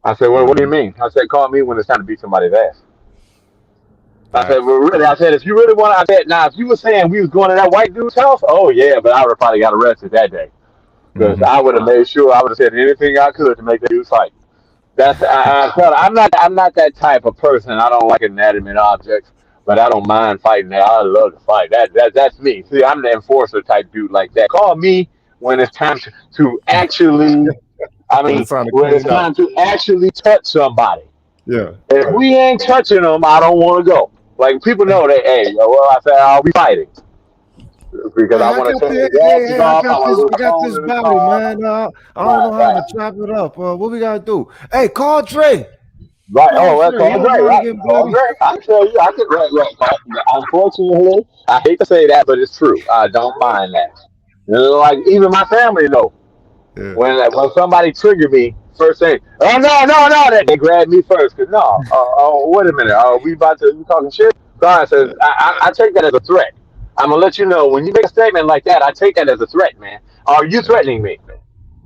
[SPEAKER 4] I said, "Well, what do you
[SPEAKER 3] Mhm.
[SPEAKER 4] mean?" I said, "Call me when it's time to beat somebody's ass." I said,
[SPEAKER 3] Facts.
[SPEAKER 4] "Well, really?" I said, "If you really want," I said, "Now, if you were saying we was going to that white dude's house, oh yeah, but I would have probably got arrested that day because
[SPEAKER 3] Hmm.
[SPEAKER 4] I would have made sure I would have said anything I could to make that dude fight." I'm not that type of person. I don't like inanimate objects, but I don't mind fighting. I love to fight. That's me. See, I'm the enforcer type dude like that. Call me when it's time to actually. I
[SPEAKER 3] When
[SPEAKER 4] mean,
[SPEAKER 3] it's time to
[SPEAKER 4] when it's
[SPEAKER 3] clean up.
[SPEAKER 4] time to actually touch somebody.
[SPEAKER 3] Yeah.
[SPEAKER 4] If we ain't touching them, I don't want to go. Like people know that. Hey, well, I said I'll be fighting because I want to turn the gases off. I want to leave
[SPEAKER 3] I
[SPEAKER 4] the
[SPEAKER 3] got
[SPEAKER 4] phone
[SPEAKER 3] this
[SPEAKER 4] in the
[SPEAKER 3] bounty,
[SPEAKER 4] car.
[SPEAKER 3] man. I don't
[SPEAKER 4] Right,
[SPEAKER 3] know how
[SPEAKER 4] right.
[SPEAKER 3] to chop it up. What we gotta do? Hey, call Dre.
[SPEAKER 4] Right.
[SPEAKER 3] Call
[SPEAKER 4] Oh, that's
[SPEAKER 3] Dre. He
[SPEAKER 4] all
[SPEAKER 3] don't
[SPEAKER 4] great.
[SPEAKER 3] mind
[SPEAKER 4] Right.
[SPEAKER 3] getting
[SPEAKER 4] All
[SPEAKER 3] bloody.
[SPEAKER 4] great. I tell you, I could. Right. Unfortunately, I hate to say that, but it's true. I don't mind that. Like even my family know
[SPEAKER 3] Yeah.
[SPEAKER 4] when somebody triggered me, first thing, oh no, they grab me first. Cause no, wait a minute, we talking shit? God says I take that as a threat. I'm gonna let you know when you make a statement like that. I take that as a threat, man. Are you
[SPEAKER 3] Yeah.
[SPEAKER 4] threatening me?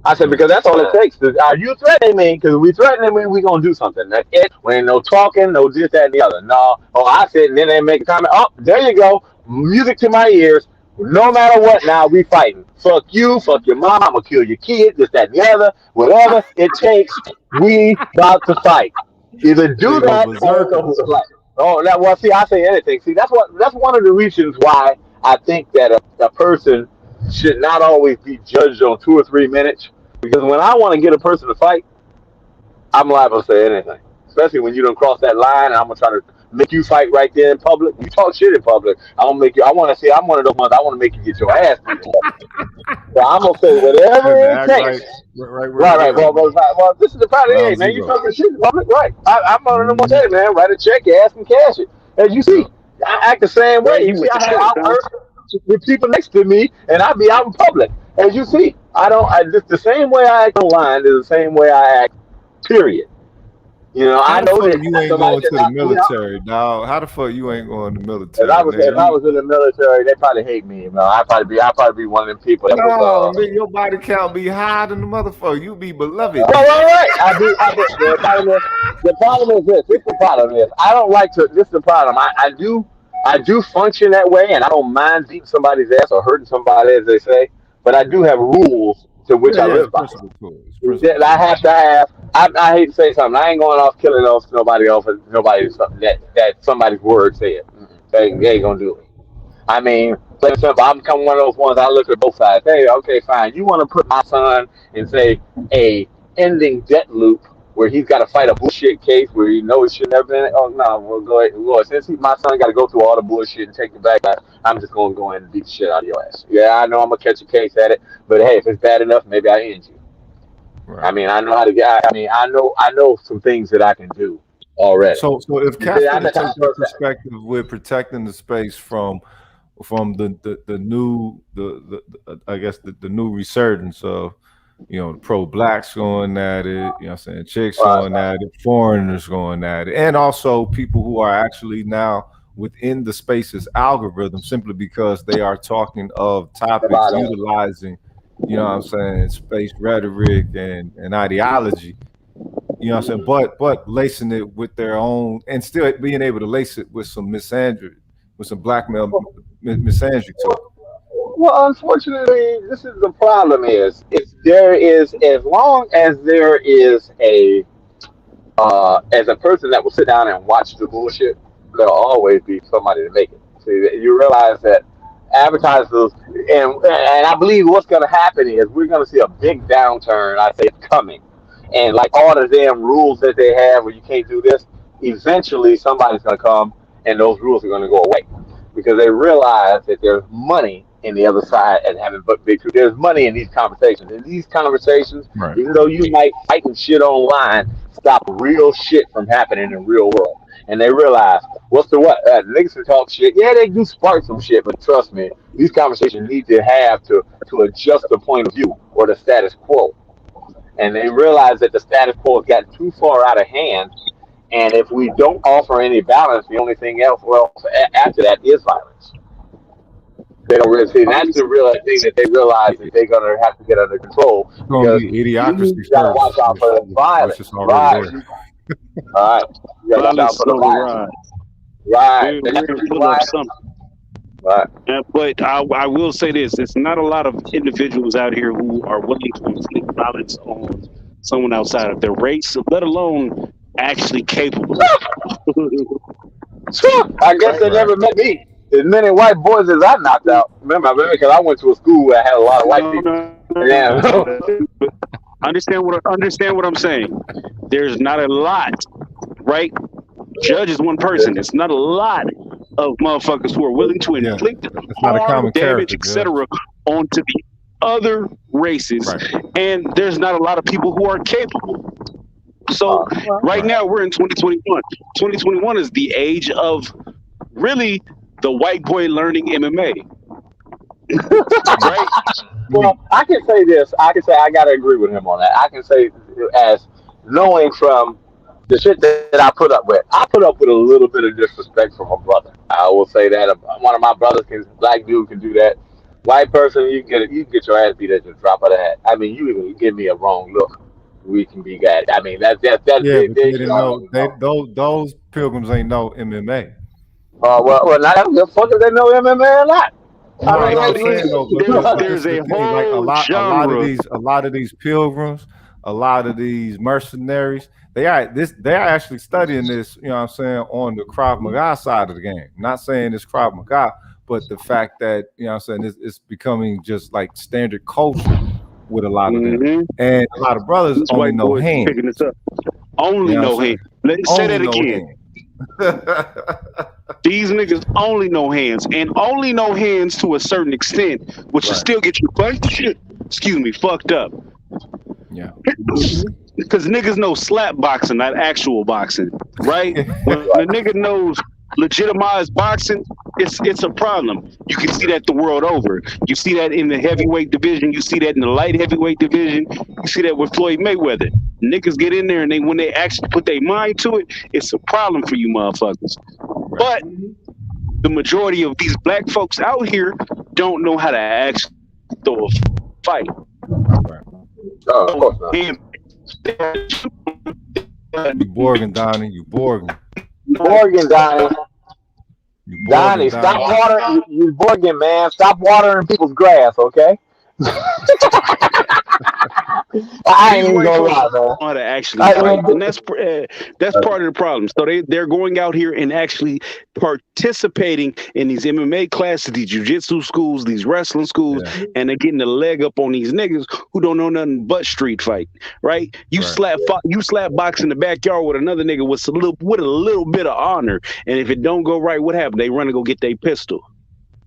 [SPEAKER 4] I said,
[SPEAKER 3] Yeah.
[SPEAKER 4] because that's all it takes. Are you threatening me? Because we threatening me, we going to do something. That's it. We ain't no talking, no this, that, and the other. No. Oh, I said, and then they make a comment. Oh, there you go. Music to my ears. No matter what, now we fighting. Fuck you, fuck your mom, I'm going to kill your kid, this, that, and the other. Whatever it takes, we about to fight. Either do
[SPEAKER 3] They go
[SPEAKER 4] that or
[SPEAKER 3] berserker.
[SPEAKER 4] go fight. Oh, that well, see, I say anything. See, that's one of the reasons why I think that a person should not always be judged on 2 or 3 minutes. Because when I want to get a person to fight, I'm liable to say anything. Especially when you don't cross that line, and I'm gonna try to make you fight right there in public. You talk shit in public, I'm gonna make you. I want to say I'm one of those ones. I want to make you get your ass beat in public. So I'm gonna say
[SPEAKER 3] Had to
[SPEAKER 4] whatever it
[SPEAKER 3] act
[SPEAKER 4] takes.
[SPEAKER 3] right where
[SPEAKER 4] Right,
[SPEAKER 3] it
[SPEAKER 4] right.
[SPEAKER 3] is.
[SPEAKER 4] Well, this is the problem. Hey,
[SPEAKER 3] Ground
[SPEAKER 4] man, you
[SPEAKER 3] zero.
[SPEAKER 4] talking shit in public, right? I'm one of them gonna
[SPEAKER 3] Mhm.
[SPEAKER 4] tell you, man. Write a check, your ass can cash it. As you see,
[SPEAKER 3] Yep.
[SPEAKER 4] I act the same
[SPEAKER 2] Well,
[SPEAKER 4] way.
[SPEAKER 2] you
[SPEAKER 4] You see,
[SPEAKER 2] with the truth,
[SPEAKER 4] I've
[SPEAKER 2] huh?
[SPEAKER 4] heard with people next to me, and I be out in public. As you see, I don't. Just the same way I act online is the same way I act. Period.
[SPEAKER 3] How
[SPEAKER 4] I
[SPEAKER 3] the
[SPEAKER 4] know
[SPEAKER 3] fuck
[SPEAKER 4] that
[SPEAKER 3] you ain't
[SPEAKER 4] somebody
[SPEAKER 3] going to
[SPEAKER 4] can
[SPEAKER 3] the
[SPEAKER 4] knock me out.
[SPEAKER 3] military, dog? How the fuck you ain't going to the
[SPEAKER 4] If I
[SPEAKER 3] military,
[SPEAKER 4] was
[SPEAKER 3] nigga?
[SPEAKER 4] if I was in the military, they probably hate me. I'd probably be one of them people that was
[SPEAKER 3] No, nigga, your body count be higher than the motherfucker. You be beloved.
[SPEAKER 4] right. The problem is this. This is the problem is I don't like to. This is the problem. I do function that way, and I don't mind beating somebody's ass or hurting somebody, as they say. But I do have rules to which
[SPEAKER 3] Yeah,
[SPEAKER 4] I
[SPEAKER 3] yeah, it's
[SPEAKER 4] live by.
[SPEAKER 3] principle to it. It's
[SPEAKER 4] That
[SPEAKER 3] principle
[SPEAKER 4] I
[SPEAKER 3] to it.
[SPEAKER 4] have to have I hate to say something. I ain't going off killing off nobody else. Nobody that somebody's word said. They ain't gonna do it. I mean, plain and simple. I'm becoming one of those ones. I look at both sides. Hey, okay, fine. You want to put my son in say a ending debt loop where he's got to fight a bullshit case where he knows it should never been. Oh no, we'll go ahead. Lord, since my son got to go through all the bullshit and take it back, I'm just gonna go in and beat the shit out of your ass. Yeah, I know I'm gonna catch a case at it, but hey, if it's bad enough, maybe I end you.
[SPEAKER 3] Right.
[SPEAKER 4] I mean, I know how to get. I mean, I know some things that I can do already.
[SPEAKER 3] So if Casper takes that perspective with protecting the space from the new I guess the new resurgence of the pro-blacks going at it, you know what I'm saying, chicks going at it, foreigners going at it, and also people who are actually now within the space's algorithm simply because they are talking of topics utilizing, you know what I'm saying, space rhetoric and ideology, you know what I'm saying, but lacing it with their own and still being able to lace it with some misandry, with some blackmail misandry talk.
[SPEAKER 4] Well, unfortunately, this is the problem is there is, as long as there is as a person that will sit down and watch the bullshit, there'll always be somebody to make it. See, you realize that advertisers, and I believe what's going to happen is we're going to see a big downturn, I say, coming. And like all the damn rules that they have where you can't do this, eventually somebody's going to come and those rules are going to go away. Because they realize that there's money in the other side and having big truth. There's money in these conversations. In these conversations, right, even though you might fight and shit online, stop real shit from happening in the real world. And they realize, what's the what? Niggas can talk shit. Yeah, they do spark some shit, but trust me, these conversations need to have to adjust the point of view or the status quo. And they realize that the status quo has gotten too far out of hand. And if we don't offer any balance, the only thing else, after that is violence. They don't really see. That's the real thing that they realize that they're going to have to get under control.
[SPEAKER 3] It's going to be idiocracy.
[SPEAKER 4] You got to watch out for the violence. Right. All right. You got to watch out for the violence. Right.
[SPEAKER 2] Right. But I will say this: it's not a lot of individuals out here who are willing to inflict violence on someone outside of their race, let alone actually capable.
[SPEAKER 4] I guess they never met me. As many white boys as I knocked out. Remember, because I went to a school where I had a lot of white people. Yeah.
[SPEAKER 2] Understand what I'm saying. There's not a lot, right? Judge is one person. It's not a lot of motherfuckers who are willing to inflict harm, damage, etc. onto the other races. Right. And there's not a lot of people who are capable. So right now we're in 2021. 2021 is the age of really the white boy learning MMA. Right?
[SPEAKER 4] Well, I can say this. I gotta agree with him on that. I can say, as knowing from the shit that I put up with a little bit of disrespect from a brother. I will say that one of my brothers, black dude, can do that. White person, you can get your ass beat at the drop of the hat. I mean, you even give me a wrong look, we can be guys. I mean, that's
[SPEAKER 3] yeah. They didn't know those pilgrims ain't know MMA.
[SPEAKER 4] Well, not the fuck if they know MMA or not.
[SPEAKER 2] There's a whole
[SPEAKER 3] a lot of these pilgrims, a lot of these mercenaries. They are actually studying this. You know what I'm saying, on the Krav Maga side of the game. I'm not saying it's Krav Maga, but the fact that, you know what I'm saying, it's becoming just like standard culture with a lot of them, and a lot of brothers only know hands.
[SPEAKER 2] Only know hands. Let's say that again. These niggas only know hands, and only know hands to a certain extent, which will still get you fucked up.
[SPEAKER 3] Yeah.
[SPEAKER 2] Because niggas know slap boxing, not actual boxing, right? When a nigga knows legitimized boxing, it's a problem. You can see that the world over. You see that in the heavyweight division. You see that in the light heavyweight division. You see that with Floyd Mayweather. Niggas get in there, and when they actually put their mind to it, it's a problem for you motherfuckers. But the majority of these black folks out here don't know how to actually throw a fight.
[SPEAKER 4] Oh, of course not.
[SPEAKER 3] You Borgin, Donnie. You Borgin.
[SPEAKER 4] Borgin, Donnie, stop watering. You Borgin, man. Stop watering people's grass, okay? I
[SPEAKER 2] These
[SPEAKER 4] ain't even
[SPEAKER 2] white
[SPEAKER 4] gonna
[SPEAKER 2] folks
[SPEAKER 4] lie, man.
[SPEAKER 2] know how to actually
[SPEAKER 4] I
[SPEAKER 2] fight,
[SPEAKER 4] mean,
[SPEAKER 2] and that's part of the problem. So they're going out here and actually participating in these MMA classes, these jiu-jitsu schools, these wrestling schools,
[SPEAKER 3] Yeah,
[SPEAKER 2] and they're getting the leg up on these niggas who don't know nothing but street fight, right? You
[SPEAKER 3] right.
[SPEAKER 2] slap box in the backyard with another nigga with a little bit of honor, and if it don't go right, what happened? They run and go get their pistol.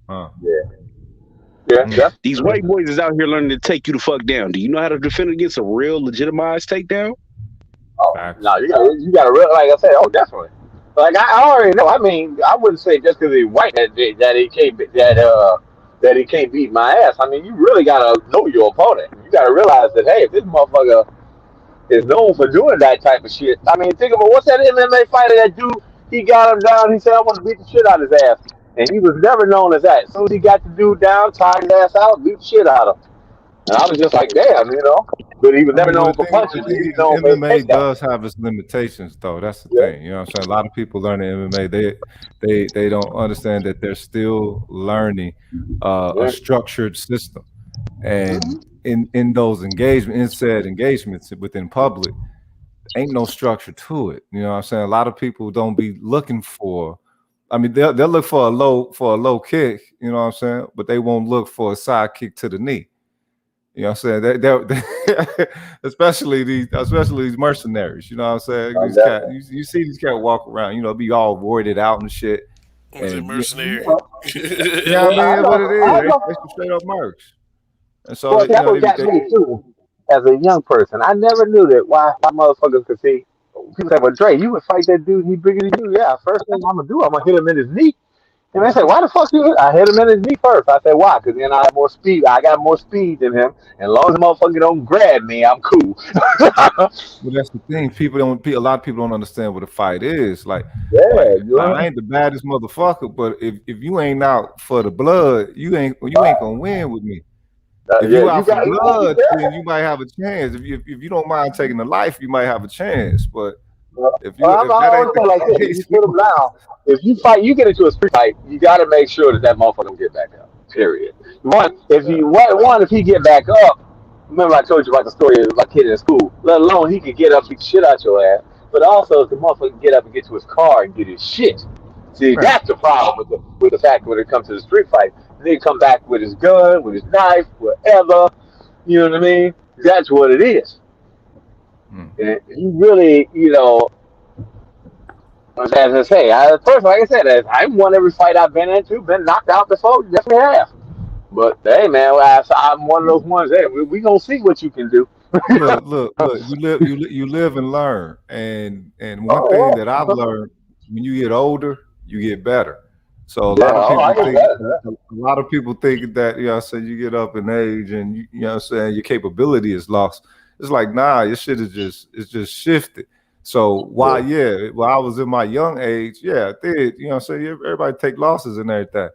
[SPEAKER 3] Huh.
[SPEAKER 4] yeah,
[SPEAKER 3] Mm.
[SPEAKER 4] that's
[SPEAKER 2] These white boys is out here learning to take you the fuck down. Do you know how to defend against a real legitimized takedown?
[SPEAKER 3] Facts.
[SPEAKER 4] no. You got to real like I said. Oh, definitely. Like I already know. I mean, I wouldn't say just because he's white that he can't beat my ass. I mean, you really gotta know your opponent. You gotta realize that hey, if this motherfucker is known for doing that type of shit. I mean, think about what's that MMA fighter that dude? He got him down. He said, "I want to beat the shit out of his ass," and he was never known as that. As soon as he got the dude down, tied his ass out, beat the shit out of him. And I was just like, "Damn," you know. But he was
[SPEAKER 3] I
[SPEAKER 4] never
[SPEAKER 3] mean, but
[SPEAKER 4] known for punching.
[SPEAKER 3] the thing
[SPEAKER 4] He's
[SPEAKER 3] is,
[SPEAKER 4] known for his
[SPEAKER 3] MMA
[SPEAKER 4] takedown.
[SPEAKER 3] does have its limitations, though. That's the
[SPEAKER 4] Yeah.
[SPEAKER 3] thing. You know what I'm saying? A lot of people learning MMA, they don't understand that they're still learning a structured system, and in those engagements within public, ain't no structure to it. You know what I'm saying? A lot of people don't be looking for. I mean, they'll look for a low kick. You know what I'm saying? But they won't look for a side kick to the knee. You know what I'm saying? Especially these mercenaries. You know what I'm saying? These cat, you see these cats walk around, you know, be all worded out and shit.
[SPEAKER 1] Was it
[SPEAKER 3] And
[SPEAKER 1] mercenary?
[SPEAKER 3] yeah, I mean, what it is, they some straight up mercs. And so
[SPEAKER 4] Well, that's what got me too. As a young person, I never knew that why motherfuckers could see. People say, "Well, Dre, you would fight that dude. He bigger than you." Yeah. First thing I'm gonna do, I'm gonna hit him in his knee. And they say, "Why the fuck you?" I hit him in his knee first. I said, "Why?" Because then I have more speed. I got more speed than him. And as long as the motherfucker don't grab me, I'm cool.
[SPEAKER 3] Well, that's the thing. A lot of people don't understand what a fight is. Like I ain't the baddest motherfucker, but if you ain't out for the blood, you ain't gonna win with me. If you out for blood, then you might have a chance. If you don't mind taking the life, you might have a chance. But if that ain't the case,
[SPEAKER 4] you put him down. If you fight, you get into a street fight, you got to make sure that motherfucker don't get back up. Period. If he get back up, remember I told you about the story of my kid in school. Let alone he could get up, beat the shit out your ass. But also, if the motherfucker can get up and get to his car and get his shit. See, that's the problem with the fact when it comes to the street fight. They come back with his gun, with his knife, whatever. You know what I mean? That's what it is. And you really, you know, as I say, first, like I said, I've won every fight I've been into, been knocked out before, definitely have. But hey, man, I'm one of those ones. Hey, we gonna see what you can do.
[SPEAKER 3] look. You live and learn, and one thing that I've learned: when you get older, you get better. So a lot of people think that, you know, so you get up in age and you know what I'm saying, your capability is lost. It's like, nah, your shit is just shifted. So while I was in my young age, I did, you know what I'm saying, everybody take losses and everything.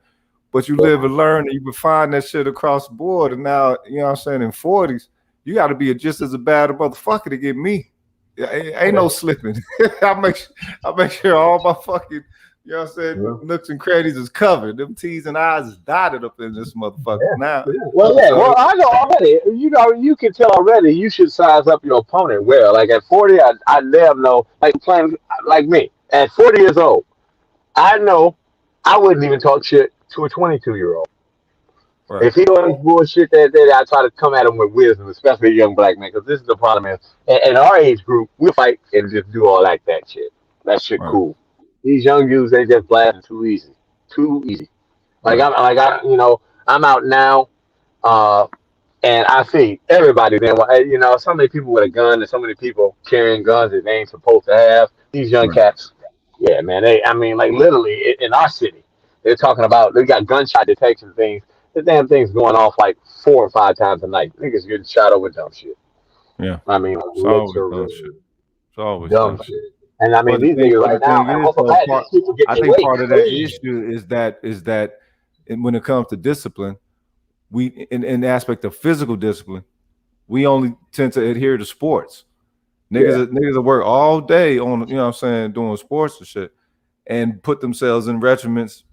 [SPEAKER 3] But you live and learn, and you can find that shit across the board. And now, you know what I'm saying, in 40s, you got to be just as a bad a motherfucker to get me. Ain't no slipping. I make sure all my fucking, you know what I'm saying, nooks and crannies is covered. Them T's and I's is dotted up in this motherfucker now.
[SPEAKER 4] Well, I know already. You know, you can tell already. You should size up your opponent well. Like at 40, I damn know. Like playing like me at 40 years old, I know I wouldn't even talk shit to a 22-year-old. Right. If he doing bullshit that I try to come at him with wisdom, especially a young black man, because this is the problem is, in our age group, we'll fight and just do all that shit. That shit cool. These young dudes, they just blasting too easy. Like I'm out now, and I see everybody there. You know, so many people with a gun and so many people carrying guns that they ain't supposed to have. These young cats, yeah, man. I mean, like literally in our city, they're talking about they got gunshot detection things. The damn thing's going off like 4 or 5 times a night. Niggas getting shot over dumb shit.
[SPEAKER 3] Yeah,
[SPEAKER 4] I mean,
[SPEAKER 3] it's always
[SPEAKER 4] dumb shit. And I mean, these niggas right now.
[SPEAKER 3] I think part of that issue is that when it comes to discipline, we in the aspect of physical discipline, we only tend to adhere to sports. Niggas that work all day on, you know what I'm saying, doing sports and shit, and put themselves in regiments.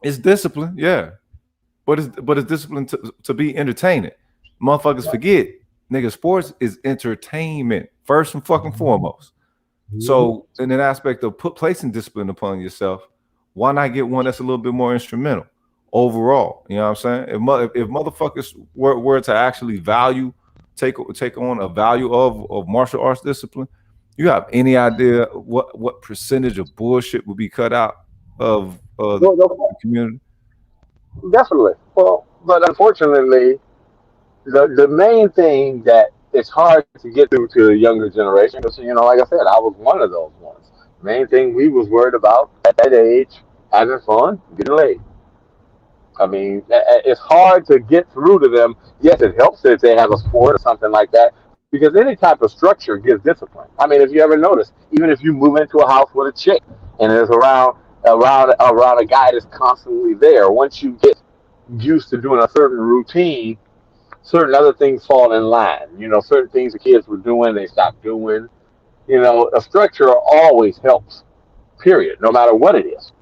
[SPEAKER 3] It's discipline, but it's discipline to be entertaining. Motherfuckers forget nigga, sports is entertainment first and fucking foremost. So in an aspect of placing discipline upon yourself, why not get one that's a little bit more instrumental overall? You know what I'm saying? If motherfuckers were to actually take on a value of martial arts discipline, you have any idea what percentage of bullshit would be cut out of the community?
[SPEAKER 4] Definitely. Well, but unfortunately, the main thing that it's hard to get through to the younger generation, because like I said, I was one of those ones. Main thing we was worried about at that age, having fun, getting laid. I mean, it's hard to get through to them. Yes, it helps if they have a sport or something like that, because any type of structure gives discipline. I mean, if you ever notice, even if you move into a house with a chick and it's around a guy that's constantly there, once you get used to doing a certain routine, certain other things fall in line. Certain things the kids were doing, they stopped doing. A structure always helps. Period. No matter what it is.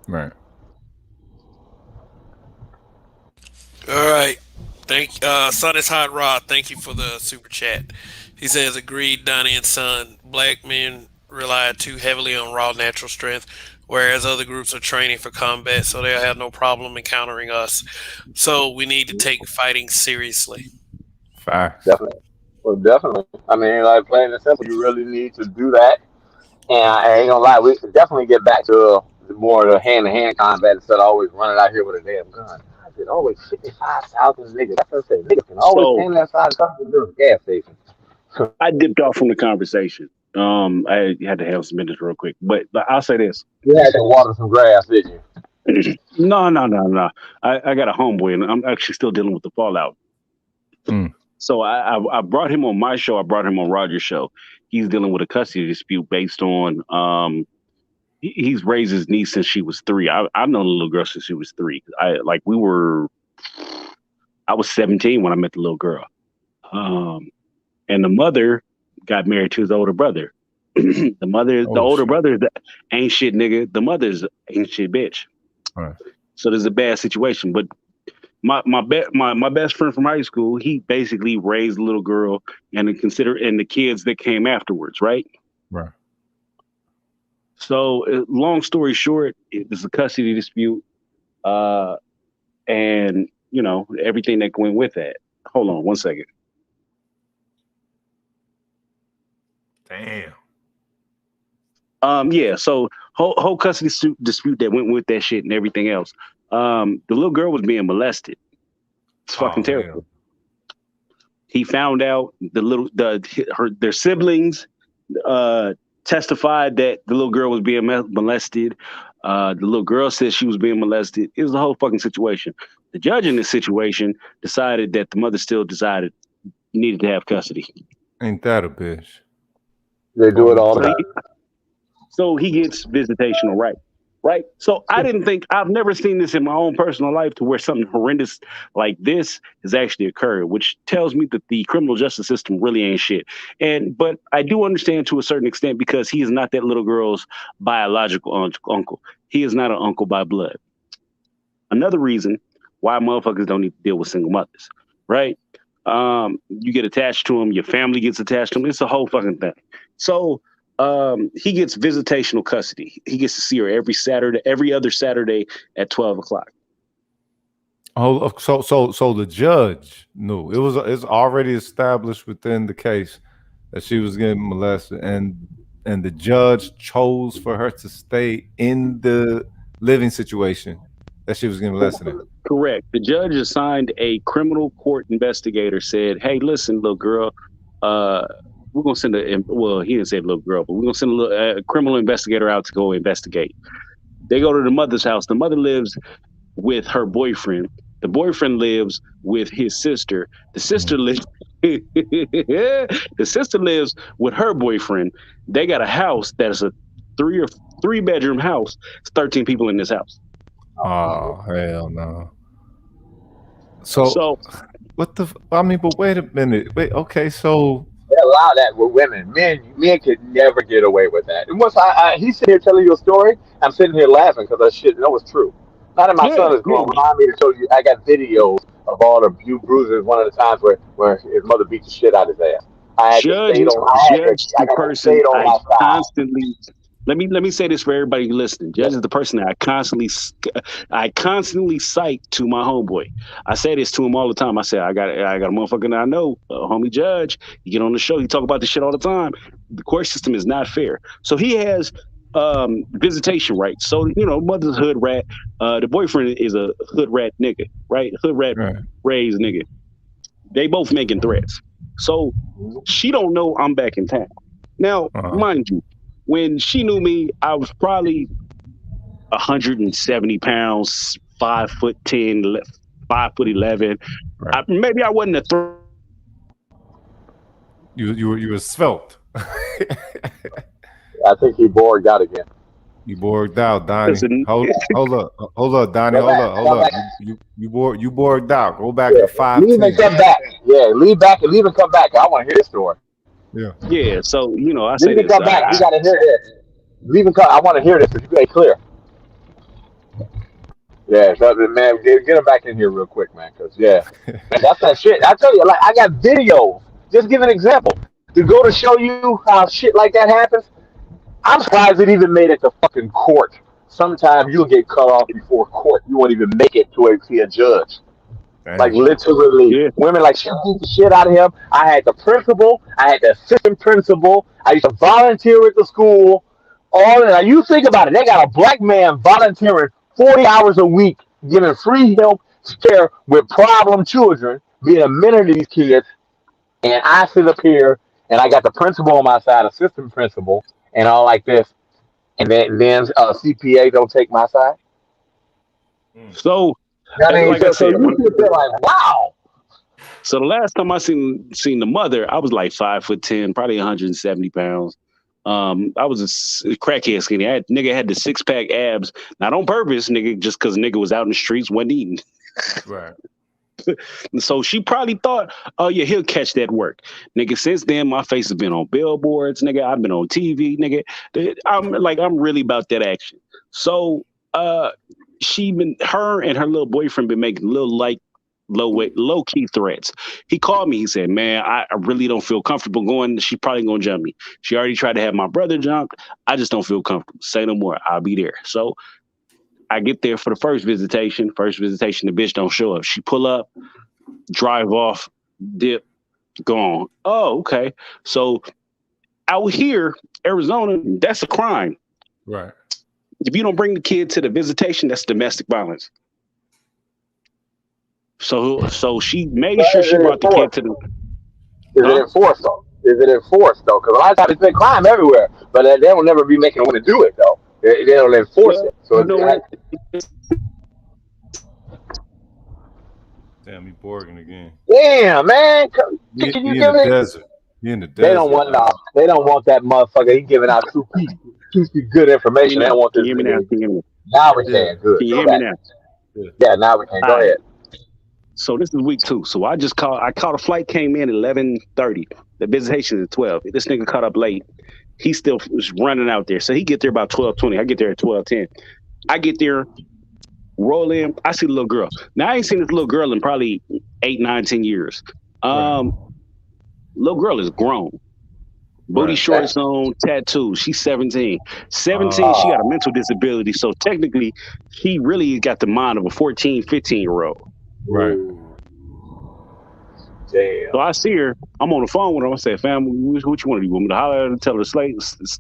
[SPEAKER 3] Right.
[SPEAKER 1] All right. Son is Hot Rod. Thank you for the super chat. He says, agreed, Donnie and Son. Black men rely too heavily on raw natural strength, whereas other groups are training for combat, so they'll have no problem encountering us. So we need to take fighting seriously.
[SPEAKER 3] Facts.
[SPEAKER 4] Definitely. Well, definitely. I mean, like plain and simple, you really need to do that. And I ain't gonna lie, we should definitely get back to more of the hand-to-hand combat instead of always running out here with a damn gun. It's always 55,000 niggas. That's what I say. Niggas can always stand outside the gas station.
[SPEAKER 2] I dipped off from the conversation. I had to have some minutes real quick, but I'll say this:
[SPEAKER 4] you had to water some grass, did you?
[SPEAKER 2] No. I got a homeboy, and I'm actually still dealing with the fallout. So I brought him on my show. I brought him on Roger's show. He's dealing with a custody dispute based on he's raised his niece since she was 3. I've known the little girl since she was 3. I was 17 when I met the little girl. And the mother got married to his older brother. The older brother ain't shit nigga. The mother's ain't shit bitch.
[SPEAKER 3] Right.
[SPEAKER 2] So there's a bad situation. But my best friend from high school, he basically raised the little girl and the kids that came afterwards, right?
[SPEAKER 3] Right.
[SPEAKER 2] So long story short, it's a custody dispute, and everything that went with that. Hold on 1 second.
[SPEAKER 3] Damn.
[SPEAKER 2] Yeah. So whole custody dispute that went with that shit and everything else. The little girl was being molested. It's fucking terrible. Man. He found out their siblings testified that the little girl was being molested. The little girl said she was being molested. It was a whole fucking situation. The judge in this situation decided that the mother still needed to have custody.
[SPEAKER 3] Ain't that a bitch?
[SPEAKER 4] They do it all the time.
[SPEAKER 2] So he gets visitational right? So I've never seen this in my own personal life to where something horrendous like this has actually occurred, which tells me that the criminal justice system really ain't shit. But I do understand to a certain extent because he is not that little girl's biological uncle. He is not an uncle by blood. Another reason why motherfuckers don't need to deal with single mothers, right? You get attached to them, your family gets attached to them. It's a whole fucking thing. So he gets visitational custody. He gets to see her every other Saturday at 12 o'clock.
[SPEAKER 3] Oh, so the judge knew it's already established within the case that she was getting molested, and the judge chose for her to stay in the living situation that she was getting molested in.
[SPEAKER 2] Correct. The judge assigned a criminal court investigator. Said, "Hey, listen, little girl, we're gonna send he didn't say little girl, but we're gonna send a criminal investigator out to go investigate." They go to the mother's house. The mother lives with her boyfriend. The boyfriend lives with his sister. The sister lives. The sister lives with her boyfriend. They got a house that is a 3-bedroom house. It's 13 people in this house.
[SPEAKER 3] Oh hell no! So what the? But wait a minute. Okay, so
[SPEAKER 4] they allow that with women. Men could never get away with that. And once he's sitting here telling you a story, I'm sitting here laughing because I know it's true. Not that my son is going to remind me to show you. I got videos of all the bruises, one of the times where his mother beat the shit out of his ass. I had to stay on.
[SPEAKER 5] Judge
[SPEAKER 4] I
[SPEAKER 5] the
[SPEAKER 4] got to
[SPEAKER 5] person
[SPEAKER 4] stay on
[SPEAKER 5] I
[SPEAKER 4] my side.
[SPEAKER 5] constantly. Let me say this for everybody listening. Judge is the person that I constantly cite to my homeboy. I say this to him all the time. I say I got a motherfucker that I know, homie Judge. You get on the show, he talk about this shit all the time. The court system is not fair. So he has visitation rights. So mother's hood rat. The boyfriend is a hood rat nigga, right? Hood rat raised nigga. They both making threats. So she don't know I'm back in town. Now, mind you, when she knew me, I was probably 170 pounds, 5'10", 5'11".
[SPEAKER 3] Right.
[SPEAKER 5] Maybe I wasn't a threat.
[SPEAKER 3] You were svelte.
[SPEAKER 4] I think he bored out again.
[SPEAKER 3] You borged out, Donnie.
[SPEAKER 5] Listen.
[SPEAKER 3] Hold up, Donnie.
[SPEAKER 4] Go back.
[SPEAKER 3] Hold up. You borged out. Go back to 5'10".
[SPEAKER 4] Leave and come back. Yeah, leave and come back. I want to hear this story.
[SPEAKER 5] Yeah. So I say
[SPEAKER 4] Leave and
[SPEAKER 5] this.
[SPEAKER 4] come back. You got to hear this. Leave and come. I want to hear this because you ain't clear. Yeah, so, man, get him back in here real quick, man. Because man, that's that shit. I tell you, like I got videos. Just give an example to go to show you how shit like that happens. I'm surprised it even made it to fucking court. Sometimes you'll get cut off before court. You won't even make it to see a judge.
[SPEAKER 3] Dang.
[SPEAKER 4] Like literally, women like she beat the shit out of him. I had the principal. I had the assistant principal. I used to volunteer at the school. All that. You think about it. They got a black man volunteering 40 hours a week, giving free help care with problem children, being a mentor to these kids. And I sit up here and I got the principal on my side, assistant principal, and all like this. And then CPA don't take my side.
[SPEAKER 5] So,
[SPEAKER 4] I mean,
[SPEAKER 5] like I said,
[SPEAKER 4] you sit there like, wow.
[SPEAKER 5] So the last time I seen the mother, I was like 5'10", probably 170 pounds. I was a crackhead skinny. Nigga had the 6-pack abs, not on purpose, nigga, just because nigga was out in the streets, wasn't eating.
[SPEAKER 3] Right.
[SPEAKER 5] So she probably thought, oh yeah, he'll catch that work. Nigga, since then, my face has been on billboards, nigga. I've been on TV, nigga. I'm really about that action. So her and her little boyfriend been making low key threats. He called me. He said, man, I really don't feel comfortable going. She probably gonna jump me. She already tried to have my brother jumped. I just don't feel comfortable. Say no more. I'll be there. So I get there for the first visitation. The bitch don't show up. She pull up, drive off, dip, gone. Oh, okay. So out here, Arizona, that's a crime.
[SPEAKER 3] Right.
[SPEAKER 5] If you don't bring the kid to the visitation, that's domestic violence. So she made sure she brought the kid to the.
[SPEAKER 4] Is it enforced though? Because a lot of times it's been crime everywhere, but they will never be making a way to do it though. They don't enforce it. So
[SPEAKER 3] Damn, he borging again.
[SPEAKER 4] Damn, man. Can you
[SPEAKER 3] He
[SPEAKER 4] give
[SPEAKER 3] in the
[SPEAKER 4] it?
[SPEAKER 3] desert. He in the desert.
[SPEAKER 4] They don't want They don't want that motherfucker. He giving out too good information. They don't want this.
[SPEAKER 5] Can you hear me now?
[SPEAKER 4] Now we can. Good.
[SPEAKER 5] Can you hear me now?
[SPEAKER 4] Yeah, now we can. Go ahead.
[SPEAKER 5] So this is week 2. So I caught a flight, came in at 11:30. The visitation is at 12. This nigga caught up late. He still was running out there. So he get there about 12:20. I get there at 12:10. I get there, roll in. I see the little girl. Now I ain't seen this little girl in probably 8, 9, 10 years. Little girl is grown. Booty shorts on, tattoos. She's 17. 17, she got a mental disability. So technically, she really got the mind of a 14, 15-year-old.
[SPEAKER 3] Right.
[SPEAKER 4] Damn.
[SPEAKER 5] So I see her. I'm on the phone with her. I say, fam, what you want to do? You want me to holler at her, tell her to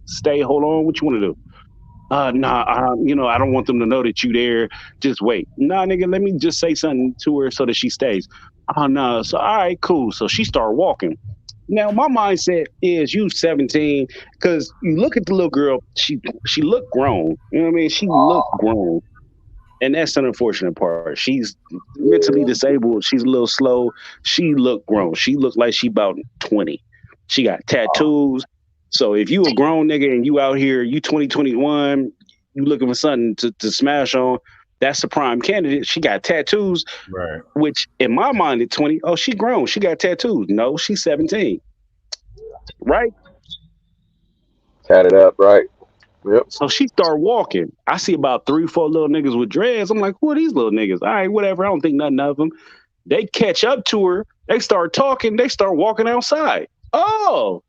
[SPEAKER 5] stay, hold on? What you want to do? I don't want them to know that you there. Just wait. Nah, nigga, let me just say something to her so that she stays. Oh, no. So, all right, cool. So she started walking. Now, my mindset is you 17, because you look at the little girl, she looked grown. You know what I mean? She looked grown. And that's an unfortunate part. She's mentally disabled. She's a little slow. She looked grown. She looked like she about 20. She got tattoos. So if you a grown nigga and you out here, you 2021, you looking for something to smash on, that's a prime candidate. She got tattoos,
[SPEAKER 3] Right.
[SPEAKER 5] which in my mind at 20, oh, she grown. She got tattoos. No, she's 17. Right?
[SPEAKER 4] Tatted up, right? Yep.
[SPEAKER 5] So she started walking. I see about 3, 4 little niggas with dreads. I'm like, who are these little niggas? All right, whatever. I don't think nothing of them. They catch up to her. They start talking. They start walking outside. Oh,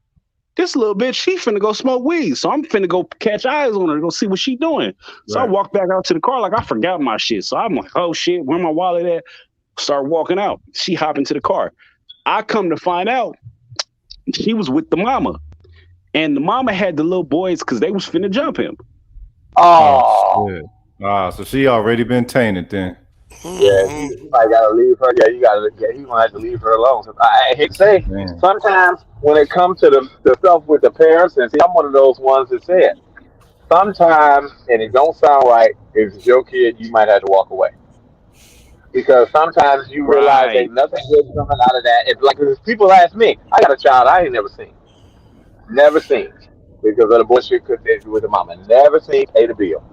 [SPEAKER 5] this little bitch, she finna go smoke weed. So I'm finna go catch eyes on her to go see what she doing. So I walk back out to the car like I forgot my shit. So I'm like, oh shit, where my wallet at? Start walking out. She hop into the car. I come to find out she was with the mama. And the mama had the little boys because they was finna jump him.
[SPEAKER 4] Oh,
[SPEAKER 3] shit. So she already been tainted then.
[SPEAKER 4] yeah, you might gotta leave her. Yeah, you gonna have to leave her alone. So I hate to say,
[SPEAKER 3] Man.
[SPEAKER 4] sometimes when it comes to the stuff with the parents, and see, I'm one of those ones that said, sometimes, and it don't sound right, if it's your kid, you might have to walk away. Because sometimes you realize
[SPEAKER 5] Right.
[SPEAKER 4] ain't nothing good coming out of that. It's like if people ask me, I got a child I ain't never seen, because of the bullshit could do with the mama. Never seen pay the bill.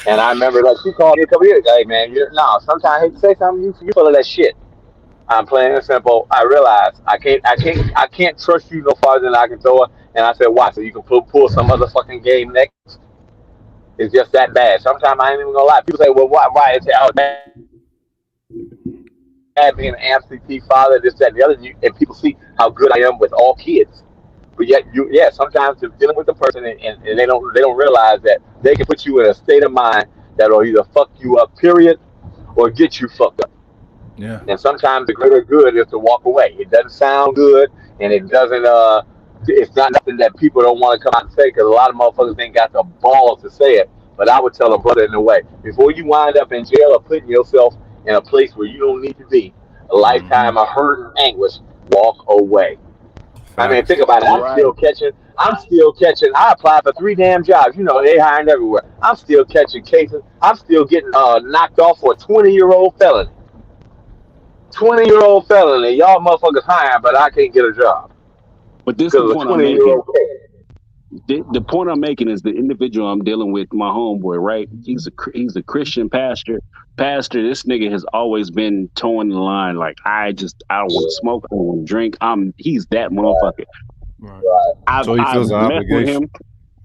[SPEAKER 4] And I remember like she called me a couple years ago, hey man, you no, sometimes I hate to say something, you full of that shit. I'm plain and simple. I realize I can't trust you no farther than I can throw it. And I said, why? So you can pull some other fucking game next. It's just that bad. Sometimes I ain't even gonna lie. People say, well, why? It's oh, dad being an absentee father, this, that, and the other. And people see how good I am with all kids. But yet, yeah, sometimes you're dealing with the person, and they don't realize that they can put you in a state of mind that'll either fuck you up, period, or get you fucked up.
[SPEAKER 3] Yeah.
[SPEAKER 4] And sometimes the greater good is to walk away. It doesn't sound good, and it doesn't. It's not nothing that people don't want to come out and say because a lot of motherfuckers ain't got the balls to say it. But I would tell a brother in a way before you wind up in jail or putting yourself in a place where you don't need to be, a lifetime of hurt and anguish. Walk away. I mean, think about it. I'm
[SPEAKER 5] Right.
[SPEAKER 4] still catching. I'm still catching. I applied for 3 damn jobs. You know, they hiring everywhere. I'm still catching cases. I'm still getting knocked off for a 20-year-old felony. 20-year-old felony. Y'all motherfuckers hiring, but I can't get a job
[SPEAKER 5] But this is
[SPEAKER 4] because
[SPEAKER 5] the
[SPEAKER 4] of a
[SPEAKER 5] point I'm
[SPEAKER 4] 20 year
[SPEAKER 5] making.
[SPEAKER 4] old case.
[SPEAKER 5] The point I'm making is the individual I'm dealing with, my homeboy, right? He's a Christian pastor. Pastor, this nigga has always been towing the line. Like I don't want to smoke, I don't want to drink. He's that motherfucker.
[SPEAKER 3] Right.
[SPEAKER 4] Right.
[SPEAKER 5] I've
[SPEAKER 3] So he
[SPEAKER 5] I've
[SPEAKER 3] feels an
[SPEAKER 5] messed with
[SPEAKER 3] obligation.
[SPEAKER 5] him.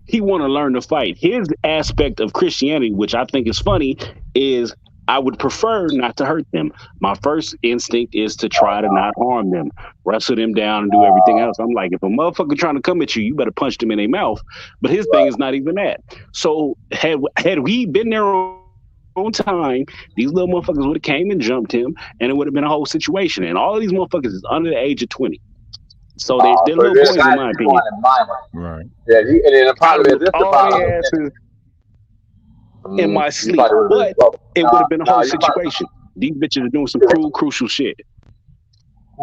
[SPEAKER 5] He want to learn to fight. His aspect of Christianity, which I think is funny, is I would prefer not to hurt them. My first instinct is to try to not harm them, wrestle them down, and do everything else. I'm like, if a motherfucker trying to come at you, you better punch them in their mouth. But his thing is not even that. So had we been there on time, these little motherfuckers would have came and jumped him, and it would have been a whole situation. And all of these motherfuckers is under the age of 20. So they're
[SPEAKER 4] So
[SPEAKER 5] little
[SPEAKER 4] this
[SPEAKER 5] boys, in
[SPEAKER 4] guy
[SPEAKER 5] my
[SPEAKER 4] is
[SPEAKER 5] opinion.
[SPEAKER 4] going in minor.
[SPEAKER 3] Right.
[SPEAKER 4] Yeah, and then the
[SPEAKER 5] I
[SPEAKER 4] problem is
[SPEAKER 5] whooped
[SPEAKER 4] this. The
[SPEAKER 5] all
[SPEAKER 4] problem
[SPEAKER 5] their
[SPEAKER 4] is
[SPEAKER 5] asses in my
[SPEAKER 4] you
[SPEAKER 5] sleep.
[SPEAKER 4] probably would have been in
[SPEAKER 5] But
[SPEAKER 4] trouble.
[SPEAKER 5] it would have been a
[SPEAKER 4] No,
[SPEAKER 5] whole
[SPEAKER 4] you probably.
[SPEAKER 5] situation. These bitches are doing some crucial shit.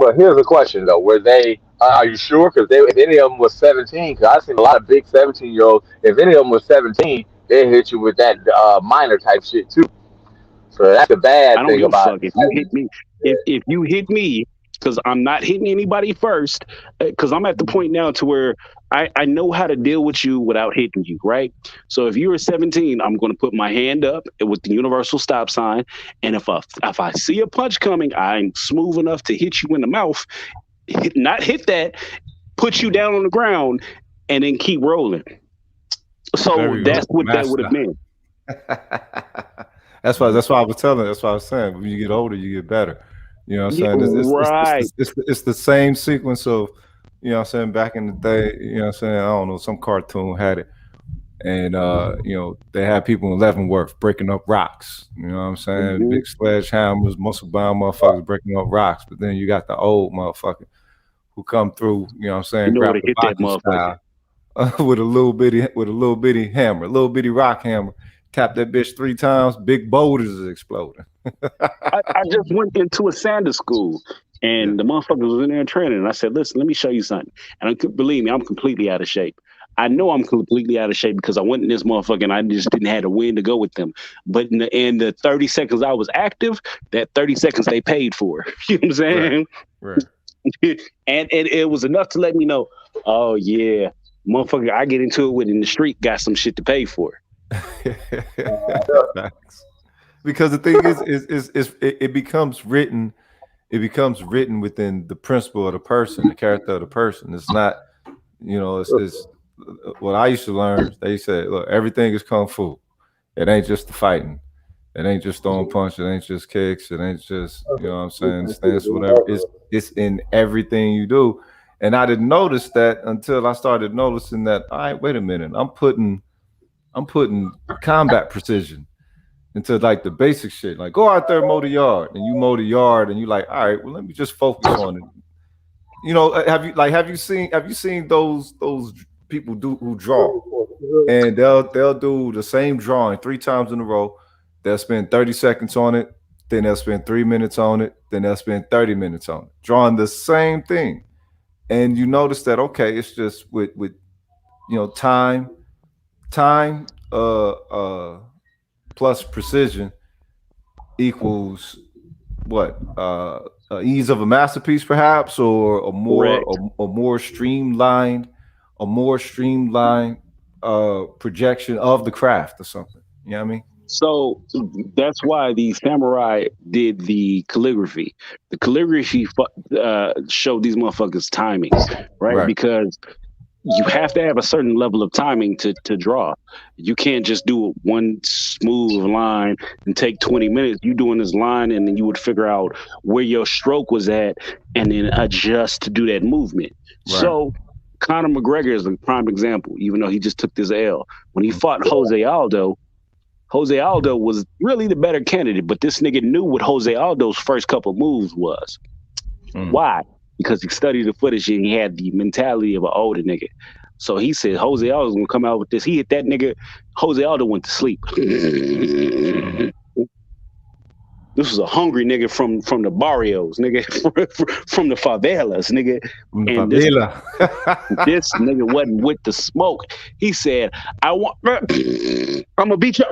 [SPEAKER 4] But here's the question though: were they? Are you sure? Because if any of them was 17, because I've seen a lot of big 17-year-olds. If any of them was 17, they hit you with that minor type shit too. So that's the
[SPEAKER 5] I
[SPEAKER 4] bad
[SPEAKER 5] don't
[SPEAKER 4] thing
[SPEAKER 5] give a
[SPEAKER 4] about
[SPEAKER 5] fuck
[SPEAKER 4] it.
[SPEAKER 5] if you hit me. If you hit me, because I'm not hitting anybody first, because I'm at the point now to where I know how to deal with you without hitting you, right? So if you're 17, I'm going to put my hand up with the universal stop sign, and if I see a punch coming, I'm smooth enough to hit you in the mouth, not hit that, put you down on the ground, and then keep rolling. So
[SPEAKER 3] Very
[SPEAKER 5] that's
[SPEAKER 3] good.
[SPEAKER 5] what that would have
[SPEAKER 3] Master.
[SPEAKER 5] been.
[SPEAKER 3] That's why I was telling. That's why I was saying. When you get older, you get better. You know what I'm
[SPEAKER 5] Yeah,
[SPEAKER 3] saying?
[SPEAKER 5] right.
[SPEAKER 3] It's the same sequence of, you know what I'm saying, back in the day, you know what I'm saying, I don't know, some cartoon had it. And you know, they had people in Leavenworth breaking up rocks. You know what I'm saying?
[SPEAKER 5] Mhm.
[SPEAKER 3] Big sledgehammers, muscle bound motherfuckers breaking up rocks. But then you got the old motherfucker who come through, you know what I'm saying,
[SPEAKER 5] You know where
[SPEAKER 3] grab
[SPEAKER 5] to
[SPEAKER 3] the
[SPEAKER 5] hit that
[SPEAKER 3] boxing
[SPEAKER 5] motherfucker.
[SPEAKER 3] style with a little bitty hammer, a little bitty rock hammer. Tap that bitch 3 times, big boulders is exploding.
[SPEAKER 5] I just went into a Sanders school
[SPEAKER 3] Yeah.
[SPEAKER 5] and the motherfuckers was in there training. And I said, listen, let me show you something. And believe me, I'm completely out of shape. I know I'm completely out of shape because I went in this motherfucker and I just didn't have the wind to go with them. But in the 30 seconds I was active, that 30 seconds they paid for. You know what I'm saying?
[SPEAKER 3] Right.
[SPEAKER 5] And it was enough to let me know, oh, yeah, motherfucker, I get into it with in the street, got some shit to pay for.
[SPEAKER 3] Facts. Because the thing is it becomes written. It becomes written within the principle of the person, the character of the person. It's not, you know, it's what I used to learn. They said, look, everything is kung fu. It ain't just the fighting. It ain't just throwing punch. It ain't just kicks. It ain't just, you know what I'm saying, stance, whatever. It's in everything you do. And I didn't notice that until I started noticing that, all right, wait a minute. I'm putting combat precision into like the basic shit. Like go out there, mow the yard, and you mow the yard, and you like, all right, well, let me just focus on it. You know, have you seen those people who draw, and they'll do the same drawing 3 times in a row. They'll spend 30 seconds on it, then they'll spend 3 minutes on it, then they'll spend 30 minutes on it, drawing the same thing. And you notice that, okay, it's just with time plus precision equals what? Ease of a masterpiece, perhaps, or a more streamlined projection of the craft or something. You know what I mean?
[SPEAKER 5] So that's why the samurai did the calligraphy. The calligraphy showed these motherfuckers timing, right? Because you have to have a certain level of timing to draw. You can't just do one smooth line and take 20 minutes. You doing this line, and then you would figure out where your stroke was at and then adjust to do that movement. Right. So Conor McGregor is a prime example, even though he just took this L. When he fought Jose Aldo was really the better candidate, but this nigga knew what Jose Aldo's first couple moves was. Why? Because he studied the footage and he had the mentality of an older nigga. So he said Jose Aldo's gonna come out with this. He hit that nigga. Jose Aldo went to sleep. This was a hungry nigga from the barrios, nigga, from the favelas, nigga. And this nigga wasn't with the smoke. He said, I'm gonna beat you.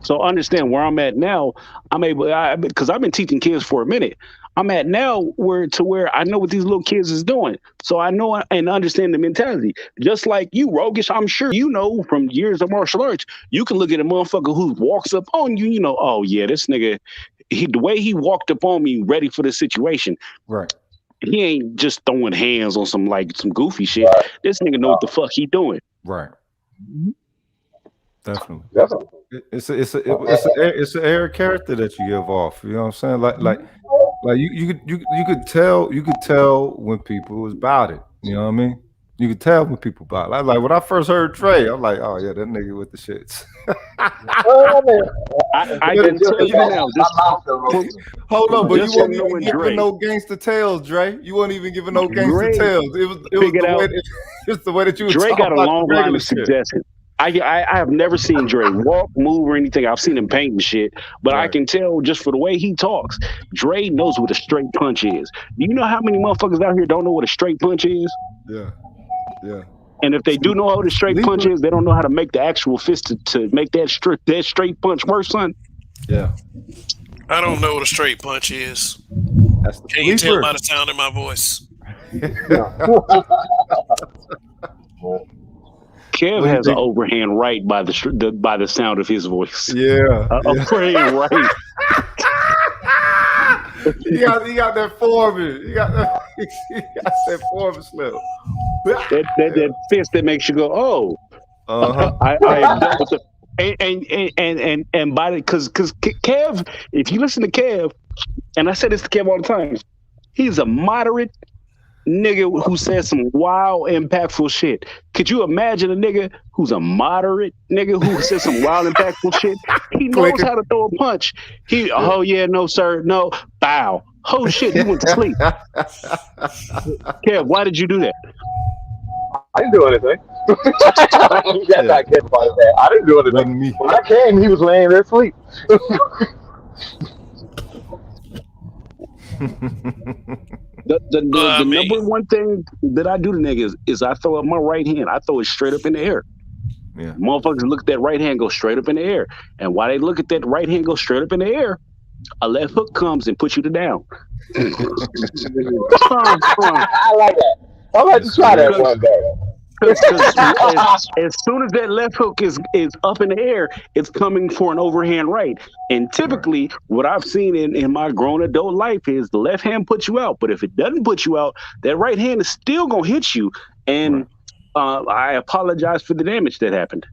[SPEAKER 5] So understand where I'm at now. Because I've been teaching kids for a minute. I'm at now where I know what these little kids is doing. So I know and understand the mentality. Just like you, Rogish, I'm sure you know from years of martial arts, you can look at a motherfucker who walks up on you, you know, oh yeah, this nigga, the way he walked up on me ready for the situation.
[SPEAKER 3] Right.
[SPEAKER 5] He ain't just throwing hands on some goofy shit. This nigga know what the fuck he doing.
[SPEAKER 3] Right. Definitely. It's an air character that you give off. You know what I'm saying? Like you could tell when people was about it. You know what I mean? You could tell when people about it. Like when I first heard Dre, I'm like, oh yeah, that nigga with the shits. I can tell you now. Hold on, but you weren't even giving no gangster tales, Dre. You weren't even giving no gangster tales. It was the way that you.
[SPEAKER 5] Dre got a long line of suggestions. I have never seen Dre walk, move, or anything. I've seen him paint and shit, but right. I can tell just for the way he talks, Dre knows what a straight punch is. Do you know how many motherfuckers out here don't know what a straight punch is?
[SPEAKER 3] Yeah.
[SPEAKER 5] And if they do know what a straight punch is, they don't know how to make the actual fist to make that straight punch work, son.
[SPEAKER 3] Yeah.
[SPEAKER 1] I don't know what a straight punch is. Can you tell by the sound of my voice?
[SPEAKER 5] Kev has an overhand right by the sound of his voice.
[SPEAKER 3] Yeah,
[SPEAKER 5] overhand right.
[SPEAKER 3] He got that Foreman. He got that Foreman slip.
[SPEAKER 5] That fist that makes you go, oh. I dealt with the and by the because Kev, if you listen to Kev, and I say this to Kev all the time, he's a moderate nigga who says some wild, impactful shit. Could you imagine a nigga who's a moderate nigga who says some wild, impactful shit? He knows how to throw a punch. Oh yeah, no sir, no, bow. Oh shit, he went to sleep. Kev, why did you do that?
[SPEAKER 4] I didn't do anything. I didn't do anything. When I came, he was laying there asleep.
[SPEAKER 5] The number one thing that I do to niggas is I throw up my right hand. I throw it straight up in the air.
[SPEAKER 3] Yeah.
[SPEAKER 5] Motherfuckers look at that right hand go straight up in the air. And while they look at that right hand go straight up in the air, a left hook comes and puts you to down.
[SPEAKER 4] I like that. I'd like to try that one day.
[SPEAKER 5] As soon as that left hook is up in the air, it's coming for an overhand right. And typically, what I've seen in my grown adult life is the left hand puts you out. But if it doesn't put you out, that right hand is still going to hit you. And I apologize for the damage that happened.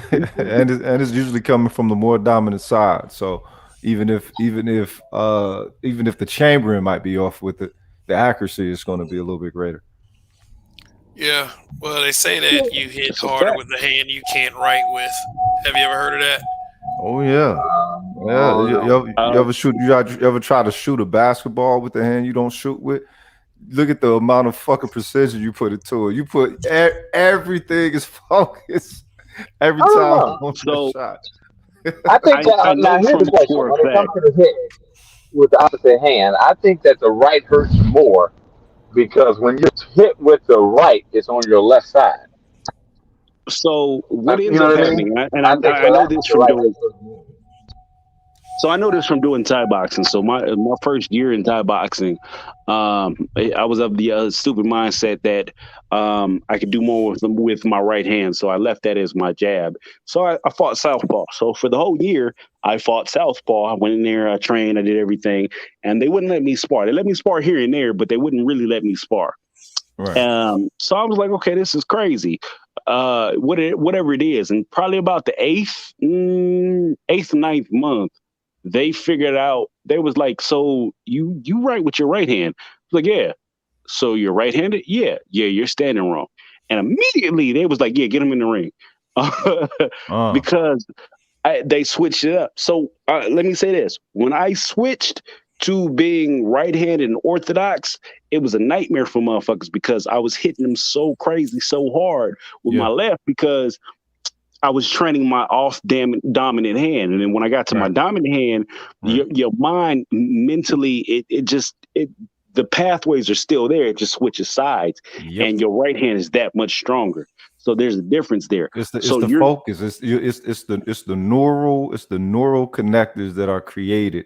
[SPEAKER 3] and it's usually coming from the more dominant side. So even if the chambering might be off with it, the accuracy is going to be a little bit greater.
[SPEAKER 1] Yeah. Well, they say that you hit
[SPEAKER 5] It's a
[SPEAKER 1] harder
[SPEAKER 5] fact.
[SPEAKER 1] with the hand you can't write with. Have you ever heard of that?
[SPEAKER 3] Oh yeah, yeah. You ever shoot? You ever try to shoot a basketball with the hand you don't shoot with? Look at the amount of fucking precision you put into it. You put everything is focused every
[SPEAKER 4] I don't
[SPEAKER 3] time
[SPEAKER 4] know.
[SPEAKER 3] on
[SPEAKER 5] So-
[SPEAKER 3] the shot.
[SPEAKER 4] I think
[SPEAKER 5] I
[SPEAKER 4] now
[SPEAKER 5] know
[SPEAKER 4] here's
[SPEAKER 5] from
[SPEAKER 4] the question:
[SPEAKER 5] for a
[SPEAKER 4] when it comes
[SPEAKER 5] fact.
[SPEAKER 4] to the hit with the opposite hand, I think that the right hurts more because when you're hit with the right, it's on your left side.
[SPEAKER 5] So what
[SPEAKER 4] You
[SPEAKER 5] ends
[SPEAKER 4] know
[SPEAKER 5] up
[SPEAKER 4] what I
[SPEAKER 5] happening,
[SPEAKER 4] mean?
[SPEAKER 5] and
[SPEAKER 4] I think
[SPEAKER 5] I
[SPEAKER 4] so.
[SPEAKER 5] know
[SPEAKER 4] I think
[SPEAKER 5] this
[SPEAKER 4] the
[SPEAKER 5] from
[SPEAKER 4] right
[SPEAKER 5] doing.
[SPEAKER 4] hurts more.
[SPEAKER 5] So I know this from doing Thai boxing. So my first year in Thai boxing, I was of the stupid mindset that I could do more with my right hand. So I left that as my jab. So I fought southpaw. So for the whole year, I fought southpaw. I went in there, I trained, I did everything, and they wouldn't let me spar. They let me spar here and there, but they wouldn't really let me spar.
[SPEAKER 3] Right.
[SPEAKER 5] So I was like, okay, this is crazy. Whatever it is, and probably about the eighth, 9th month, they figured out. They was like, so you write with your right hand? I was like, yeah. So you're right-handed? Yeah, you're standing wrong. And immediately they was like, yeah, get him in the ring, because they switched it up. So let me say this: when I switched to being right-handed and orthodox, it was a nightmare for motherfuckers because I was hitting them so crazy, so hard with my left because I was training my dominant hand. And then when I got to my dominant hand, your mind mentally, the pathways are still there. It just switches sides, and your right hand is that much stronger. So there's a difference there.
[SPEAKER 3] It's the focus. It's the neural connectors that are created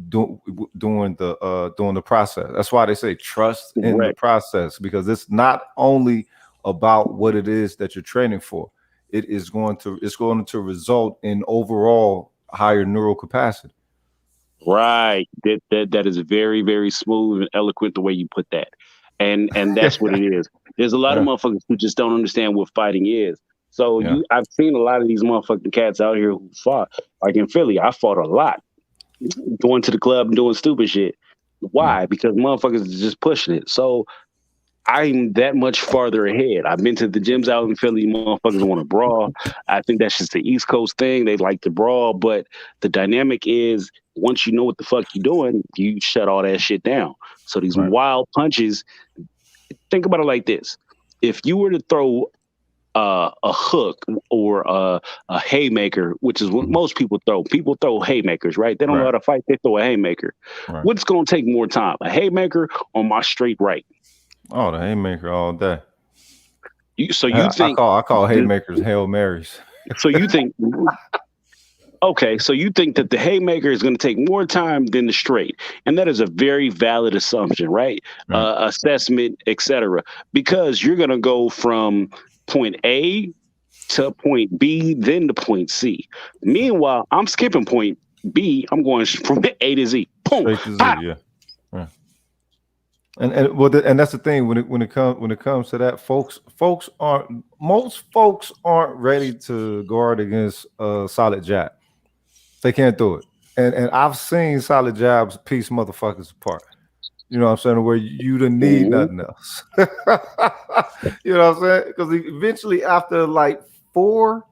[SPEAKER 3] during the process. That's why they say trust in the process, because it's not only about what it is that you're training for. It's going to result in overall higher neural capacity.
[SPEAKER 5] Right. That is very, very smooth and eloquent the way you put that. And that's what it is. There's a lot of motherfuckers who just don't understand what fighting is. So I've seen a lot of these motherfucking cats out here who fought. Like in Philly, I fought a lot. Going to the club and doing stupid shit. Why? Because motherfuckers is just pushing it. So I'm that much farther ahead. I've been to the gyms out in Philly. Motherfuckers want to brawl. I think that's just the East Coast thing. They like to brawl, but the dynamic is once you know what the fuck you're doing, you shut all that shit down. So these wild punches. Think about it like this: if you were to throw a hook or a haymaker, which is what most people throw. People throw haymakers, right? They don't know how to fight. They throw a haymaker. What's going to take more time, a haymaker or my straight right?
[SPEAKER 3] Oh, the haymaker all day.
[SPEAKER 5] So you think
[SPEAKER 3] I call haymakers Hail Marys.
[SPEAKER 5] So you think okay, so you think that the haymaker is going to take more time than the straight, and that is a very valid assumption, right? Assessment, etc. Because you're going to go from point A to point B, then to point C. Meanwhile, I'm skipping point B. I'm going from A to Z. Boom.
[SPEAKER 3] Straight to Z, yeah. And that's the thing when it comes to that, most folks aren't ready to guard against a solid jab. They can't do it. And I've seen solid jabs piece motherfuckers apart. You know what I'm saying? Where you don't need nothing else. You know what I'm saying? Because eventually after like four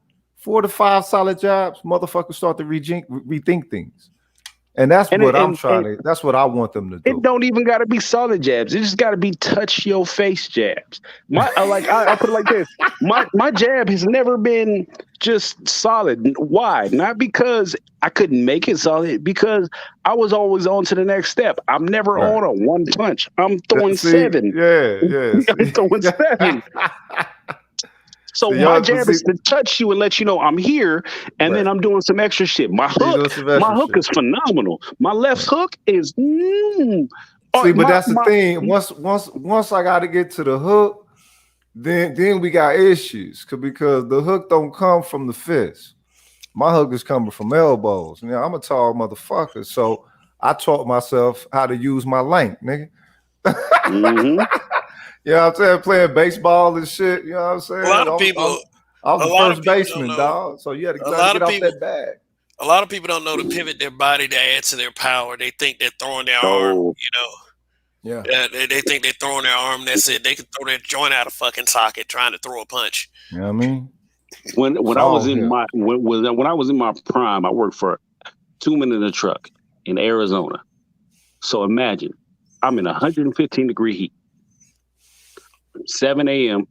[SPEAKER 3] to five solid jabs, motherfuckers start to rethink things. And that's what that's what I want them to do.
[SPEAKER 5] It don't even got to be solid jabs. It just got to be touch your face jabs. I put it like this. My jab has never been just solid. Why? Not because I couldn't make it solid, because I was always on to the next step. I'm never on a one punch. I'm throwing 7.
[SPEAKER 3] Yeah.
[SPEAKER 5] I'm throwing 7. So my jab is to touch you and let you know I'm here, and then I'm doing some extra shit. My hook is phenomenal. My left hook is
[SPEAKER 3] that's the thing. Once I got to get to the hook, then we got issues because the hook don't come from the fist. My hook is coming from elbows. You know, I'm a tall motherfucker, so I taught myself how to use my length, nigga. You know what I'm saying? Playing baseball and shit. You know what I'm saying?
[SPEAKER 1] A lot of people.
[SPEAKER 3] I was
[SPEAKER 1] a
[SPEAKER 3] the
[SPEAKER 1] lot
[SPEAKER 3] first
[SPEAKER 1] of people don't
[SPEAKER 3] baseman,
[SPEAKER 1] know.
[SPEAKER 3] dog. So you had to
[SPEAKER 1] A lot
[SPEAKER 3] get
[SPEAKER 1] of
[SPEAKER 3] off
[SPEAKER 1] people.
[SPEAKER 3] that bag.
[SPEAKER 1] A lot of people don't know to pivot their body to add to their power. They think they're throwing their arm,
[SPEAKER 5] Oh,
[SPEAKER 3] Yeah.
[SPEAKER 1] They think they're throwing their arm. That's it. They can throw their joint out of fucking socket trying to throw a punch.
[SPEAKER 3] You know what I mean?
[SPEAKER 5] when
[SPEAKER 3] It's
[SPEAKER 5] I was
[SPEAKER 3] all
[SPEAKER 5] in
[SPEAKER 3] here.
[SPEAKER 5] my when I was in my prime, I worked for 2 Men in a Truck in Arizona. So imagine I'm in 115 degree heat, 7 a.m.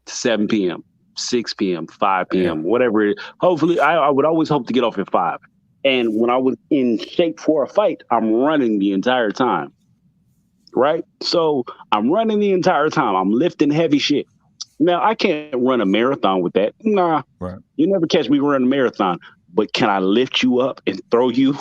[SPEAKER 5] to 7 p.m., 6 p.m., 5 p.m., whatever it is. Hopefully, I would always hope to get off at 5. And when I was in shape for a fight, I'm running the entire time. Right? So I'm running the entire time. I'm lifting heavy shit. Now, I can't run a marathon with that. Nah.
[SPEAKER 3] Right.
[SPEAKER 5] You never catch me running a marathon. But can I lift you up and throw you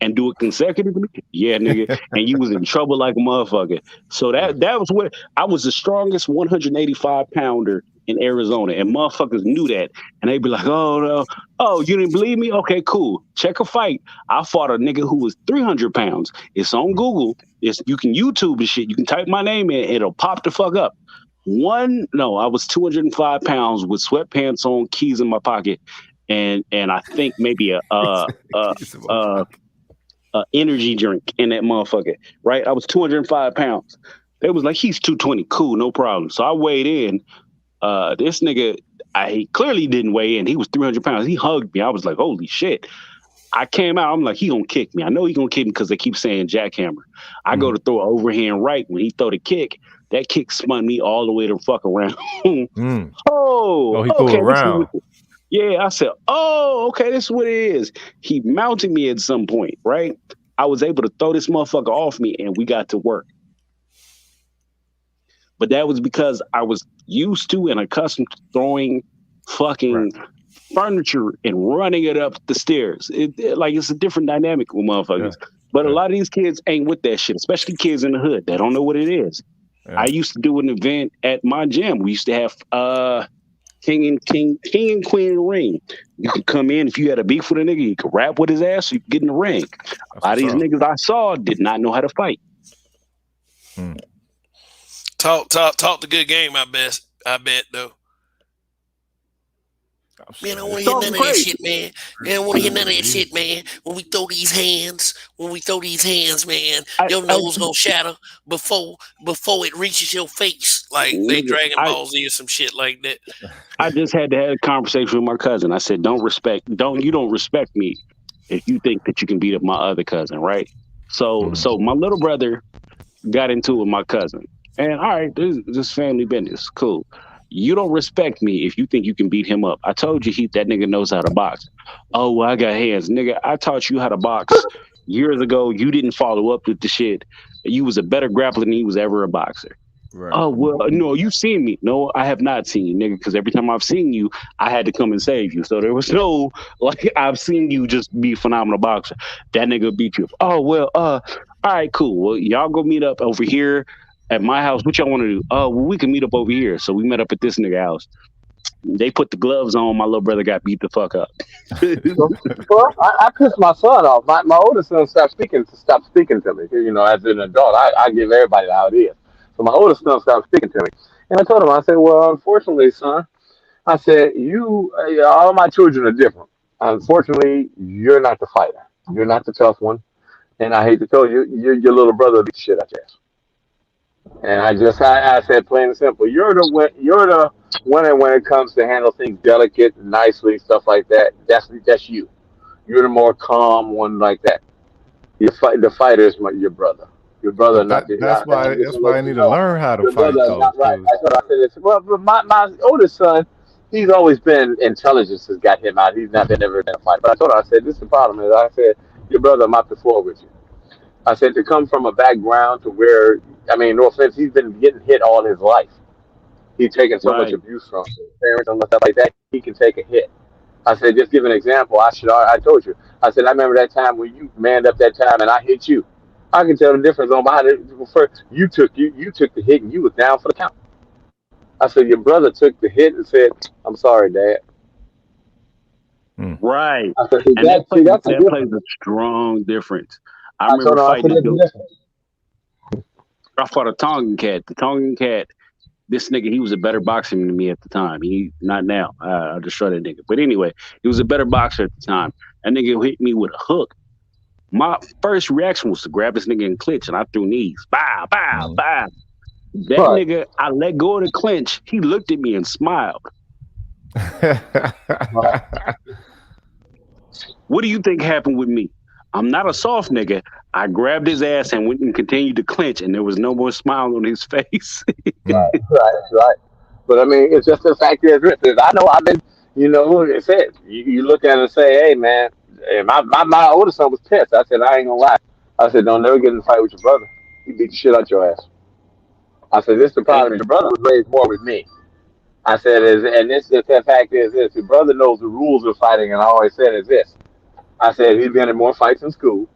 [SPEAKER 5] and do it consecutively? Yeah, nigga. And you was in trouble like a motherfucker. So that was what I was the strongest 185 pounder in Arizona. And motherfuckers knew that. And they'd be like, oh, no. Oh, you didn't believe me? Okay, cool. Check a fight. I fought a nigga who was 300 pounds. It's on Google. You can YouTube the shit. You can type my name in. It'll pop the fuck up. I was 205 pounds with sweatpants on, keys in my pocket. And I think maybe a energy drink in that motherfucker, right? I was 205 pounds. They was like, he's 220, cool, no problem. So I weighed in. This nigga, I clearly didn't weigh in. He was 300 pounds. He hugged me. I was like, holy shit. I came out. I'm like, he gonna kick me. I know he gonna kick me because they keep saying jackhammer. I go to throw an overhand right. When he throw the kick, that kick spun me all the way the fuck around.
[SPEAKER 3] He threw it around.
[SPEAKER 5] Yeah, I said, oh, okay, this is what it is. He mounted me at some point, right? I was able to throw this motherfucker off me and we got to work. But that was because I was used to and accustomed to throwing fucking furniture and running it up the stairs. It's a different dynamic with motherfuckers. Yeah. But a lot of these kids ain't with that shit, especially kids in the hood. They don't know what it is. Yeah. I used to do an event at my gym. We used to have King and Queen of the Ring. You could come in if you had a beef with a nigga, you could rap with his ass, so you could get in the ring. A lot of these niggas I saw did not know how to fight.
[SPEAKER 1] Talk the good game, I bet though. Man, I don't want to hear none of that shit, man. Man, I don't want to hear none of that shit, man. When we throw these hands, man, your nose gonna shatter before it reaches your face. Like they Dragon Ball Z or some shit like that.
[SPEAKER 5] I just had to have a conversation with my cousin. I said, you don't respect me if you think that you can beat up my other cousin, right? So my little brother got into it with my cousin. And all right, this family business, cool. You don't respect me if you think you can beat him up. I told you that nigga knows how to box. Oh, well, I got hands. Nigga, I taught you how to box years ago. You didn't follow up with the shit. You was a better grappler than he was ever a boxer. Right. Oh, well, no, you've seen me. No, I have not seen you, nigga, because every time I've seen you, I had to come and save you. So there was no, I've seen you just be a phenomenal boxer. That nigga beat you. Oh, well, all right, cool. Well, y'all go meet up over here at my house. What y'all want to do? Oh, well, we can meet up over here. So we met up at this nigga house. They put the gloves on. My little brother got beat the fuck up.
[SPEAKER 4] Well, I pissed my son off. My oldest son stopped speaking to me. You know, as an adult, I give everybody how it is. So my oldest son stopped speaking to me. And I told him, I said, well, unfortunately, son, I said, all my children are different. Unfortunately, you're not the fighter. You're not the tough one. And I hate to tell you, your little brother will beat the shit out your ass. And I said plain and simple, you're the winner when it comes to handle things delicate, nicely, stuff like that. That's you. You're the more calm one like that. The fighter is your brother. Your brother
[SPEAKER 3] that's why I need to learn how to fight.
[SPEAKER 4] Not right. That's what I said. Well, my oldest son, he's always been intelligence has got him out. He's not never been a fighter. But I told him, I said, this is the problem is I said, your brother, I'm out the floor with you. I said, to come from a background to where, I mean, no offense, he's been getting hit all his life. He's taken so much abuse from his parents and stuff like that. He can take a hit. I said, just give an example. I told you. I said, I remember that time when you manned up that time and I hit you. I can tell the difference on behind it. First, you took the hit and you was down for the count. I said, your brother took the hit and said, I'm sorry, Dad.
[SPEAKER 5] Right.
[SPEAKER 4] I said,
[SPEAKER 5] that plays a strong difference. I remember fighting. I fought a Tongan cat. The Tongan cat, this nigga, he was a better boxer than me at the time. He not now. I destroyed that nigga. But anyway, he was a better boxer at the time. That nigga hit me with a hook. My first reaction was to grab this nigga and clinch, and I threw knees. Bow, bow, bow. That nigga, I let go of the clinch. He looked at me and smiled. What do you think happened with me? I'm not a soft nigga. I grabbed his ass and went and continued to clinch, and there was no more smile on his face.
[SPEAKER 4] Right. But I mean, it's just the fact that I know I've been, it's it. You look at it and say, hey, man, and my oldest son was pissed. I said, I ain't gonna lie. I said, don't never get in a fight with your brother. He beat the shit out your ass. I said, this is the problem. Your brother was raised more with me. I said, the fact is this. Your brother knows the rules of fighting, and I always said is this. I said, he's been in more fights in school,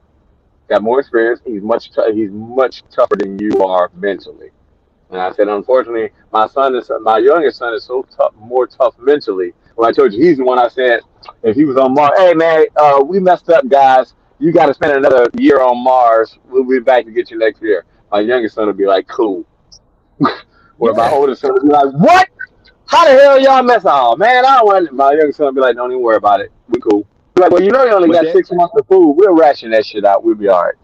[SPEAKER 4] got more experience. He's much tougher than you are mentally. And I said, unfortunately, my youngest son is so tough, more tough mentally. When I told you, he's the one I said, if he was on Mars, hey man, we messed up, guys. You got to spend another year on Mars. We'll be back to get you next year. My youngest son would be like, cool. Where my oldest son would be like, what? How the hell y'all mess? Oh man, I don't want. My youngest son would be like, don't even worry about it. We cool. Like, well, you only got 6 months of food. We'll ration that shit out. We'll be all right.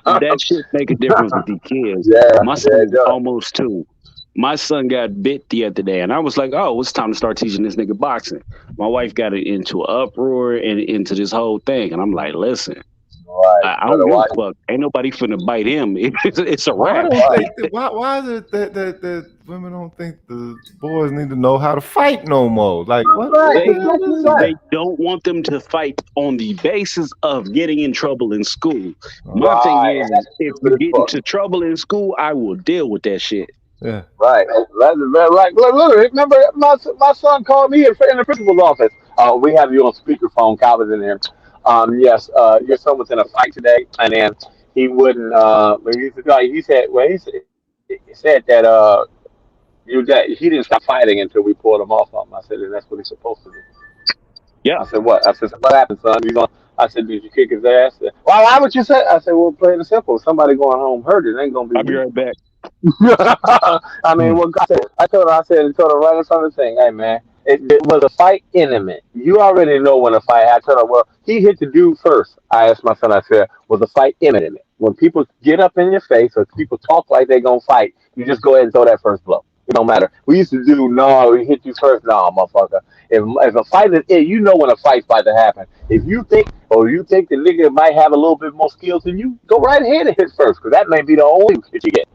[SPEAKER 5] That shit make a difference with these kids.
[SPEAKER 4] Yeah,
[SPEAKER 5] my son almost 2. My son got bit the other day, and I was like, oh, it's time to start teaching this nigga boxing. My wife got it into an uproar and into this whole thing, and I'm like, listen, I don't give a fuck. Ain't nobody finna bite him. It's a wrap.
[SPEAKER 3] Why is it that women don't think the boys need to know how to fight no more? Like, what?
[SPEAKER 5] They don't want them to fight on the basis of getting in trouble in school. My thing is, if you get into trouble in school, I will deal with that shit.
[SPEAKER 3] Yeah.
[SPEAKER 4] Right. Like, look, remember my son called me in the principal's office. We have you on speakerphone, Calvin's in there. Yes, your son was in a fight today, and then he wouldn't. He said that he didn't stop fighting until we pulled him off him. I said, and that's what he's supposed to do.
[SPEAKER 5] Yeah.
[SPEAKER 4] I said, what? I said, what happened, son? I said, did you kick his ass? Well, why would you say? I said, well, plain and simple. Somebody going home hurt, it ain't gonna be.
[SPEAKER 5] I'll be right back.
[SPEAKER 4] I mean, what I told her right in front of the thing, hey man, it was a fight intimate. You already know when a fight. I told her, well, he hit the dude first. I asked my son, I said, was the fight imminent? When people get up in your face or people talk like they're gonna fight, you just go ahead and throw that first blow. It don't matter. We used to do, no, he hit you first. No, motherfucker. If a fight is, you know when a fight's about to happen. If you think the nigga might have a little bit more skills than you, go right ahead and hit first, because that may be the only hit you get.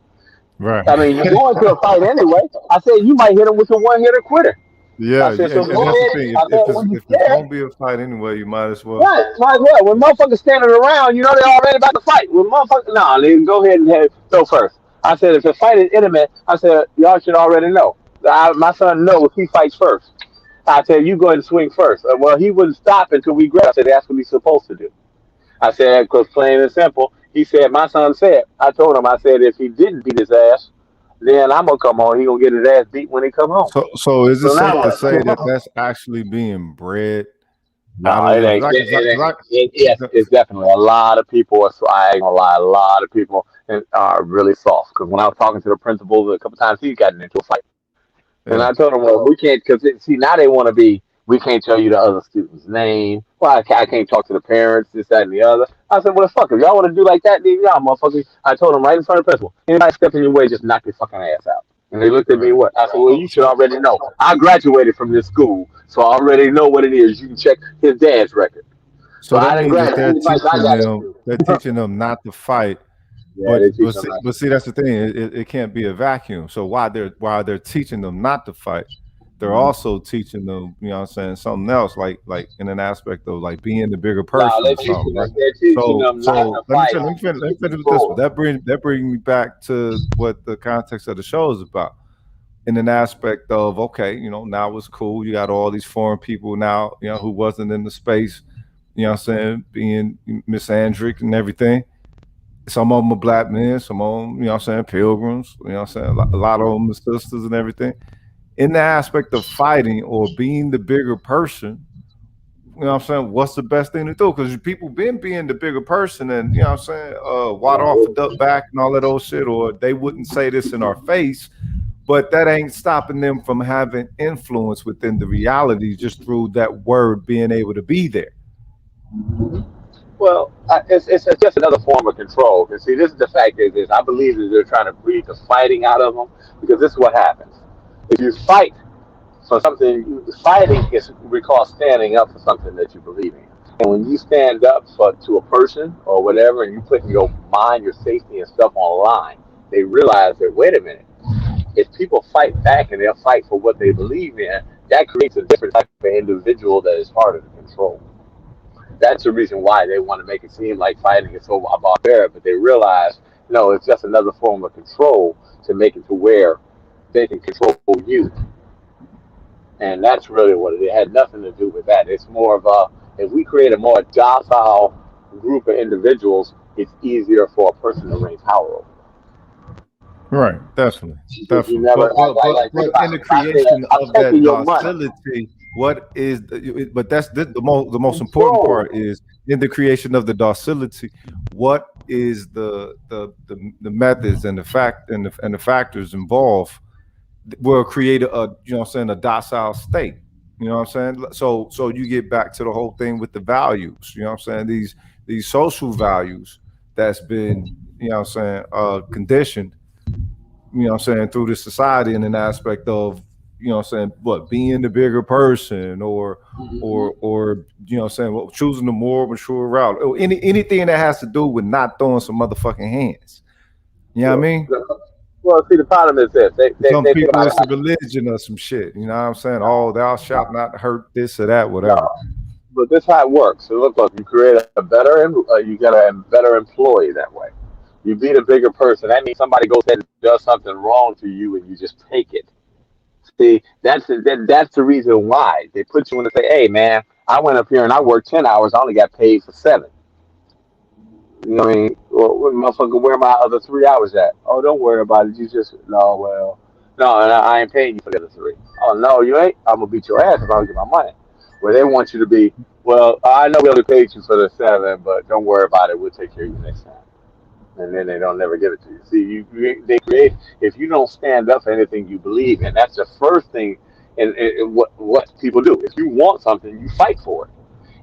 [SPEAKER 3] Right.
[SPEAKER 4] I mean, you're going to a fight anyway. I said you might hit him with a one-hitter quitter.
[SPEAKER 3] Yeah,
[SPEAKER 4] I said,
[SPEAKER 3] so that's the thing. If it's gonna be a fight anyway, you might as well.
[SPEAKER 4] Right, might as well. When motherfuckers standing around, you know they're already about to fight. When motherfuckers, go ahead and go first. I said, if the fight is intimate, I said, y'all should already know. My son knows he fights first. I said, you go ahead and swing first. Well, he wouldn't stop until we grab. I said, that's what he's supposed to do. I said, because plain and simple. He said, my son said, I told him, I said, if he didn't beat his ass, then I'm going to come home. He going to get his ass beat when he come home.
[SPEAKER 3] So is it safe to say that that's actually being bred?
[SPEAKER 4] No, it ain't. Yes, it's definitely. A lot of people, I ain't going to lie, a lot of people are really soft. Because when I was talking to the principal a couple times, he got into a fight. Yeah. And I told him, well, we can't, because now they want to be, we can't tell you the other student's name. Well, I can't talk to the parents, this, that, and the other. I said, well, fuck, if y'all want to do like that, then y'all motherfuckers. I told him right in front of the principal, anybody step in your way, just knock your fucking ass out. And they looked at me, what? I said, well, you should already know. I graduated from this school, so I already know what it is. You can check his dad's record.
[SPEAKER 3] So that means that they're teaching them not to fight. Yeah, but see, that's the thing. It can't be a vacuum. So while they're teaching them not to fight, they're also teaching them, you know what I'm saying, something else, like in an aspect of like being the bigger person. Or something, right? So let me finish with this one. That brings me back to what the context of the show is about. In an aspect of, okay, now it's cool. You got all these foreign people now, who wasn't in the space, you know what I'm saying, being misandric and everything. Some of them are black men, some of them, you know what I'm saying, pilgrims, you know what I'm saying, a lot of them are sisters and everything. In the aspect of fighting or being the bigger person, you know what I'm saying, what's the best thing to do? Because people been being the bigger person and, you know what I'm saying, water off a duck back and all of those shit, or they wouldn't say this in our face, but that ain't stopping them from having influence within the reality just through that word being able to be there.
[SPEAKER 4] Well, it's just another form of control. And see, this is the fact is I believe that they're trying to breed the fighting out of them because this is what happens. If you fight for something, fighting is we call standing up for something that you believe in. And when you stand up for to a person or whatever, and you put your mind, your safety, and stuff on the line, they realize that wait a minute, if people fight back and they'll fight for what they believe in, that creates a different type of individual that is harder to control. That's the reason why they want to make it seem like fighting is so barbaric, but they realize no, it's just another form of control to make it to where they can control you. And that's really what it had nothing to do with that. It's more of a if we create a more docile group of individuals, it's easier for a person to reign power over.
[SPEAKER 3] Right, definitely,
[SPEAKER 4] You
[SPEAKER 3] definitely.
[SPEAKER 4] never
[SPEAKER 3] But in the creation
[SPEAKER 4] I'm
[SPEAKER 3] of that
[SPEAKER 4] taking your money.
[SPEAKER 3] docility, what is but that's the most important
[SPEAKER 4] Control.
[SPEAKER 3] part is in the creation of the docility. What is the methods and the factors involved will create a you know what I'm saying a docile state. You know what I'm saying? So you get back to the whole thing with the values. You know what I'm saying? These social values that's been you know what I'm saying conditioned you know what I'm saying, through the society in an aspect of, you know what I'm saying, what, being the bigger person or you know what I'm saying, well, choosing the more mature route. Or anything that has to do with not throwing some motherfucking hands. You know what I mean?
[SPEAKER 4] Well, see, the problem is this:
[SPEAKER 3] Some
[SPEAKER 4] they think
[SPEAKER 3] people
[SPEAKER 4] about
[SPEAKER 3] it's a religion or some shit. You know what I'm saying? Oh, thou shalt not hurt this or that, whatever.
[SPEAKER 4] but this is how it works. So look, you create a better, you get a better employee that way. You beat a bigger person. That means somebody goes ahead and does something wrong to you, and you just take it. See, that's the reason why they put you in to say, "Hey, man, I went up here and I worked 10 hours. I only got paid for 7. You know what I mean? Well, motherfucker, where my other 3 hours at? Oh, don't worry about it. You just no, well, no, I ain't paying you for the other 3. Oh no, you ain't. I'm gonna beat your ass if I don't get my money. Where they want you to be. Well, I know we only paid you for the 7, but don't worry about it. We'll take care of you next time. And then they don't never give it to you. See, they create if you don't stand up for anything you believe in. That's the first thing. And what people do. If you want something, you fight for it.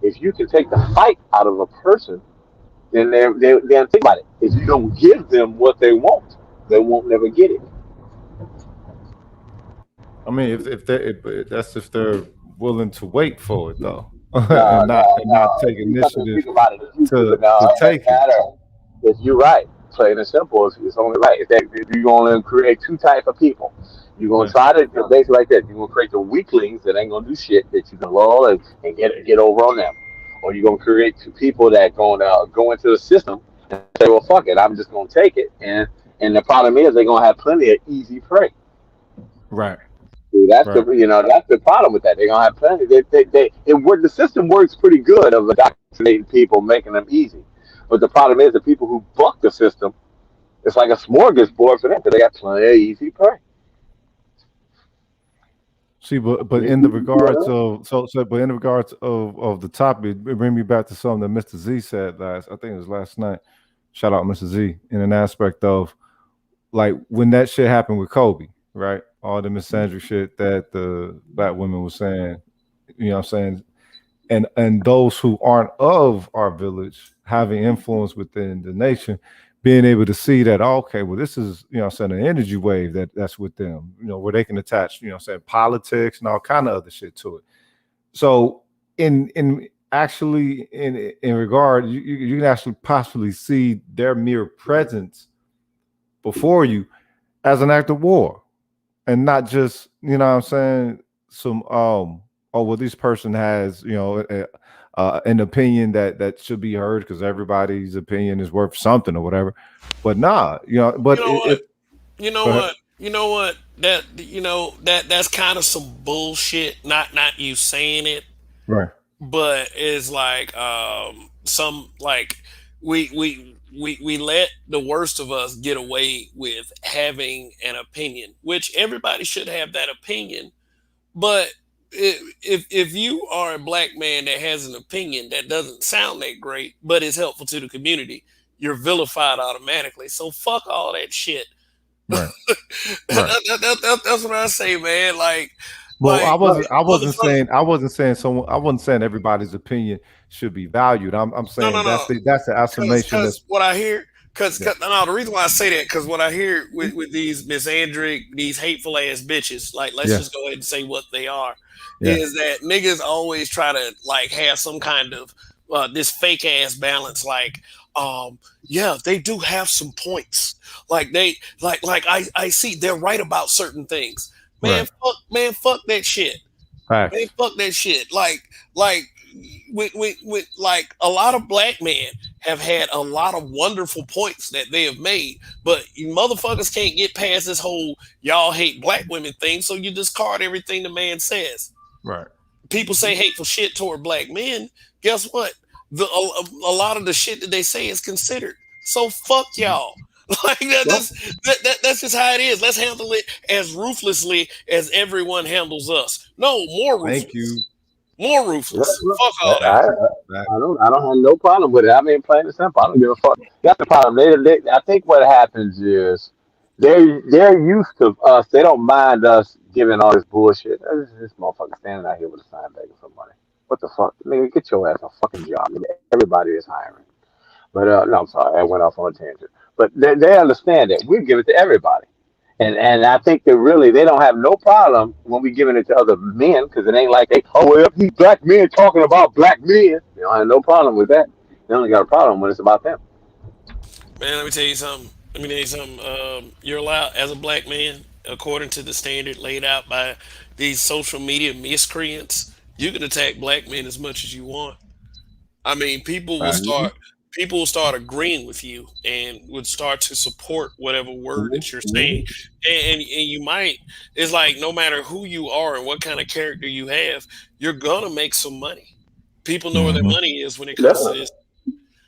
[SPEAKER 4] If you can take the fight out of a person then they think about it. If you don't give them what they won't never get it.
[SPEAKER 3] I mean, that's if they're willing to wait for it though,
[SPEAKER 4] No,
[SPEAKER 3] and not take
[SPEAKER 4] you have to
[SPEAKER 3] initiative
[SPEAKER 4] think about it.
[SPEAKER 3] to
[SPEAKER 4] No,
[SPEAKER 3] to
[SPEAKER 4] it doesn't
[SPEAKER 3] take it.
[SPEAKER 4] matter. If you're right, plain and simple, it's only right. If you're going to create two type of people, you're going to
[SPEAKER 3] Right.
[SPEAKER 4] try to basically like that. You're going to create the weaklings that ain't going to do shit that you can lull and get over on them, or you're going to create two people that going to go into the system and say, well, fuck it, I'm just going to take it. And the problem is they're going to have plenty of easy prey.
[SPEAKER 3] Right.
[SPEAKER 4] See, that's the
[SPEAKER 3] Right.
[SPEAKER 4] that's the problem with that. They're gonna have plenty. The system works pretty good of indoctrinating people, making them easy. But the problem is the people who buck the system, it's like a smorgasbord for them because they got plenty of easy prey.
[SPEAKER 3] See, but in the regards of but in the regards of the topic, it bring me back to something that Mr. Z said I think it was last night. Shout out Mr. Z in an aspect of like when that shit happened with Kobe, right? All the misandry shit that the black women was saying, you know what I'm saying? And those who aren't of our village having influence within the nation, being able to see that okay, well, this is you know what I'm saying an energy wave that's with them, you know, where they can attach, you know what I'm saying, politics and all kind of other shit to it. So in actually in regard, you can actually possibly see their mere presence before you as an act of war and not just you know what I'm saying some oh well this person has you know an opinion that should be heard because everybody's opinion is worth something or whatever but nah you know but
[SPEAKER 1] You know what?
[SPEAKER 3] it
[SPEAKER 1] You know
[SPEAKER 3] go ahead.
[SPEAKER 1] what? You know what? That's kind of some bullshit. Not you saying it,
[SPEAKER 3] Right.
[SPEAKER 1] but it's like some like we let the worst of us get away with having an opinion, which everybody should have that opinion, but if you are a black man that has an opinion that doesn't sound that great, but is helpful to the community, you're vilified automatically. So fuck all that shit.
[SPEAKER 3] Right. Right.
[SPEAKER 1] That's what I say, man.
[SPEAKER 3] Well, I
[SPEAKER 1] motherfucker.
[SPEAKER 3] wasn't saying someone. I wasn't saying everybody's opinion should be valued. I'm
[SPEAKER 1] No,
[SPEAKER 3] saying
[SPEAKER 1] no, no.
[SPEAKER 3] that's the affirmation.
[SPEAKER 1] Because
[SPEAKER 3] That's
[SPEAKER 1] what I hear,
[SPEAKER 3] yeah,
[SPEAKER 1] no, the reason why I say that, because what I hear with these misandric, these hateful ass bitches, like let's
[SPEAKER 3] yeah,
[SPEAKER 1] just go ahead and say what they are,
[SPEAKER 3] yeah,
[SPEAKER 1] is that niggas always try to like have some kind of this fake ass balance, like yeah, they do have some points, like they like I see they're right about certain things,
[SPEAKER 3] right.
[SPEAKER 1] man, fuck that shit. Man,
[SPEAKER 3] Facts.
[SPEAKER 1] fuck that shit. Like, with like a lot of black men have had a lot of wonderful points that they have made, but you motherfuckers can't get past this whole y'all hate black women thing, so you discard everything the man says.
[SPEAKER 3] Right.
[SPEAKER 1] People say hateful shit toward black men. Guess what? A lot of the shit that they say is considered. So fuck y'all. Like that's just how it is. Let's handle it as ruthlessly as everyone handles us. No, more
[SPEAKER 3] Thank
[SPEAKER 1] ruthless.
[SPEAKER 3] you.
[SPEAKER 1] More
[SPEAKER 4] Yeah,
[SPEAKER 1] ruthless.
[SPEAKER 4] look,
[SPEAKER 1] Fuck all that.
[SPEAKER 4] I,
[SPEAKER 3] Facts.
[SPEAKER 4] I don't have no problem with it. I mean, plain and simple. I don't give a fuck. That's the problem. I think what happens is they're used to us. They don't mind us giving all this bullshit. This motherfucker standing out here with a sign begging for money. What the fuck, nigga? Get your ass a fucking job. Nigga. Everybody is hiring. But no, I'm sorry. I went off on a tangent. But they understand that we give it to everybody. And I think that really they don't have no problem when we giving it to other men because it ain't like they well these black men talking about black men. They don't have no problem with that. They only got a problem when it's about them.
[SPEAKER 1] Man, let me tell you something. Let me tell you something. You're allowed, as a black man, according to the standard laid out by these social media miscreants, you can attack black men as much as you want. I mean,
[SPEAKER 3] Facts.
[SPEAKER 1] people will start agreeing with you and would start to support whatever word that you're saying. And you might, it's like no matter who you are and what kind of character you have, you're gonna make some money. People know where their
[SPEAKER 3] Hmm.
[SPEAKER 1] money is when it
[SPEAKER 4] Yeah.
[SPEAKER 1] comes to this.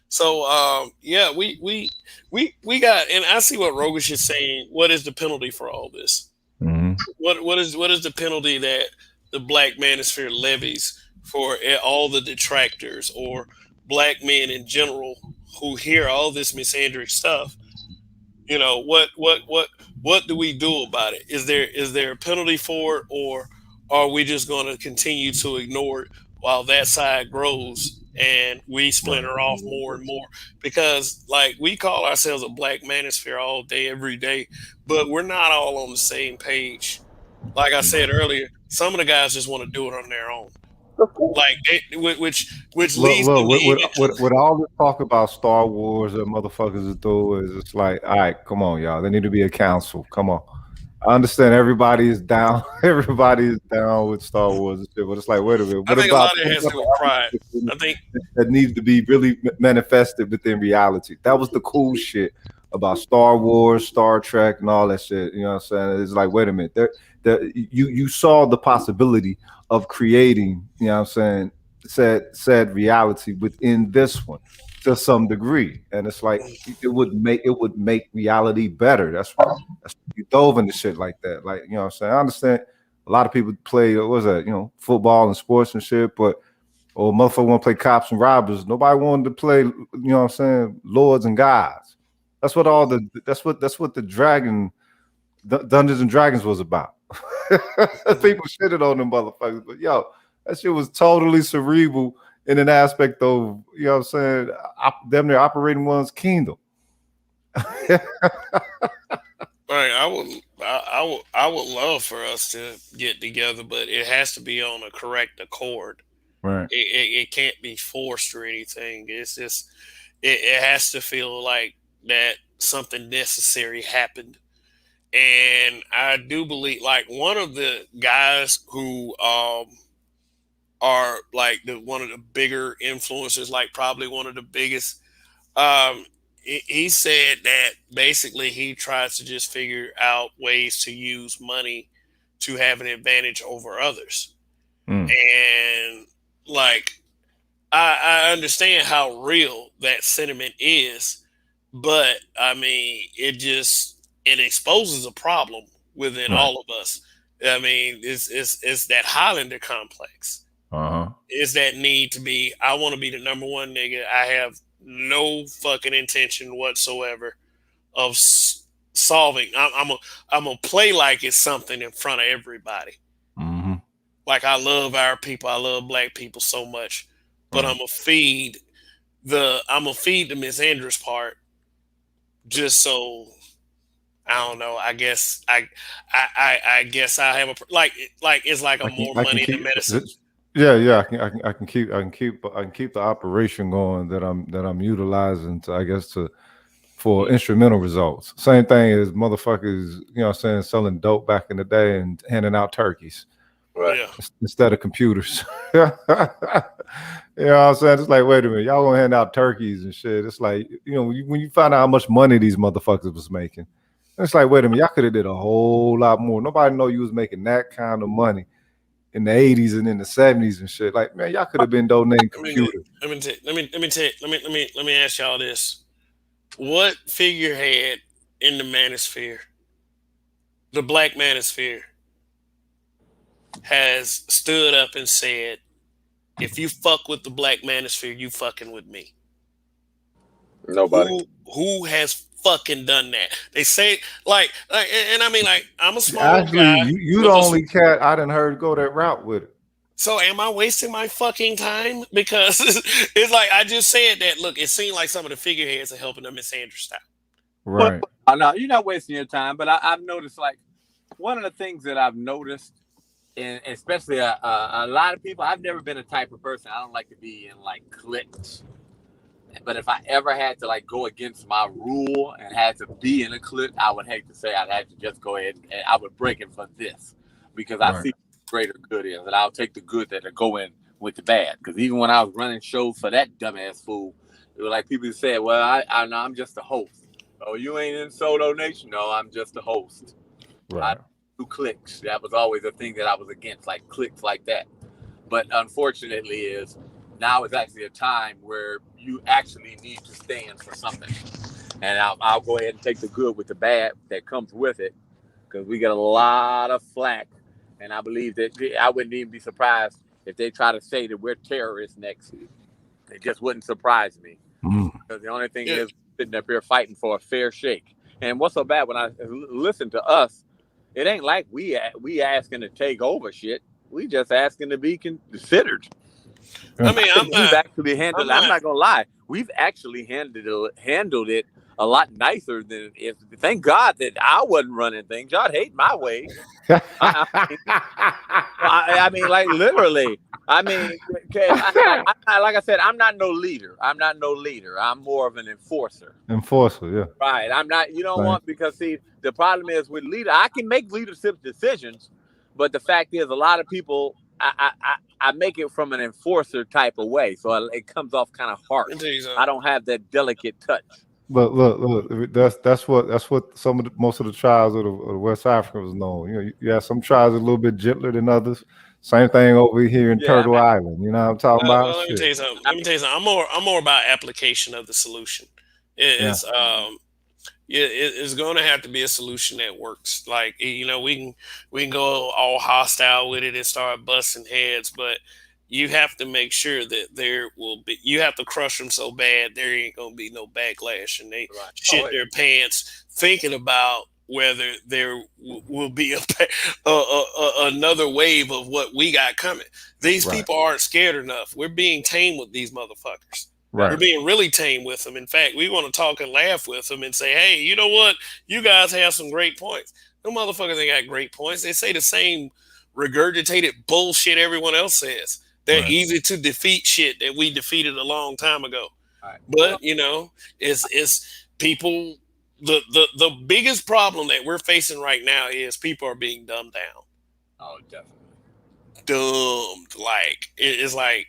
[SPEAKER 1] So yeah, we got, and I see what Rogish is saying. What is the penalty for all this?
[SPEAKER 3] Hmm.
[SPEAKER 1] What is the penalty that the Black Manosphere levies for all the detractors or black men in general who hear all this misandric stuff? You know, what do we do about it? Is there a penalty for it, or are we just going to continue to ignore it while that side grows and we
[SPEAKER 3] Right.
[SPEAKER 1] splinter off more and more? Because like we call ourselves a black manosphere all day, every day, but we're not all on the same page. Like I said earlier, some of the guys just want to do it on their own. Like which leads
[SPEAKER 3] Look,
[SPEAKER 1] them to even
[SPEAKER 3] with all this talk about Star Wars that motherfuckers are doing, is it's like, all right, come on, y'all. There need to be a council. Come on. I understand everybody is down. Everybody is down with Star Wars and shit, but it's like, wait a minute.
[SPEAKER 1] I think a lot of it has to do with pride. I think
[SPEAKER 3] That needs to be really manifested within reality? That was the cool shit about Star Wars, Star Trek, and all that shit. You know what I'm saying? It's like, wait a minute. You saw the possibility of creating, you know what I'm saying, said reality within this one to some degree. And it's like it would make reality better. That's you dove into shit like that. Like, you know what I'm saying? I understand a lot of people play what was that, football and sports and shit, but or motherfucker want to play cops and robbers. Nobody wanted to play, you know what I'm saying, lords and gods. That's what the Dungeons and Dragons was about. People shitted on them motherfuckers, but yo, that shit was totally cerebral in an aspect of, you know what I'm saying, them they're operating one's kingdom.
[SPEAKER 1] right. I would love for us to get together, but it has to be on a correct accord.
[SPEAKER 3] Right.
[SPEAKER 1] It can't be forced or anything. It's just it has to feel like that something necessary happened. And I do believe like one of the guys who are like the one of the bigger influencers, like probably one of the biggest. He said that basically he tries to just figure out ways to use money to have an advantage over others.
[SPEAKER 3] Mm.
[SPEAKER 1] And like I understand how real that sentiment is, but I mean it exposes a problem within
[SPEAKER 3] Right.
[SPEAKER 1] all of us. I mean, it's that Highlander complex. It's that need to be. I want to be the number one nigga. I have no fucking intention whatsoever of solving. I'm gonna play like it's something in front of everybody. Like I love our people. I love black people so much, but I'm gonna feed the misandrous part just so. I don't know. I guess I guess I have a like it's like more money than medicine.
[SPEAKER 3] Yeah. I can keep the operation going that I'm utilizing to, I guess, for instrumental results. Same thing as motherfuckers, you know what I'm saying, selling dope back in the day and handing out turkeys.
[SPEAKER 4] Right.
[SPEAKER 1] Yeah.
[SPEAKER 3] Instead of computers. You know what I'm saying? It's like, wait a minute, y'all gonna hand out turkeys and shit. It's like, you know, when you find out how much money these motherfuckers was making, it's like, wait a minute, y'all could have did a whole lot more. Nobody know you was making that kind of money in the 80s and in the 70s and shit. Like, man, y'all could have been donating computers.
[SPEAKER 1] Let me ask y'all this. What figurehead in the manosphere, the black manosphere, has stood up and said, if you fuck with the black manosphere, you fucking with me?
[SPEAKER 4] Nobody.
[SPEAKER 1] Who has fucking done that? They say and I mean, like, I'm a small guy.
[SPEAKER 3] You the only cat I done heard go that route with it.
[SPEAKER 1] So am I wasting my fucking time? Because it's like I just said that. Look, it seemed like some of the figureheads are helping the misandrous style.
[SPEAKER 3] Right.
[SPEAKER 6] No, you're not wasting your time. But I've noticed, like, one of the things that I've noticed, and especially a lot of people, I've never been a type of person. I don't like to be in like cliques. But if I ever had to like go against my rule and had to be in a clique, I would hate to say I'd have to just go ahead and I would break it for this, because I see what greater good is, and I'll take the good that are going with the bad. Because even when I was running shows for that dumbass fool, it was like people said, "Well, I know I'm just a host." Oh, you ain't in Solo Nation? No, I'm just a host.
[SPEAKER 3] Right.
[SPEAKER 6] I do cliques. That was always a thing that I was against, like cliques like that. But unfortunately, now is actually a time where you actually need to stand for something. And I'll go ahead and take the good with the bad that comes with it, because we get a lot of flack. And I believe that I wouldn't even be surprised if they try to say that we're terrorists next. It just wouldn't surprise me. Because the only thing is sitting up here fighting for a fair shake. And what's so bad when I listen to us, it ain't like we asking to take over shit. We just asking to be considered.
[SPEAKER 1] I mean, I'm
[SPEAKER 6] not gonna lie. We've actually handled it a lot nicer than if. Thank God that I wasn't running things. Y'all hate my way. I mean, like literally. I mean, like I said, I'm not no leader. I'm more of an enforcer.
[SPEAKER 3] Yeah.
[SPEAKER 6] Right. I'm not. You don't want, because see, the problem is with leader. I can make leadership decisions, but the fact is, a lot of people. I make it from an enforcer type of way, so it comes off kind of harsh. I don't have that delicate touch.
[SPEAKER 3] But look, that's what most of the tribes of the West Africa was known. You know, you have some tribes a little bit gentler than others. Same thing over here in Turtle Island. You know what I'm talking about?
[SPEAKER 1] Let me tell you something. I'm more about application of the solution. It's going to have to be a solution that works. Like, you know, we can go all hostile with it and start busting heads, but you have to make sure that you have to crush them so bad there ain't going to be no backlash, and they shit their pants thinking about whether there will be another wave of what we got coming. These people aren't scared enough. We're being tame with these motherfuckers. Right. We're being really tame with them. In fact, we want to talk and laugh with them and say, hey, you know what? You guys have some great points. No motherfuckers ain't got great points. They say the same regurgitated bullshit everyone else says. They're easy to defeat shit that we defeated a long time ago. Right. But, you know, it's people. The biggest problem that we're facing right now is people are being dumbed down.
[SPEAKER 6] Oh, definitely.
[SPEAKER 3] Doomed.
[SPEAKER 1] Like, it's like,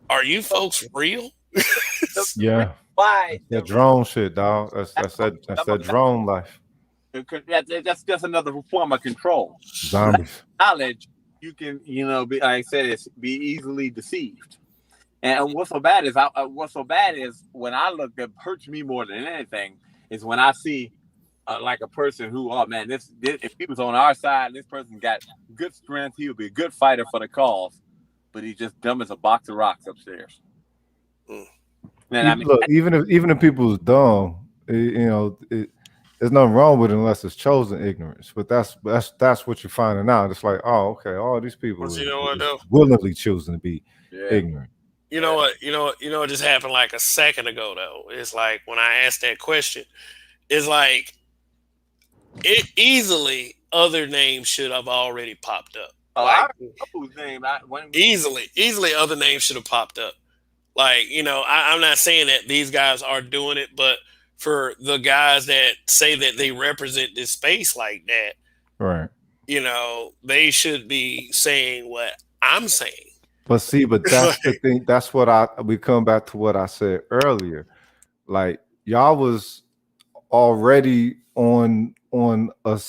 [SPEAKER 1] are you folks real?
[SPEAKER 3] Yeah. Why? That drone shit, dog. That's that drone life.
[SPEAKER 6] That's just another form of control.
[SPEAKER 3] Zombies.
[SPEAKER 6] Knowledge, you can, you know, be, like I said, be easily deceived. And what's so bad is when I look, that hurts me more than anything is when I see like a person who, oh man, this if he was on our side, and this person got good strength, he would be a good fighter for the cause, but he's just dumb as a box of rocks upstairs. And I mean,
[SPEAKER 3] Look, even if people's dumb, there's nothing wrong with it unless it's chosen ignorance. But that's what you're finding out. It's like, oh, okay, all these people
[SPEAKER 1] But you know what, though?
[SPEAKER 3] willingly choosing to be ignorant.
[SPEAKER 1] You know what just happened like a second ago though. It's like when I asked that question, it's like it easily other names should have already popped up.
[SPEAKER 6] I know whose name.
[SPEAKER 1] Easily other names should have popped up. Like, I'm not saying that these guys are doing it, but for the guys that say that they represent this space like that,
[SPEAKER 3] right?
[SPEAKER 1] They should be saying what I'm saying.
[SPEAKER 3] But that's the thing. That's what we come back to what I said earlier. Like y'all was already on a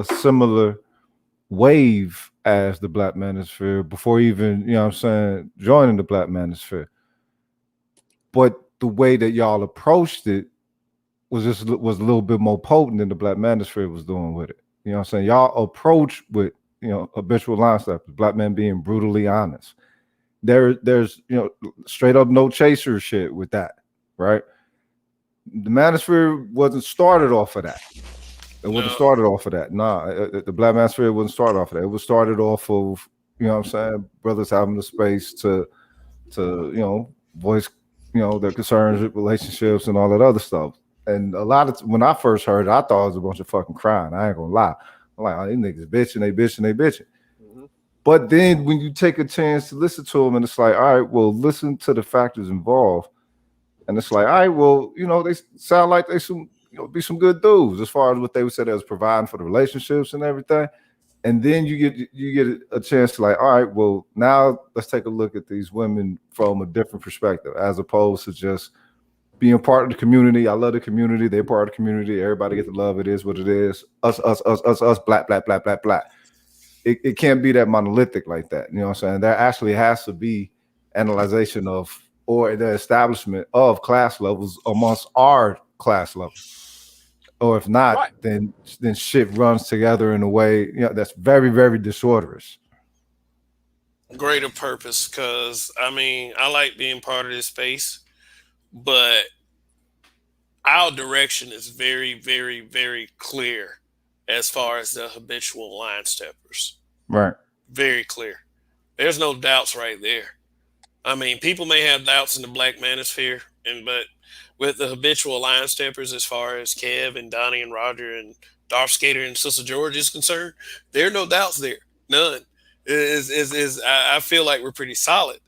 [SPEAKER 3] similar wave as the Black Manosphere before even, joining the Black Manosphere. But the way that y'all approached it was a little bit more potent than the Black Manosphere was doing with it. You know what I'm saying? Y'all approach with, habitual line steppers, Black men being brutally honest. There's straight up no chaser shit with that, right? The Manosphere wasn't started off of that. It wasn't started off of that. Nah, the Black Manosphere wasn't started off of that. It was started off of, brothers having the space to voice, their concerns with relationships and all that other stuff. And a lot of when I first heard it, I thought it was a bunch of fucking crying. I ain't gonna lie. I'm like, oh, these niggas bitching, they bitching. Mm-hmm. But then when you take a chance to listen to them, and it's like, all right, well, listen to the factors involved. And it's like, all right, well, they sound like they be some good dudes as far as what they would say as providing for the relationships and everything. And then you get a chance to like, all right, well, now let's take a look at these women from a different perspective, as opposed to just being part of the community. I love the community. They're part of the community. Everybody get to love. It is what it is. Us, black. It can't be that monolithic like that. You know what I'm saying? There actually has to be analyzation of, or the establishment of class levels amongst our class levels. Or if not, right, then shit runs together in a way that's very, very disorderous.
[SPEAKER 1] Greater purpose, because I like being part of this space, but our direction is very, very, very clear as far as the habitual line steppers.
[SPEAKER 3] Right.
[SPEAKER 1] Very clear. There's no doubts right there. People may have doubts in the Black Manosphere, but with the habitual line steppers, as far as Kev and Donnie and Roger and Darth Skater and Sister George is concerned, there are no doubts there. None. I feel like we're pretty solid.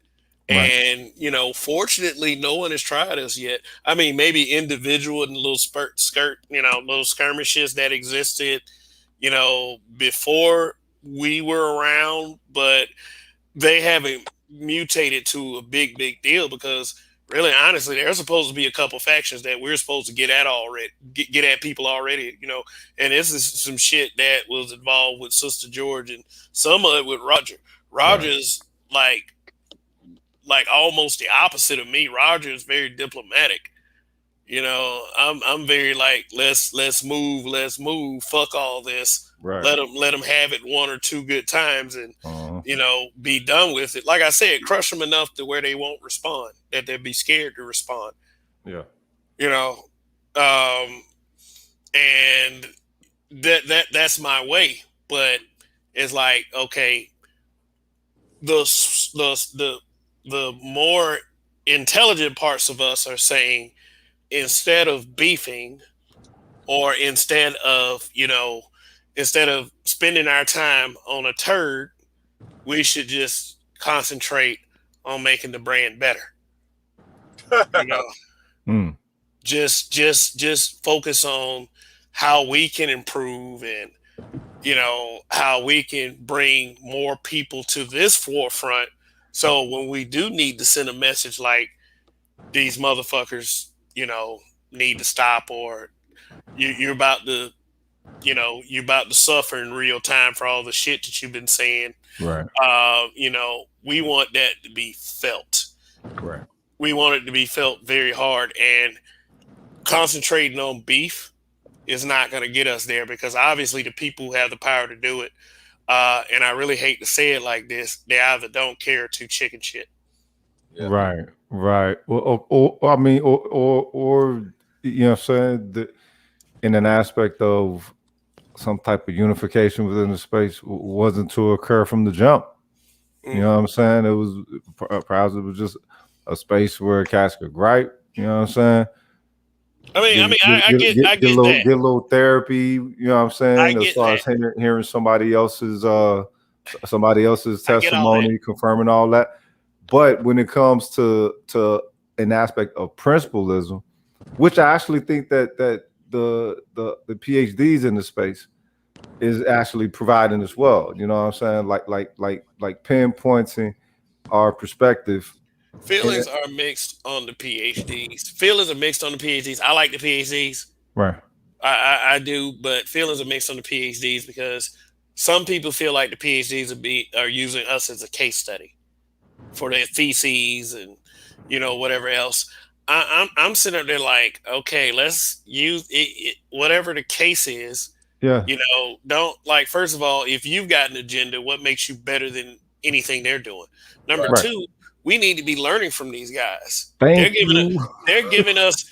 [SPEAKER 1] Right. And, fortunately, no one has tried us yet. Maybe individual and little little skirmishes that existed, before we were around, but they haven't mutated to a big deal, because really, honestly, there's supposed to be a couple factions that we're supposed to get at people already, and this is some shit that was involved with Sister George and some of it with Roger. Roger's right. like almost the opposite of me. Roger is very diplomatic. I'm very like, let's move, fuck all this.
[SPEAKER 3] Right.
[SPEAKER 1] Let them have it one or two good times and, be done with it. Like I said, crush them enough to where they won't respond, that they'll be scared to respond.
[SPEAKER 3] Yeah.
[SPEAKER 1] And that's my way. But it's like, okay, the more intelligent parts of us are saying, instead of beefing, or instead of spending our time on a turd, we should just concentrate on making the brand better. Just focus on how we can improve, and how we can bring more people to this forefront. So when we do need to send a message like, these motherfuckers, need to stop, or you're about to suffer in real time for all the shit that you've been saying.
[SPEAKER 3] Right.
[SPEAKER 1] We want that to be felt.
[SPEAKER 3] Right.
[SPEAKER 1] We want it to be felt very hard, and concentrating on beef is not going to get us there, because obviously the people who have the power to do it, and I really hate to say it like this, they either don't care or too chicken shit.
[SPEAKER 6] Yeah.
[SPEAKER 3] Right, right. Or I mean, or you know what I'm saying? In an aspect of some type of unification within the space wasn't to occur from the jump. You know what I'm saying? It was perhaps it was just a space where cats could gripe. You know what I'm saying?
[SPEAKER 1] I get
[SPEAKER 3] get a
[SPEAKER 1] that.
[SPEAKER 3] little therapy. You know what I'm saying?
[SPEAKER 1] I
[SPEAKER 3] As
[SPEAKER 1] get
[SPEAKER 3] far
[SPEAKER 1] that.
[SPEAKER 3] as hearing somebody else's
[SPEAKER 1] I get all that.
[SPEAKER 3] testimony, confirming all that. But when it comes to an aspect of principalism, which I actually think that the PhDs in the space is actually providing as well. You know what I'm saying? Like pinpointing our perspective.
[SPEAKER 1] Feelings are mixed on the PhDs. Feelings are mixed on the PhDs. I like the PhDs.
[SPEAKER 3] Right.
[SPEAKER 1] I do, but feelings are mixed on the PhDs because some people feel like the PhDs are using us as a case study for their theses and whatever else. I'm sitting up there like, okay, let's use it, whatever the case is.
[SPEAKER 3] Yeah.
[SPEAKER 1] Don't, like, first of all, if you've got an agenda, what makes you better than anything they're doing? Number
[SPEAKER 3] Right.
[SPEAKER 1] two, we need to be learning from these guys.
[SPEAKER 3] Thank you.
[SPEAKER 1] They're giving us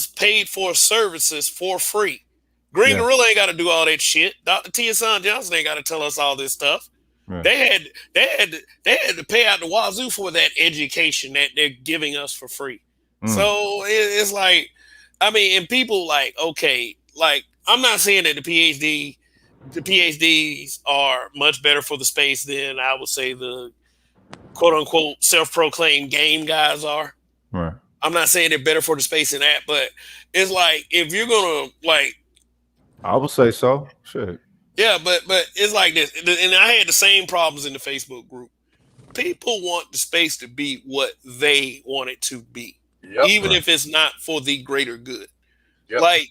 [SPEAKER 1] paid for services for free. Green
[SPEAKER 3] Yeah.
[SPEAKER 1] Gorilla ain't got to do all that shit. Dr. Tiasan Johnson ain't got to tell us all this stuff.
[SPEAKER 3] Right.
[SPEAKER 1] They had to pay out the wazoo for that education that they're giving us for free. So it's like, I mean, and people like, okay, like, I'm not saying that the PhDs are much better for the space than I would say the quote unquote self-proclaimed game guys are.
[SPEAKER 3] Right.
[SPEAKER 1] I'm not saying they're better for the space than that, but it's like, if you're gonna, like,
[SPEAKER 3] I would say so. Shit.
[SPEAKER 1] yeah, but it's like this, and I had the same problems in the Facebook group. People want the space to be what they want it to be, even if it's not for the greater good.
[SPEAKER 6] Yep.
[SPEAKER 1] Like,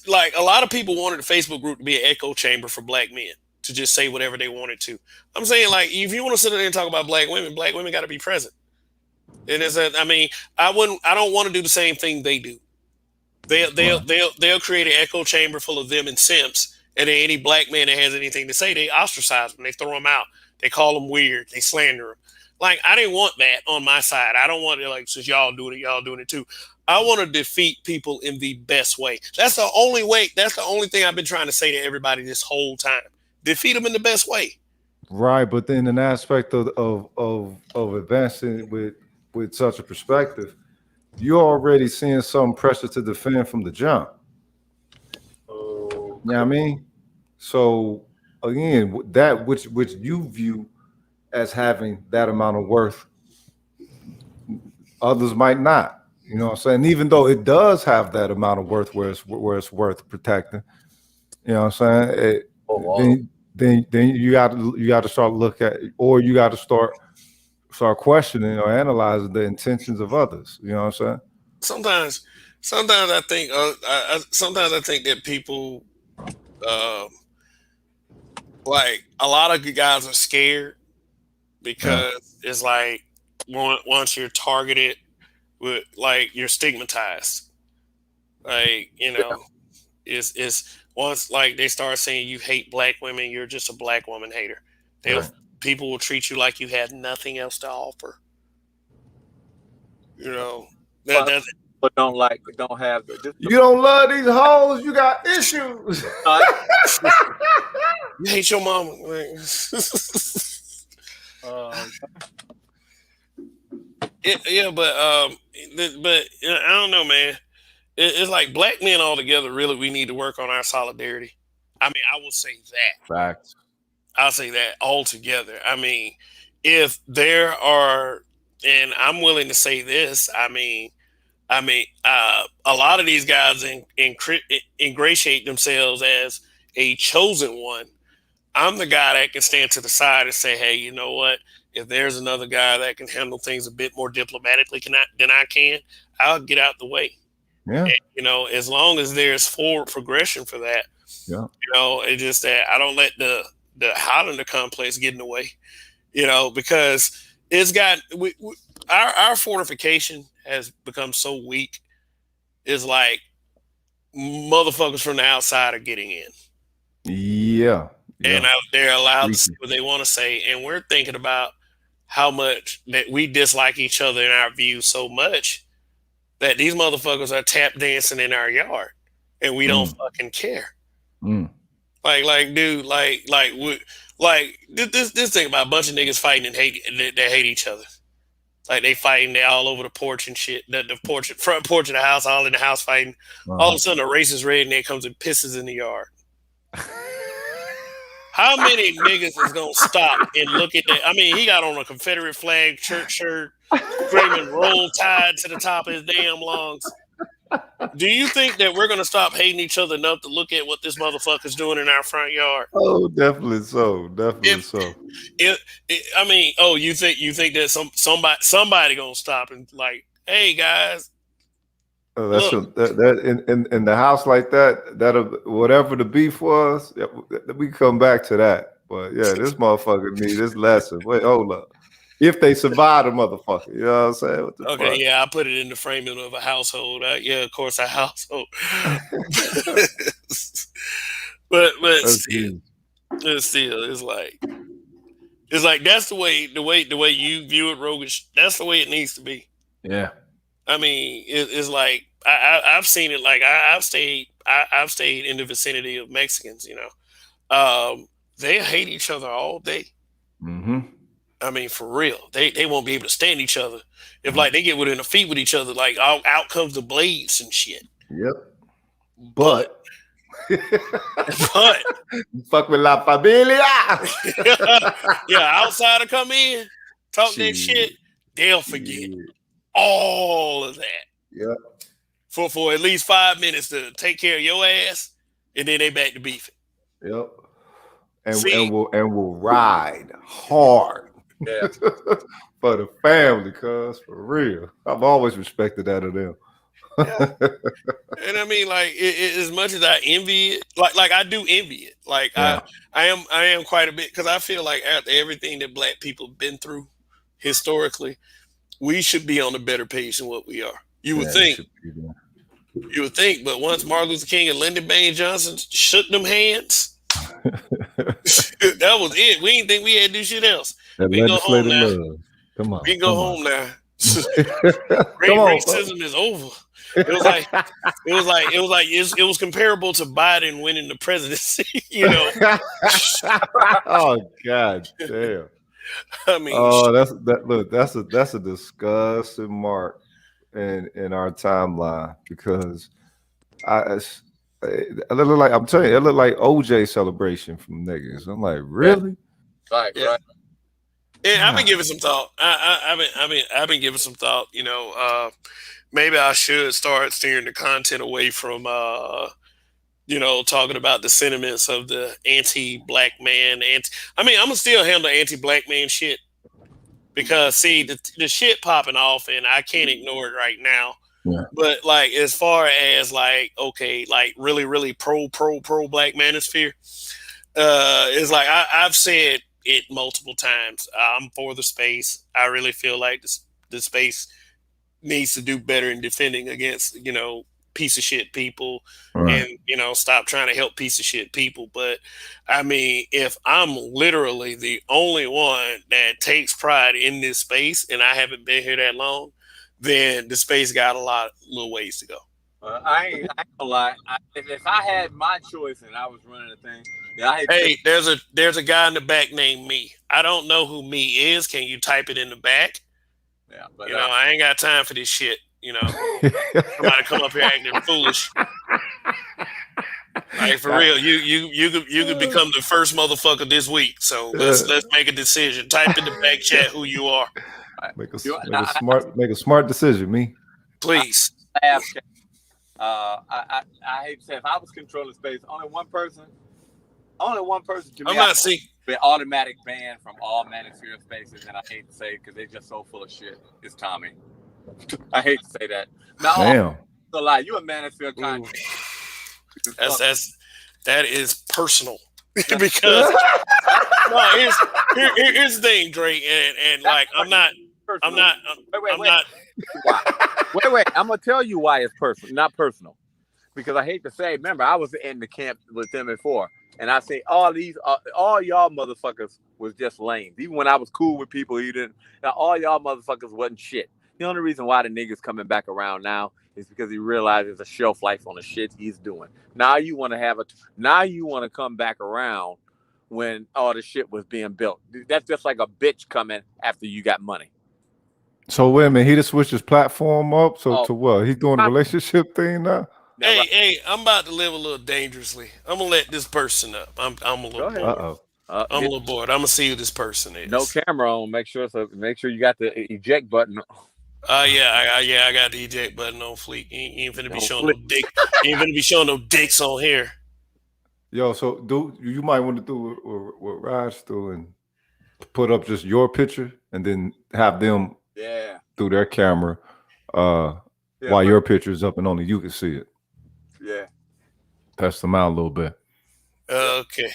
[SPEAKER 1] like a lot of people wanted the Facebook group to be an echo chamber for black men to just say whatever they wanted to. I'm saying, like, if you want to sit there and talk about black women got to be present. And I don't want to do the same thing they do. They'll create an echo chamber full of them and simps, and then any black man that has anything to say, they ostracize them, they throw them out, they call them weird, they slander them. Like, I didn't want that on my side. I don't want it, like, since y'all doing it too. I want to defeat people in the best way. That's the only way. That's the only thing I've been trying to say to everybody this whole time. Defeat them in the best way.
[SPEAKER 3] Right, but then an aspect of advancing with such a perspective, you're already seeing some pressure to defend from the jump. You know what I mean? So again, that which you view as having that amount of worth, others might not. You know what I'm saying? Even though it does have that amount of worth where it's worth protecting. You know what I'm saying? Then you got to start look at, or you got to start questioning or analyzing the intentions of others. You know what I'm saying?
[SPEAKER 1] Sometimes I think sometimes I think that people like, a lot of guys are scared because it's like, once you're targeted with, like, you're stigmatized. Like, it's once, like, they start saying you hate black women, you're just a black woman hater. People will treat you like you had nothing else to offer.
[SPEAKER 6] But don't have
[SPEAKER 3] you don't love these hoes, you got issues.
[SPEAKER 1] You hate your mama. But I don't know, man. It's like, black men all together, really, we need to work on our solidarity. I mean, I will say that.
[SPEAKER 3] Facts.
[SPEAKER 1] I'll say that altogether. I mean, if there are, and I'm willing to say this, a lot of these guys ingratiate themselves as a chosen one. I'm the guy that can stand to the side and say, hey, you know what? If there's another guy that can handle things a bit more diplomatically than I can, I'll get out the way.
[SPEAKER 3] Yeah.
[SPEAKER 1] And, as long as there's forward progression for that.
[SPEAKER 3] Yeah.
[SPEAKER 1] It's just that I don't let the Highlander complex get in the way. Because it's got our fortification has become so weak. It's like, motherfuckers from the outside are getting in.
[SPEAKER 3] Yeah.
[SPEAKER 1] And they're allowed to say what they want to say. And we're thinking about how much that we dislike each other in our views so much that these motherfuckers are tap dancing in our yard, and we don't fucking care. Like, dude, like this thing about a bunch of niggas fighting and hate each other. Like they fighting, they all over the porch and shit. The front porch of the house, all in the house fighting. All of a sudden, a racist redneck comes and pisses in the yard. How many niggas is gonna stop and look at that? I mean, he got on a Confederate flag church shirt, screaming "Roll Tide" to the top of his damn lungs. Do you think that we're gonna stop hating each other enough to look at what this motherfucker's doing in our front yard?
[SPEAKER 3] Oh, definitely so. Definitely so.
[SPEAKER 1] I mean, you think that somebody gonna stop and like, hey guys.
[SPEAKER 3] Oh, that's that in the house like that. Whatever the beef was, we come back to that. But yeah, this motherfucker need this lesson. Wait, hold up. If they survive the motherfucker, you know what I'm saying? What the
[SPEAKER 1] okay,
[SPEAKER 3] fuck?
[SPEAKER 1] yeah, I put it in the framing of a household. Yeah, of course, a household. but still, it's like that's the way you view it, Rogish. That's the way it needs to be.
[SPEAKER 3] Yeah.
[SPEAKER 1] I mean, it's like I've seen it. Like I've stayed in the vicinity of Mexicans. You know, they hate each other all day.
[SPEAKER 3] Mm-hmm.
[SPEAKER 1] I mean, for real, they won't be able to stand each other if like they get within a feet with each other. Like out comes the blades and shit.
[SPEAKER 3] Yep. But
[SPEAKER 1] you
[SPEAKER 3] fuck with la familia.
[SPEAKER 1] Yeah, outsider come in, talk that shit, they'll forget all of that.
[SPEAKER 3] Yep.
[SPEAKER 1] For at least 5 minutes to take care of your ass, and then they back to beefing.
[SPEAKER 3] Yep. And we'll ride hard.
[SPEAKER 6] Yeah.
[SPEAKER 3] For the family, cuz for real. I've always respected that of them.
[SPEAKER 1] Yeah. And I mean, like, as much as I envy it, like I do envy it. Like I am quite a bit, because I feel like after everything that Black people have been through historically, we should be on a better page than what we are. You would think, but once Martin Luther King and Lyndon Baines Johnson shook them hands, that was it. We didn't think we had to do shit else.
[SPEAKER 3] That
[SPEAKER 1] we can go home now.
[SPEAKER 3] Love. Come on.
[SPEAKER 1] We can go home now. Racism is over. It was comparable to Biden winning the presidency. You know.
[SPEAKER 3] Oh God damn.
[SPEAKER 1] I mean,
[SPEAKER 3] that's a disgusting mark in our timeline, because it look like, I'm telling you, it looked like OJ celebration from niggas. I'm like, really?
[SPEAKER 6] Right,
[SPEAKER 1] yeah.
[SPEAKER 6] Right.
[SPEAKER 1] Yeah, I've been giving some thought. I've been giving some thought. You know, maybe I should start steering the content away from, talking about the sentiments of the anti-black man. I'm gonna still handle anti-black man shit, because see the shit popping off, and I can't ignore it right now.
[SPEAKER 3] Yeah.
[SPEAKER 1] But like, as far as like, okay, like really, really pro black manosphere, it's like I've said it multiple times. I'm for the space. I really feel like the space needs to do better in defending against, piece of shit people, right, and, stop trying to help piece of shit people. But I mean, if I'm literally the only one that takes pride in this space, and I haven't been here that long, then the space got a little ways to go.
[SPEAKER 6] I ain't gonna lie. If I had my choice and I was running the thing,
[SPEAKER 1] there's a guy in the back named Me. I don't know who Me is. Can you type it in the back?
[SPEAKER 6] Yeah, but
[SPEAKER 1] I ain't got time for this shit. Somebody come up here acting foolish. Like, for real, you could become the first motherfucker this week. So let's make a decision. Type in the back chat who you are.
[SPEAKER 3] Make a smart decision, Me.
[SPEAKER 1] Please.
[SPEAKER 6] I hate to say, if I was controlling space, only one person to me, be automatic ban from all manosphere spaces, and I hate to say it because they're just so full of shit. It's Tommy. I hate to say that. Now,
[SPEAKER 3] damn.
[SPEAKER 6] A lie. You a manosphere content.
[SPEAKER 1] That is personal. Because here's the thing, Drake, and like I'm not. Wait.
[SPEAKER 6] I'm gonna tell you why it's personal, not personal. because I hate to say, remember, I was in the camp with them before, and I say all y'all motherfuckers was just lame. Even when I was cool with people, you didn't. Now, all y'all motherfuckers wasn't shit. The only reason why the niggas coming back around now is because he realizes a shelf life on the shit he's doing. Now you want to come back around when all the shit was being built. That's just like a bitch coming after you got money.
[SPEAKER 3] So wait a minute, he just switched his platform up. So to what? He's doing a relationship thing now.
[SPEAKER 1] Hey, I'm about to live a little dangerously. I'm gonna let this person up. I'm a little bored. I'm a little bored. I'm gonna see who this person is.
[SPEAKER 6] No camera on. Make sure you got the eject button.
[SPEAKER 1] Yeah, I got the eject button on fleek. You ain't finna be showing no dick. You ain't finna be showing no dicks on here.
[SPEAKER 3] Yo, so you might want to do what Raj do and put up just your picture and then have them through their camera while your picture is up and only you can see it.
[SPEAKER 6] Yeah.
[SPEAKER 3] Test them out a little bit.
[SPEAKER 1] Okay.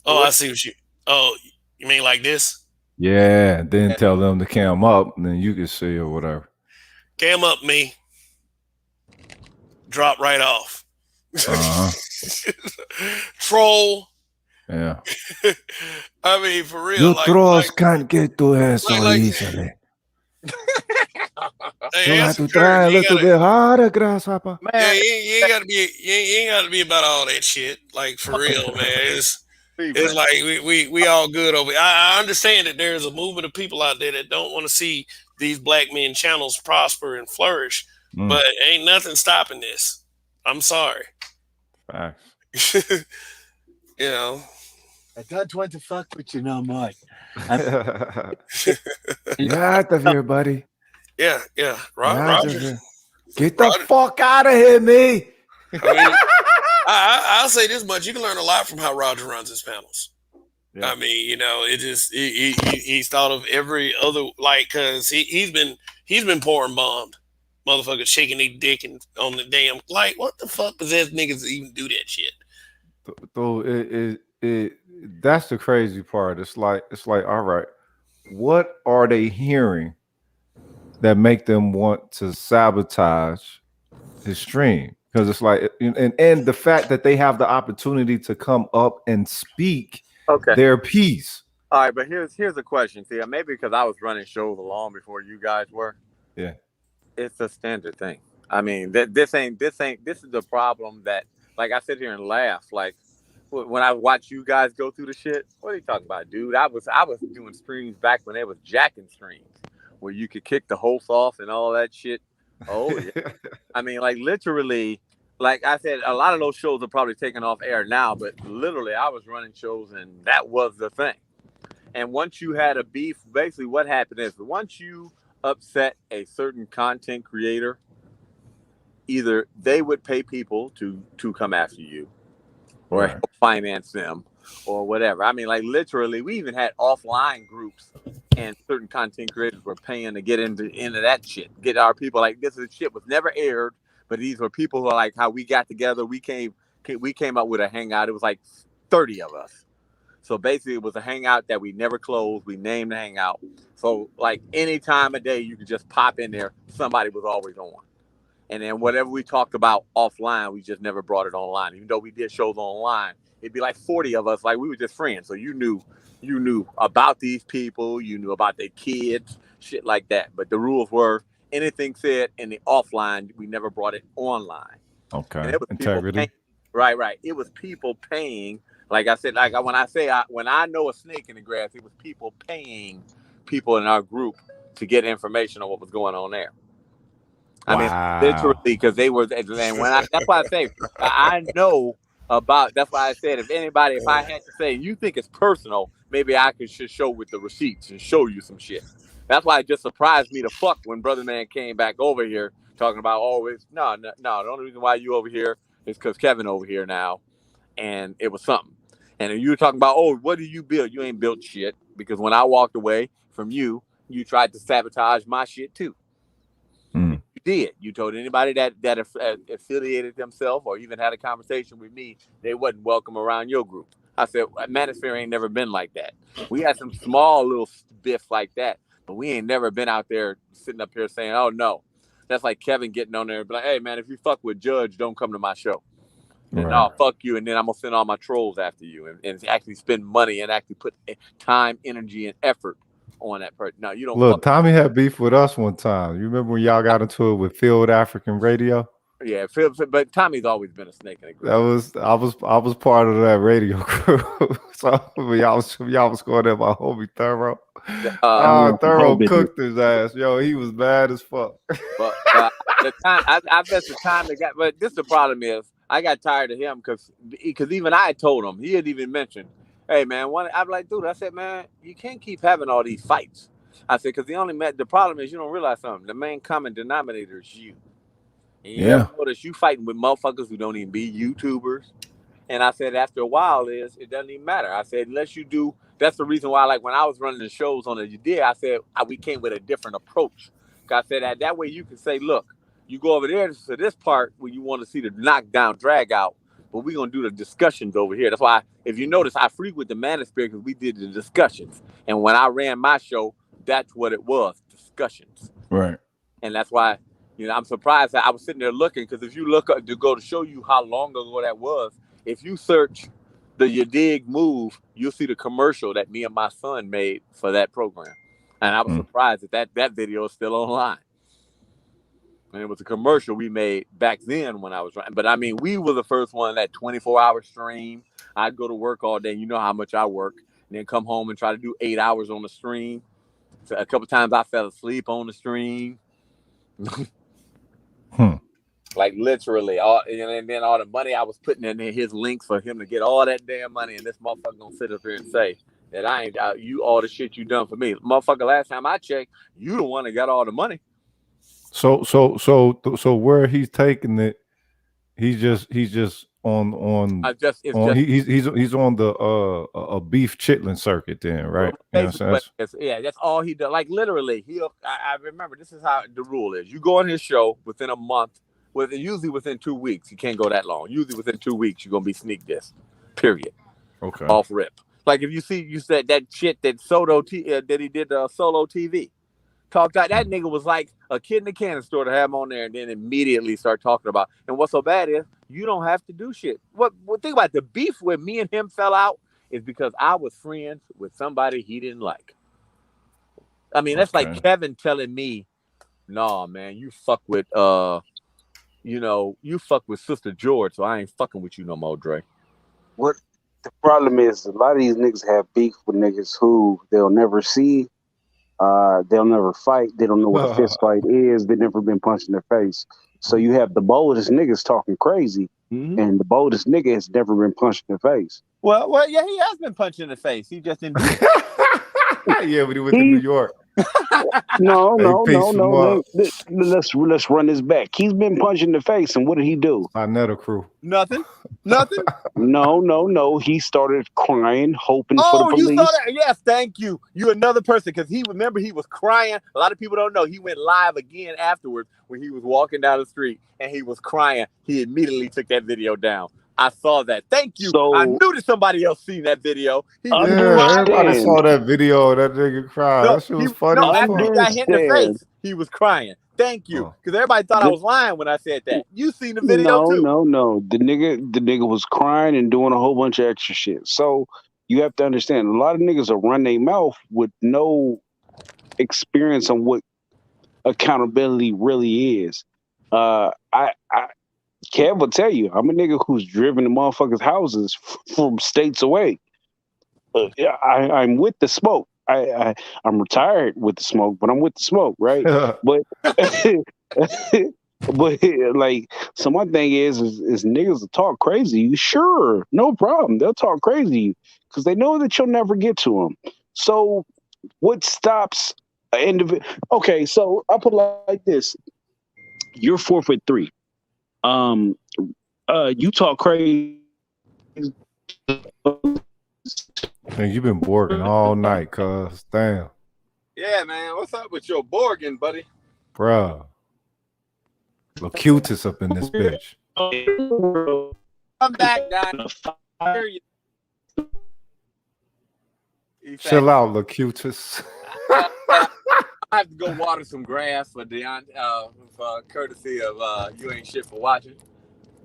[SPEAKER 1] Oh, I see what you. Oh, you mean like this?
[SPEAKER 3] Yeah. Then tell them to cam up, and then you can see or whatever.
[SPEAKER 1] Cam up, me. Drop right off. Troll.
[SPEAKER 3] Yeah.
[SPEAKER 1] I mean, for real.
[SPEAKER 3] You trolls can't get to her so easily. You have to try a little bit harder, grasshopper.
[SPEAKER 1] Man, yeah, you ain't gotta be about all that shit. Like, for real, man. It's like we all good over here. I understand that there's a movement of people out there that don't want to see these black men channels prosper and flourish, but ain't nothing stopping this. I'm sorry.
[SPEAKER 3] Facts.
[SPEAKER 1] You know.
[SPEAKER 6] I don't want to fuck with you no more.
[SPEAKER 3] You're out of here, buddy.
[SPEAKER 1] Yeah. Roger.
[SPEAKER 3] Get the fuck out of here, me.
[SPEAKER 1] I mean, I'll say this much: you can learn a lot from how Roger runs his panels. Yeah. I mean, you know, it just he's thought of every other, like, because he's been pouring bombed, motherfuckers shaking their dick and on the damn, like, what the fuck possessed niggas to even do that shit?
[SPEAKER 3] So that's the crazy part. It's like, all right, what are they hearing that make them want to sabotage his stream? Because it's like, and the fact that they have the opportunity to come up and speak their piece.
[SPEAKER 6] All right, but here's a question. See, maybe because I was running shows long before you guys were.
[SPEAKER 3] Yeah,
[SPEAKER 6] it's a standard thing. I mean, this is the problem that, like, I sit here and laugh. Like, when I watch you guys go through the shit, what are you talking about, dude? I was doing streams back when they was jacking streams, where you could kick the host off and all that shit. Oh, yeah. I mean, like, literally, like I said, a lot of those shows are probably taken off air now, but literally, I was running shows, and that was the thing. And once you had a beef, basically what happened is, once you upset a certain content creator, either they would pay people to come after you, or help finance them, or whatever. I mean, like, literally, we even had offline groups, and certain content creators were paying to get into that shit. Get our people, like, this shit was never aired, but these were people who are like, how we got together. We came up with a hangout. It was like 30 of us. So basically, it was a hangout that we never closed. We named the hangout. So, like, any time of day, you could just pop in there. Somebody was always on. And then whatever we talked about offline, we just never brought it online. Even though we did shows online, it'd be like 40 of us. Like, we were just friends. So you knew about these people. You knew about their kids, shit like that. But the rules were, anything said in the offline, we never brought it online.
[SPEAKER 3] Okay.
[SPEAKER 6] And it was
[SPEAKER 3] integrity.
[SPEAKER 6] Right. It was people paying. Like I said, like when I know a snake in the grass, it was people paying people in our group to get information on what was going on there. I mean, literally, because they were, and that's why I say, I know about, that's why I said, if I had to say, you think it's personal, maybe I could just show with the receipts and show you some shit. That's why it just surprised me to fuck when Brother Man came back over here talking about, no, the only reason why you over here is because Kevin over here now, and it was something. And you were talking about, what do you build? You ain't built shit, because when I walked away from you, you tried to sabotage my shit too. You did. You told anybody that affiliated themselves or even had a conversation with me, they wasn't welcome around your group. I said, Manosphere ain't never been like that. We had some small little biffs like that, but we ain't never been out there sitting up here saying, oh no. That's like Kevin getting on there and be like, hey, man, if you fuck with Judge, don't come to my show. And
[SPEAKER 3] Right.
[SPEAKER 6] I'll fuck you, and then I'm going to send all my trolls after you and actually spend money and actually put time, energy, and effort on that person. No, you don't
[SPEAKER 3] Look,
[SPEAKER 6] fuck.
[SPEAKER 3] Tommy had beef with us one time. You remember when y'all got into it with Field African Radio?
[SPEAKER 6] Yeah, but Tommy's always been a snake in the grass.
[SPEAKER 3] I was part of that radio crew. So when y'all was going there, my homie Thorough. Thorough cooked his ass. Yo, he was bad as fuck.
[SPEAKER 6] But the time I bet the time they got. But this the problem is I got tired of him because even I told him he had even mentioned, hey man, I'm like, dude, I said, man, you can't keep having all these fights. I said because the problem is you don't realize something. The main common denominator is you. And you ever notice you fighting with motherfuckers who don't even be YouTubers. And I said after a while it doesn't even matter. I said unless you do. That's the reason why, like when I was running the shows on the I said we came with a different approach. I said that way you can say, look, you go over there to this part where you want to see the knockdown drag out, but we're gonna do the discussions over here. That's why if you notice, I frequent the Manosphere because we did the discussions. And when I ran my show, that's what it was, discussions.
[SPEAKER 3] Right.
[SPEAKER 6] And that's why, I'm surprised that I was sitting there looking because if you look up to go to show you how long ago that was, if you search the You Dig move, you'll see the commercial that me and my son made for that program. And I was surprised that video is still online. And it was a commercial we made back then when I was running. But I mean, we were the first one that 24-hour stream. I'd go to work all day. You know how much I work. And then come home and try to do 8 hours on the stream. So a couple times I fell asleep on the stream. Like literally, and then all the money I was putting in his links for him to get all that damn money, and this motherfucker gonna sit up here and say that I ain't you all the shit you done for me, motherfucker. Last time I checked, you the one that got all the money.
[SPEAKER 3] So where he's taking it, he's just on. He's on the a beef chitlin circuit then, right? You know what I'm saying?
[SPEAKER 6] That's all he does. Like literally, I remember this is how the rule is: you go on his show within a month. Usually within 2 weeks, you can't go that long. Usually within 2 weeks, you're gonna be sneak this. Period.
[SPEAKER 3] Okay.
[SPEAKER 6] Off rip. Like if you said that shit that that he did solo TV. Talked out that nigga was like a kid in the candy store to have him on there and then immediately start talking about. And what's so bad is you don't have to do shit. What think about the beef where me and him fell out is because I was friends with somebody he didn't like. I mean, that's like Kevin telling me, "Nah, man, you fuck with you fuck with Sister George, so I ain't fucking with you no more, Dre."
[SPEAKER 2] What the problem is, a lot of these niggas have beef with niggas who they'll never see. They'll never fight. They don't know what a fist fight is. They've never been punched in the face. So you have the boldest niggas talking crazy, and the boldest nigga has never been punched in the face.
[SPEAKER 6] Well, yeah, he has been punched in the face. He just didn't.
[SPEAKER 3] Yeah, when he went to New York.
[SPEAKER 2] No. Let's run this back. He's been punched in the face, and what did he do?
[SPEAKER 3] I met a crew.
[SPEAKER 6] Nothing.
[SPEAKER 2] No. He started crying, hoping for the police.
[SPEAKER 6] Oh, you saw that? Yes, thank you. You another person because he was crying. A lot of people don't know he went live again afterwards when he was walking down the street and he was crying. He immediately took that video down. I saw that. Thank you. So, I knew that somebody else seen that video.
[SPEAKER 3] Everybody saw that video of that nigga crying. That shit was funny.
[SPEAKER 6] After he got hit in the face, he was crying. Thank you. Because everybody thought I was lying when I said that. You seen the video too.
[SPEAKER 2] No. The nigga was crying and doing a whole bunch of extra shit. So you have to understand, a lot of niggas will run their mouth with no experience on what accountability really is. Kev will tell you, I'm a nigga who's driven to motherfuckers' houses from states away. I'm with the smoke. I'm retired with the smoke, but I'm with the smoke, right? but like, so my thing is niggas will talk crazy. Sure, no problem. They'll talk crazy because they know that you'll never get to them. So what stops an individual? Okay, so I'll put it like this. You're 4'3". You talk crazy.
[SPEAKER 3] Man, you've been borging all night, cuz. Damn.
[SPEAKER 6] Yeah, man. What's up with your borging, buddy?
[SPEAKER 3] Bruh. Locutus up in this bitch.
[SPEAKER 6] Come back, guys.
[SPEAKER 3] Chill out, Locutus.
[SPEAKER 6] I have to go water some grass for Deon, for courtesy of You Ain't Shit for Watching.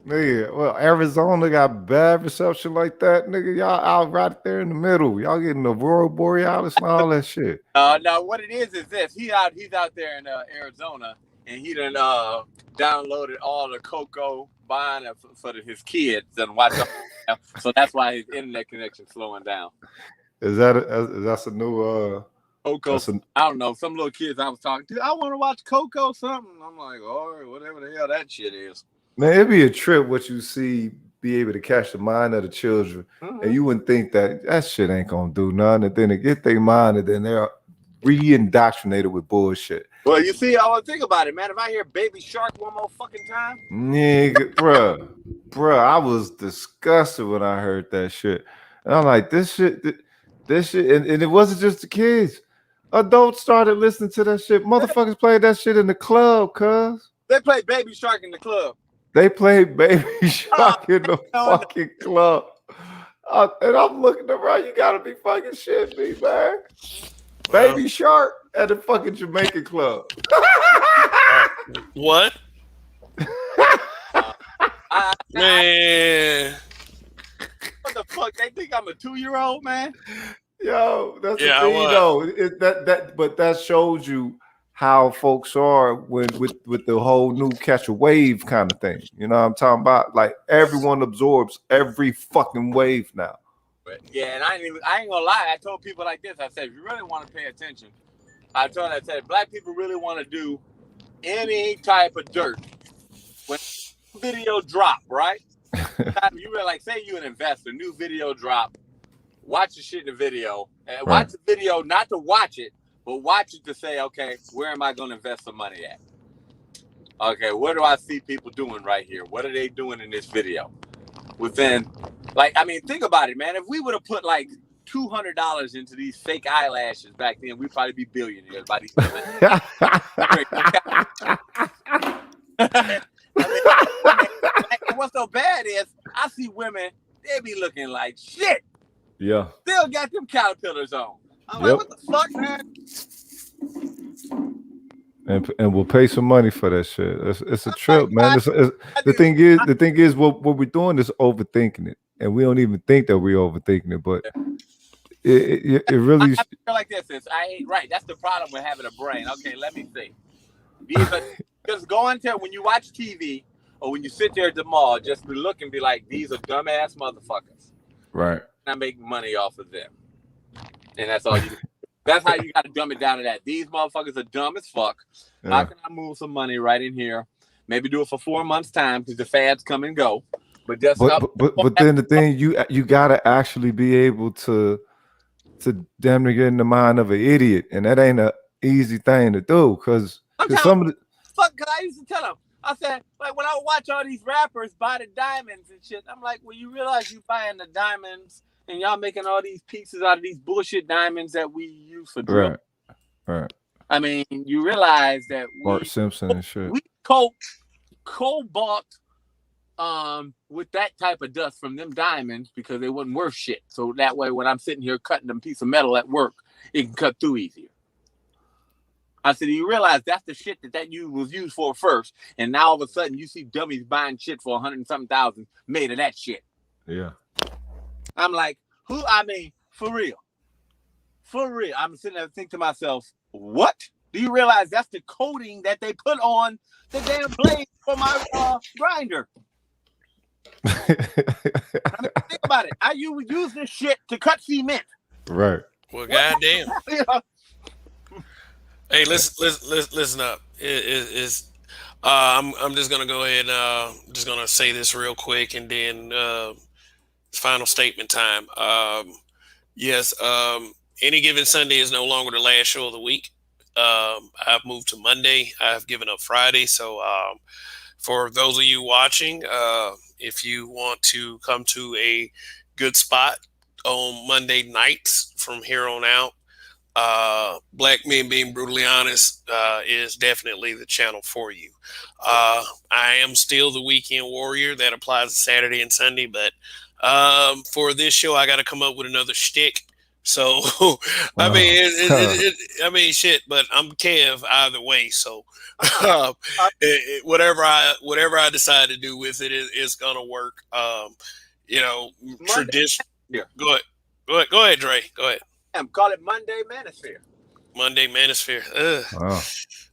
[SPEAKER 3] Nigga, well, Arizona got bad reception like that, nigga. Y'all out right there in the middle. Y'all getting the Aurora Borealis and all that shit.
[SPEAKER 6] No, what it is this. He's out there in Arizona, and he done downloaded all the Coco buying for his kids and watch them. So that's why his internet connection's slowing down.
[SPEAKER 3] That's a new
[SPEAKER 6] Coco? I don't know. Some little kids I was talking to, I want to watch Coco something. I'm like, all right, whatever the hell that shit is.
[SPEAKER 3] Man, it'd be a trip what you see be able to catch the mind of the children, and you wouldn't think that shit ain't gonna do nothing. And then they get their mind, and then they're re-indoctrinated with bullshit.
[SPEAKER 6] Well, you see, I want to think about it, man. If I hear Baby Shark one more fucking time,
[SPEAKER 3] nigga, bruh, I was disgusted when I heard that shit, and I'm like, this shit, and it wasn't just the kids. Adults started listening to that shit. Motherfuckers played that shit in the club, cuz.
[SPEAKER 6] They played Baby Shark in the club.
[SPEAKER 3] They played Baby Shark in the fucking club. And I'm looking around, you gotta be fucking shitting me, man. Baby Shark at the fucking Jamaican club.
[SPEAKER 1] What? Man.
[SPEAKER 6] What the fuck? They think I'm a 2-year-old, man?
[SPEAKER 3] Yo, that's the thing, though. But that shows you how folks are with the whole new catch a wave kind of thing. You know what I'm talking about? Like everyone absorbs every fucking wave now.
[SPEAKER 6] Yeah, and I ain't gonna lie. I told people like this. I said, if you really want to pay attention, I said, black people really want to do any type of dirt. When video drop, right? You really, like, say you an investor, new video drop, watch the shit in the video, and watch the video not to watch it, but watch it to say, okay, where am I going to invest some money at? Okay, what do I see people doing right here? What are they doing in this video? Within, like, I mean, think about it, man. If we would have put like $200 into these fake eyelashes back then, we'd probably be billionaires by these times. What's so bad is I see women, they be looking like shit.
[SPEAKER 3] Yeah.
[SPEAKER 6] Still got them caterpillars on. I'm like, what the fuck, man?
[SPEAKER 3] And we'll pay some money for that shit. It's a trip, man. The thing is, what we're doing is overthinking it, and we don't even think that we're overthinking it. But it really.
[SPEAKER 6] I feel like this is right. That's the problem with having a brain. Okay, let me see. Because going to when you watch TV or when you sit there at the mall, just be look and be like, these are dumbass motherfuckers.
[SPEAKER 3] Right.
[SPEAKER 6] I make money off of them, and that's all you. That's how you got to dumb it down to that. These motherfuckers are dumb as fuck. Yeah. How can I move some money right in here? Maybe do it for 4 months' time because the fads come and go. But
[SPEAKER 3] then the thing you gotta actually be able to damn near get in the mind of an idiot, and that ain't an easy thing to do because some of the
[SPEAKER 6] fuck. Cause I used to tell them, I said, like when I watch all these rappers buy the diamonds and shit, I'm like, well, you realize you buying the diamonds. And y'all making all these pieces out of these bullshit diamonds that we use for drill.
[SPEAKER 3] Right.
[SPEAKER 6] I mean, you realize that
[SPEAKER 3] Bart Simpson and shit.
[SPEAKER 6] We co-bought with that type of dust from them diamonds because they wasn't worth shit. So that way, when I'm sitting here cutting them piece of metal at work, it can cut through easier. I said, you realize that's the shit that you was used for first, and now all of a sudden you see dummies buying shit for 100 and something thousand made of that shit.
[SPEAKER 3] Yeah.
[SPEAKER 6] I'm like, who? I mean, for real. I'm sitting there thinking to myself, what? Do you realize that's the coating that they put on the damn blade for my grinder? I mean, think about it. I use this shit to cut cement.
[SPEAKER 3] Right.
[SPEAKER 1] Well, goddamn. Hey, listen up. I'm just gonna go ahead and just gonna say this real quick, and then final statement time. Yes. Any Given Sunday is no longer the last show of the week. I've moved to Monday. I've given up Friday. So for those of you watching, if you want to come to a good spot on Monday nights from here on out, Black Men Being Brutally Honest is definitely the channel for you. I am still the Weekend Warrior. That applies to Saturday and Sunday, but for this show, I got to come up with another shtick So, I mean, I mean, shit. But I'm Kev either way. So, whatever I decide to do with it is gonna work. You know, tradition.
[SPEAKER 6] Yeah.
[SPEAKER 1] Go ahead, Dre. Go ahead.
[SPEAKER 6] Call it Monday Manosphere.
[SPEAKER 1] Monday Manosphere.
[SPEAKER 3] Wow.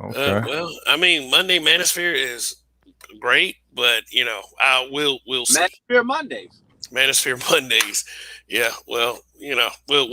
[SPEAKER 3] Okay.
[SPEAKER 1] Well, I mean, Monday Manosphere is great, but you know, we'll see.
[SPEAKER 6] Manosphere Mondays.
[SPEAKER 1] Manosphere Mondays. Yeah. Well, you know, we'll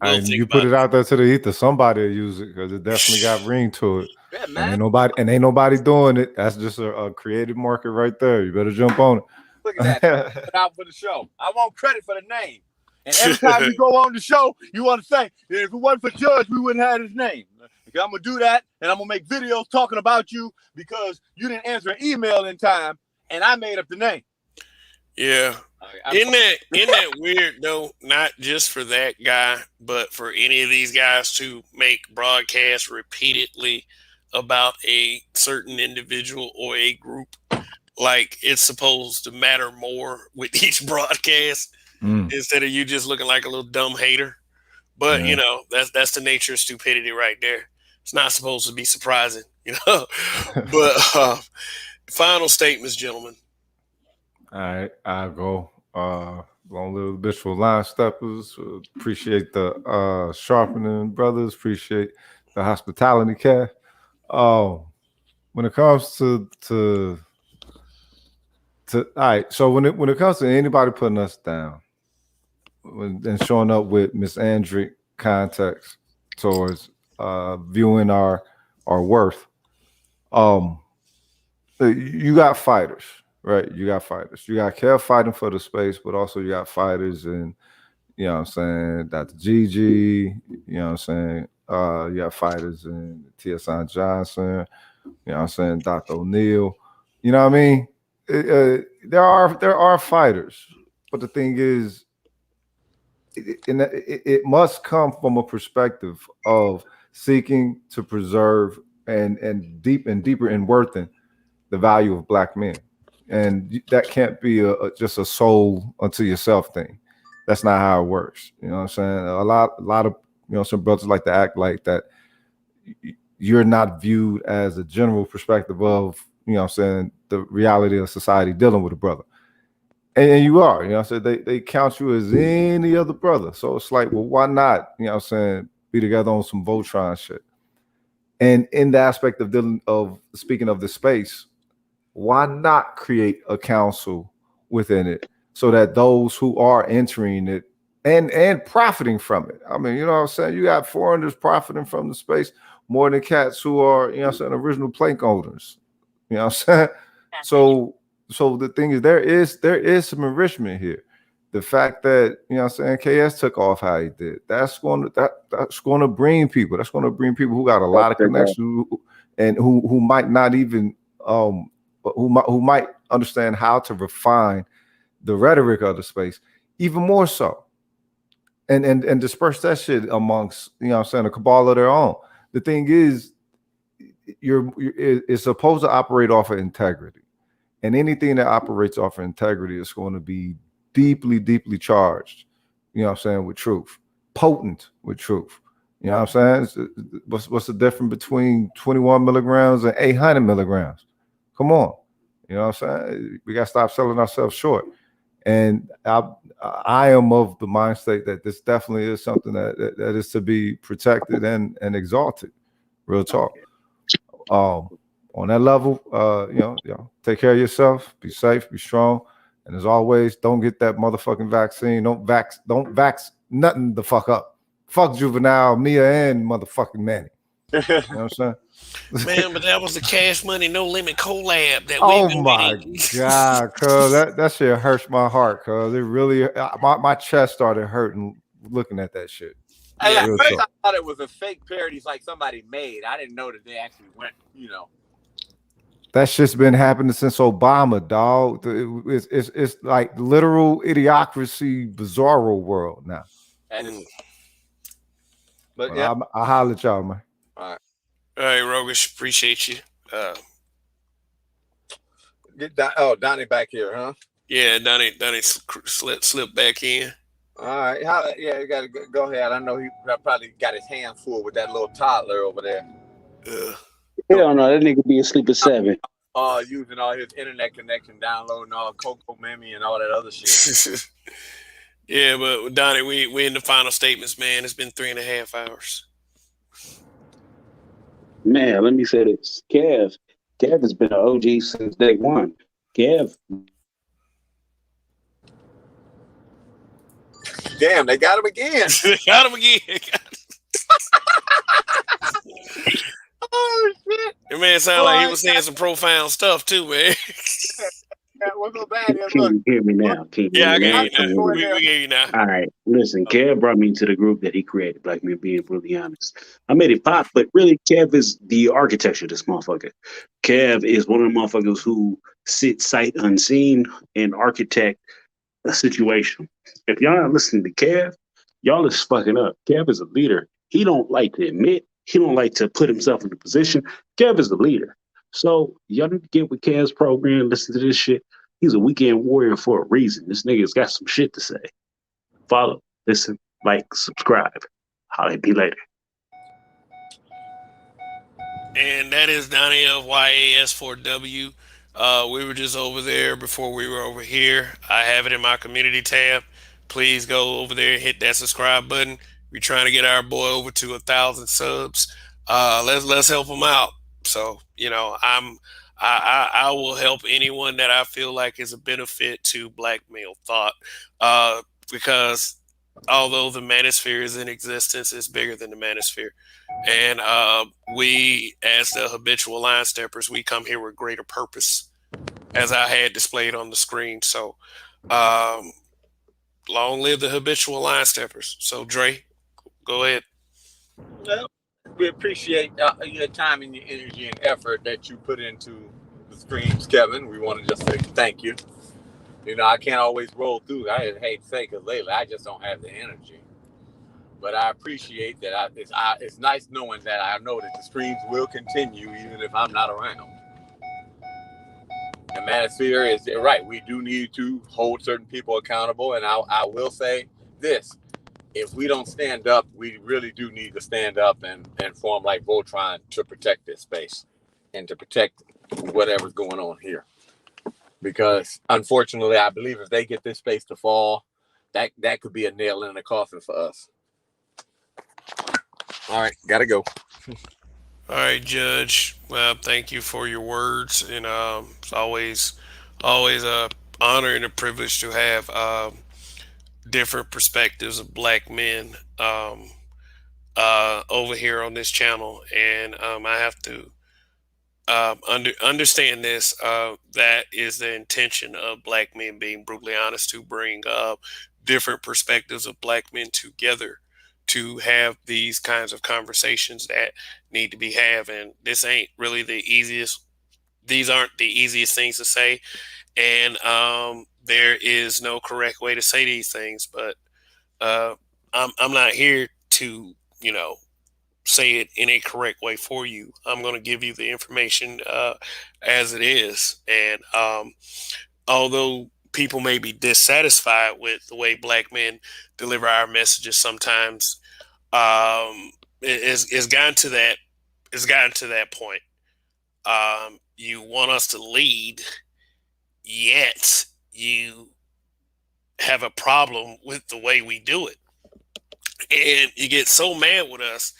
[SPEAKER 3] And
[SPEAKER 1] think
[SPEAKER 3] you
[SPEAKER 1] about
[SPEAKER 3] put it out there to the ether. Somebody will use it because it definitely got ring to it.
[SPEAKER 6] Yeah,
[SPEAKER 3] And
[SPEAKER 6] man.
[SPEAKER 3] ain't nobody doing it. That's just a creative market right there. You better jump on it.
[SPEAKER 6] Look at that. Put out for the show. I want credit for the name. And every time you go on the show, you want to say, if it wasn't for Judge, we wouldn't have his name. Okay, I'm going to do that, and I'm going to make videos talking about you because you didn't answer an email in time, and I made up the name.
[SPEAKER 1] Yeah. Isn't that weird though? Not just for that guy, but for any of these guys to make broadcasts repeatedly about a certain individual or a group, like it's supposed to matter more with each broadcast instead of you just looking like a little dumb hater. But you know, that's the nature of stupidity right there. It's not supposed to be surprising, you know. But final statements, gentlemen.
[SPEAKER 3] All right, I'll go. Long live the Bishop Line Steppers. Appreciate the sharpening brothers. Appreciate the hospitality, Kev. When it comes to all right, so when it comes to anybody putting us down and showing up with misandric context towards viewing our worth, you got fighters. Right, you got fighters. You got Kev fighting for the space, but also you got fighters and you know what I'm saying, Dr. Gigi, you know what I'm saying, you got fighters in T.S.I. Johnson, you know what I'm saying, Dr. O'Neill. You know what I mean? There are fighters, but the thing is, it must come from a perspective of seeking to preserve and deeper in worthing the value of Black men. And that can't be just a soul unto yourself thing. That's not how it works. You know what I'm saying? A lot of some brothers like to act like that. You're not viewed as a general perspective of what I'm saying, the reality of society dealing with a brother. And you are. You know what I'm saying? They count you as any other brother. So it's like, well, why not? You know what I'm saying? Be together on some Voltron shit. And in the aspect of speaking of the space, why not create a council within it so that those who are entering it and profiting from it? I mean, you know what I'm saying? You got foreigners profiting from the space more than cats who are, original plank owners. You know what I'm saying? So the thing is, there is some enrichment here. The fact that, KS took off how he did, that's going to bring people. That's going to bring people who got a lot of connections and who might not even who might understand how to refine the rhetoric of the space even more so, and disperse that shit amongst a cabal of their own. The thing is, it's supposed to operate off of integrity, and anything that operates off of integrity is going to be deeply charged. With truth, potent with truth. You know what I'm saying? What's the difference between 21 milligrams and 800 milligrams? Come on. You know what I'm saying? We got to stop selling ourselves short. And I am of the mind state that this definitely is something that is to be protected and exalted. Real talk. On that level, take care of yourself, be safe, be strong. And as always, don't get that motherfucking vaccine. Don't vax nothing the fuck up. Fuck Juvenile, Mia, and motherfucking Manny. You know what I'm saying?
[SPEAKER 1] Man, but that was the Cash Money No Limit collab that
[SPEAKER 3] oh my god, cuz that shit hurts my heart, cuz it really my chest started hurting looking at that shit.
[SPEAKER 6] At first I thought it was a fake parody like somebody made. I didn't know that they actually went,
[SPEAKER 3] That shit's been happening since Obama, dog. It's like literal idiocracy, bizarro world now.
[SPEAKER 6] But yeah,
[SPEAKER 3] I'll holler at y'all, man.
[SPEAKER 6] All
[SPEAKER 1] right, Rogish, appreciate you.
[SPEAKER 6] Get Donnie back here, huh?
[SPEAKER 1] Yeah, Donnie slipped back in.
[SPEAKER 6] All right. You got to go ahead. I know he probably got his hands full with that little toddler over there.
[SPEAKER 5] Hell no, that nigga be asleep at 7.
[SPEAKER 6] Using all his internet connection, downloading all Coco Mimi and all that other shit.
[SPEAKER 1] Yeah, but Donnie, we in the final statements, man. It's been 3.5 hours.
[SPEAKER 5] Man, let me say this. Kev has been an OG since day one. Kev.
[SPEAKER 6] Damn, they got him again.
[SPEAKER 1] Got him again.
[SPEAKER 6] Oh shit!
[SPEAKER 1] That man sounded like he was saying some profound stuff too, man.
[SPEAKER 6] What's so bad is,
[SPEAKER 5] Can
[SPEAKER 6] look,
[SPEAKER 5] you hear me now?
[SPEAKER 1] Yeah, I
[SPEAKER 5] can
[SPEAKER 1] get you. We get you now.
[SPEAKER 5] All right. Listen, Kev brought me to the group that he created, Black Men Being Brutally Honest. I made it pop, but really, Kev is the architecture of this motherfucker. Kev is one of the motherfuckers who sit sight unseen and architect a situation. If y'all not listening to Kev, y'all is fucking up. Kev is a leader. He don't like to admit. He don't like to put himself in a position. Kev is the leader. So y'all need to get with Kev's program, listen to this shit. He's a weekend warrior for a reason. This nigga's got some shit to say. Follow, listen, like, subscribe. Holla at me later.
[SPEAKER 1] And that is Donnie of YAS4W. We were just over there before we were over here. I have it in my community tab. Please go over there and hit that subscribe button. We're trying to get our boy over to 1,000 subs. Let's help him out. So, you know, I will help anyone that I feel like is a benefit to Black male thought. Because although the manosphere is in existence, it's bigger than the manosphere. And we, as the habitual line steppers, we come here with greater purpose, as I had displayed on the screen. So long live the habitual line steppers. So Dre, go ahead.
[SPEAKER 6] well, we appreciate your time and your energy and effort that you put into the streams, Kevin. We want to just say thank you. You know, I can't always roll through. I hate to say, because lately I just don't have the energy. But I appreciate that. It's nice knowing that I know that the streams will continue even if I'm not around. And Manosphere is right. We do need to hold certain people accountable. And I will say this. If we don't stand up, we really do need to stand up and form like Voltron to protect this space and to protect whatever's going on here. Because unfortunately, I believe if they get this space to fall, that could be a nail in the coffin for us. All right, gotta go.
[SPEAKER 1] All right, Judge. Well, thank you for your words, and it's always a honor and a privilege to have different perspectives of Black men over here on this channel, and I have to understand this. That is the intention of Black Men Being Brutally Honest, to bring different perspectives of Black men together to have these kinds of conversations that need to be had. And this ain't really the easiest. These aren't the easiest things to say. And there is no correct way to say these things, but I'm not here to, you know, say it in a correct way for you. I'm going to give you the information as it is. And although people may be dissatisfied with the way Black men deliver our messages sometimes, it's gotten to that point. You want us to lead, yet you have a problem with the way we do it. And you get so mad with us,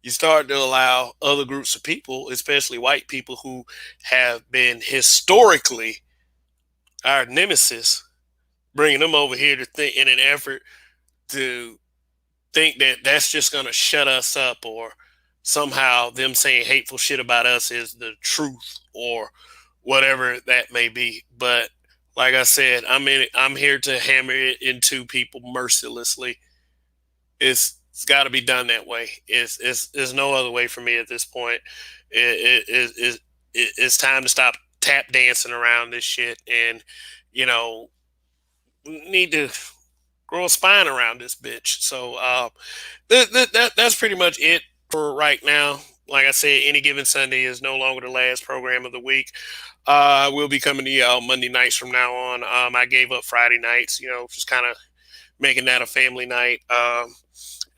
[SPEAKER 1] you start to allow other groups of people, especially white people who have been historically our nemesis, bringing them over here to think in an effort to think that that's just going to shut us up, or somehow them saying hateful shit about us is the truth, or whatever that may be. But like I said, I'm here to hammer it into people mercilessly. It's got to be done that way. There's no other way for me at this point. It's time to stop tap dancing around this shit, and you know, need to grow a spine around this bitch. So that's pretty much it for right now. Like I said, Any Given Sunday is no longer the last program of the week. We'll be coming to y'all Monday nights from now on. I gave up Friday nights, you know, just kind of making that a family night.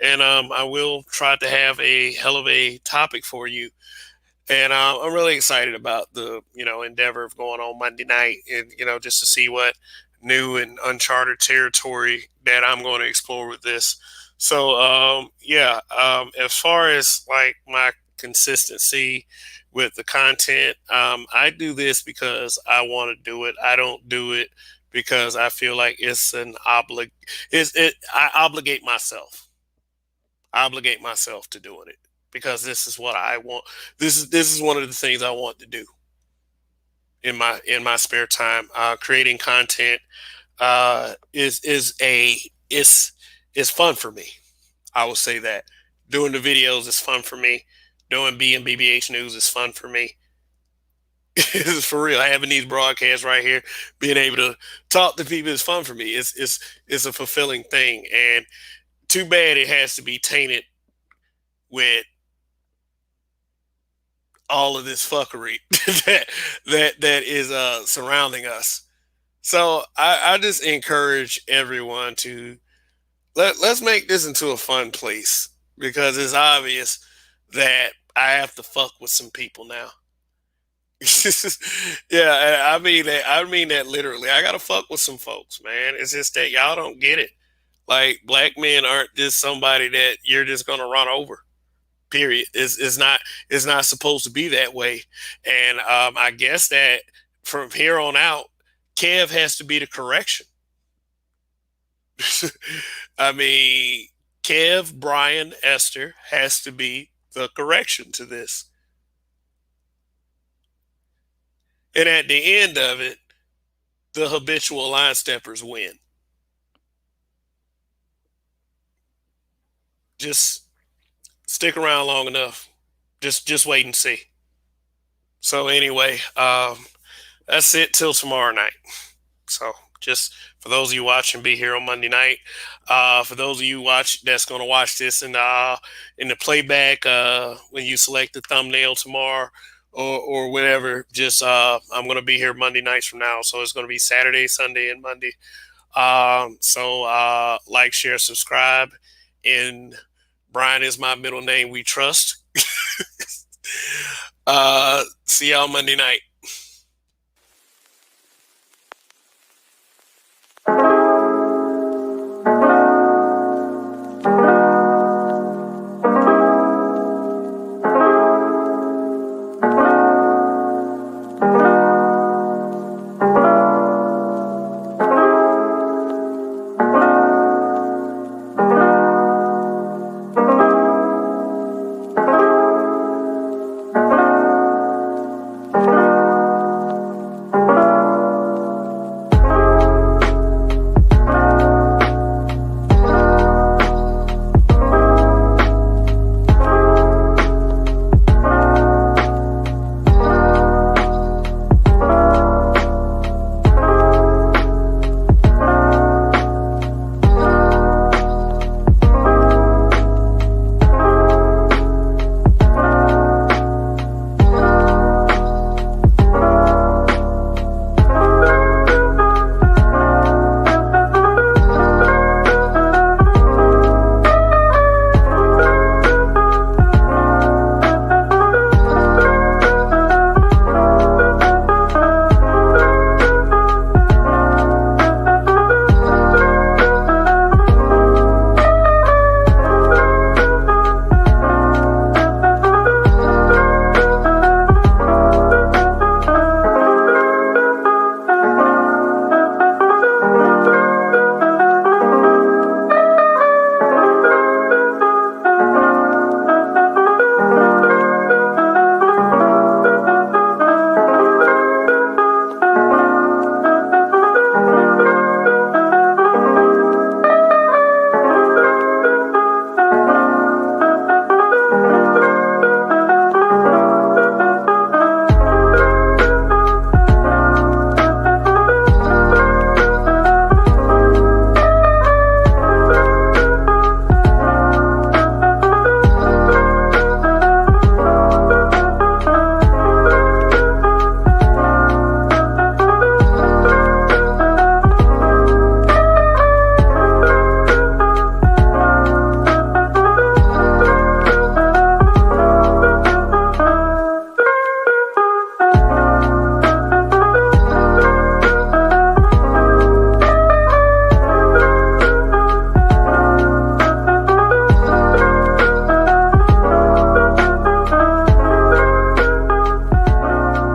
[SPEAKER 1] And I will try to have a hell of a topic for you. And I'm really excited about the endeavor of going on Monday night, and just to see what new and uncharted territory that I'm going to explore with this. So as far as like my consistency with the content, I do this because I want to do it. I don't do it because I feel like it's an I obligate myself. I obligate myself to doing it because this is what I want. This is one of the things I want to do in my spare time. Creating content is fun for me. I will say that doing the videos is fun for me. Doing BBH News is fun for me. It's for real. Having these broadcasts right here, being able to talk to people is fun for me. It's a fulfilling thing, and too bad it has to be tainted with all of this fuckery that is surrounding us. So I just encourage everyone to let's make this into a fun place, because it's obvious that I have to fuck with some people now. Yeah, I mean that. I mean that literally. I gotta fuck with some folks, man. It's just that y'all don't get it. Like, black men aren't just somebody that you're just gonna run over. Period. It's not supposed to be that way. And I guess that from here on out, Kev has to be the correction. I mean, Kev, Brian, Esther has to be the correction to this. And at the end of it, the habitual line steppers win. Just stick around long enough. Just wait and see. So anyway, that's it till tomorrow night. So just for those of you watching, be here on Monday night. For those of you that's going to watch this in the playback, when you select the thumbnail tomorrow or whatever, just I'm going to be here Monday nights from now. So it's going to be Saturday, Sunday, and Monday. So like, share, subscribe, and Brian is my middle name. We trust. See y'all Monday night.